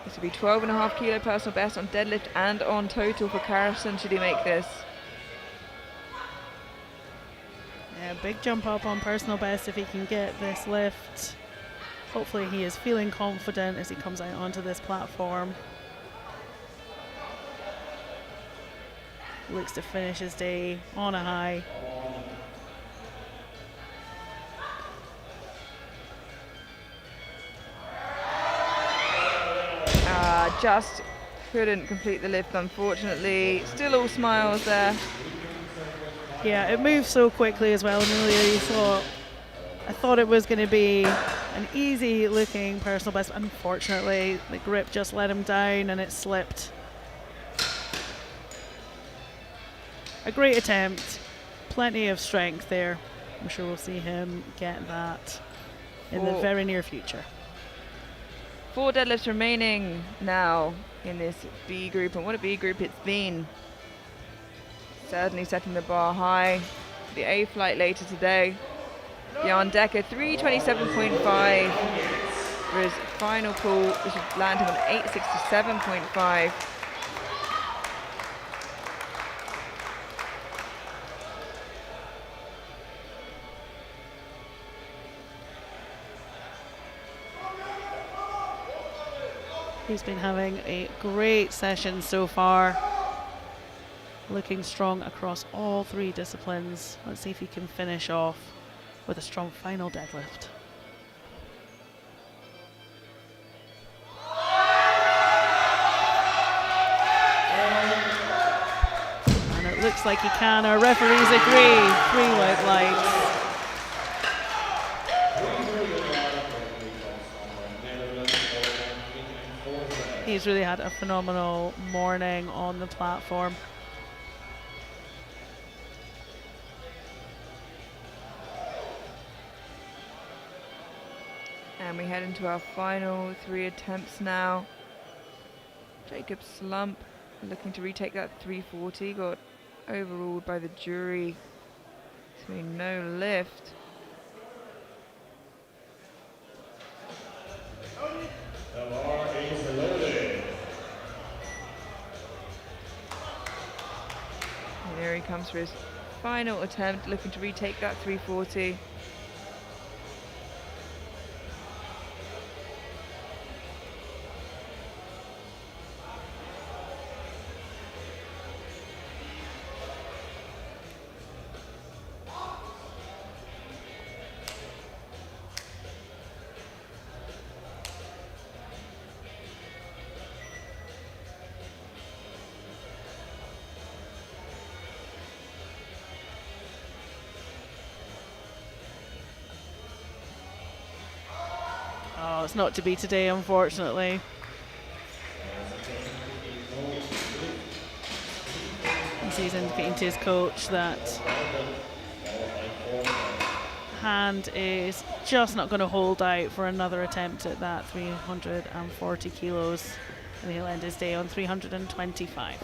This would be 12.5 kilo personal best on deadlift and on total for Karasson should he make this. Yeah, big jump up on personal best if he can get this lift. Hopefully he is feeling confident as he comes out onto this platform. Looks to finish his day on a high. Just couldn't complete the lift, unfortunately. Still all smiles there. Yeah, it moved so quickly as well, Amelia. I thought it was going to be an easy looking personal best. Unfortunately, the grip just let him down and it slipped. A great attempt, plenty of strength there. I'm sure we'll see him get that in the very near future. 4 deadlifts remaining now in this B group, and what a B group it's been. Certainly setting the bar high. The A flight later today. Jan Decker, 327.5 for his final pull, which is landing on 867.5. He's been having a great session so far. Looking strong across all 3 disciplines. Let's see if he can finish off with a strong final deadlift. And it looks like he can. Our referees agree. 3 white lights. He's really had a phenomenal morning on the platform. And we head into our final 3 attempts now. Jacob Slump looking to retake that 340. Got overruled by the jury. So no lift. The bar is loaded. And here he comes for his final attempt, looking to retake that 340. Oh, it's not to be today, unfortunately. He's indicating to his coach that hand is just not going to hold out for another attempt at that 340 kilos, and he'll end his day on 325.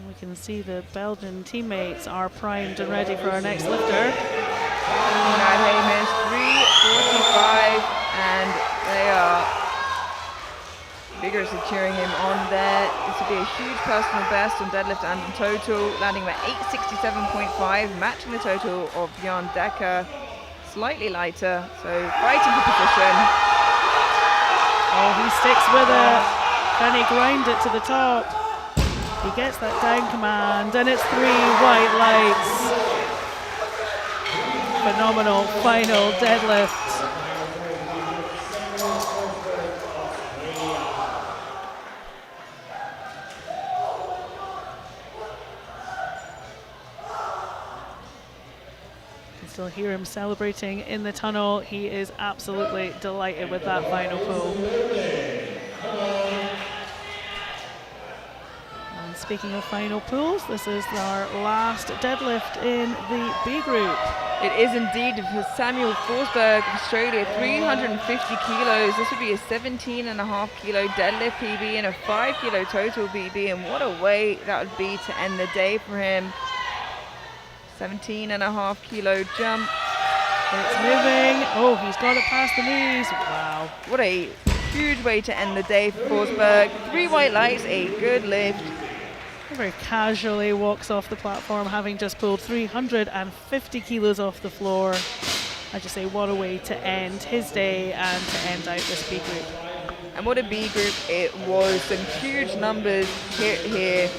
We can see the Belgian teammates are primed and ready for our next lifter. Now Hamish, 345, and they are vigorously cheering him on there. This would be a huge personal best on deadlift and in total, landing at 867.5, matching the total of Bjorn Decker. Slightly lighter, so fighting for position. Oh, he sticks with it. Can he grind it to the top? He gets that down command, and it's 3 white lights. Phenomenal final deadlift. You can still hear him celebrating in the tunnel. He is absolutely delighted with that final pull. Speaking of final pools, this is our last deadlift in the B group. It is indeed for Samuel Forsberg of Australia, 350 kilos. This would be a 17.5 kilo deadlift PB and a 5 kilo total PB, and what a way that would be to end the day for him. 17.5 kilo jump. It's moving. Oh, he's got it past the knees. Wow. What a huge way to end the day for Forsberg. 3 white lights, a good lift. He very casually walks off the platform, having just pulled 350 kilos off the floor. I just say, what a way to end his day and to end out this B group. And what a B group it was. Some huge numbers hit here.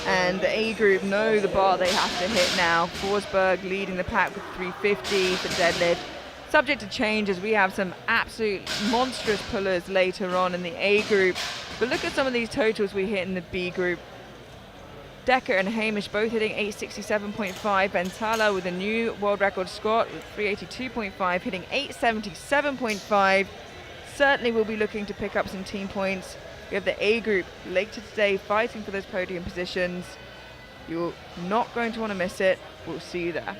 And the A group know the bar they have to hit now. Forsberg leading the pack with 350 for deadlift. Subject to change as we have some absolute monstrous pullers later on in the A group. But look at some of these totals we hit in the B group. Decker and Hamish both hitting 867.5. Bentala with a new world record squat with 382.5, hitting 877.5. Certainly will be looking to pick up some team points. We have the A group later today fighting for those podium positions. You're not going to want to miss it. We'll see you there.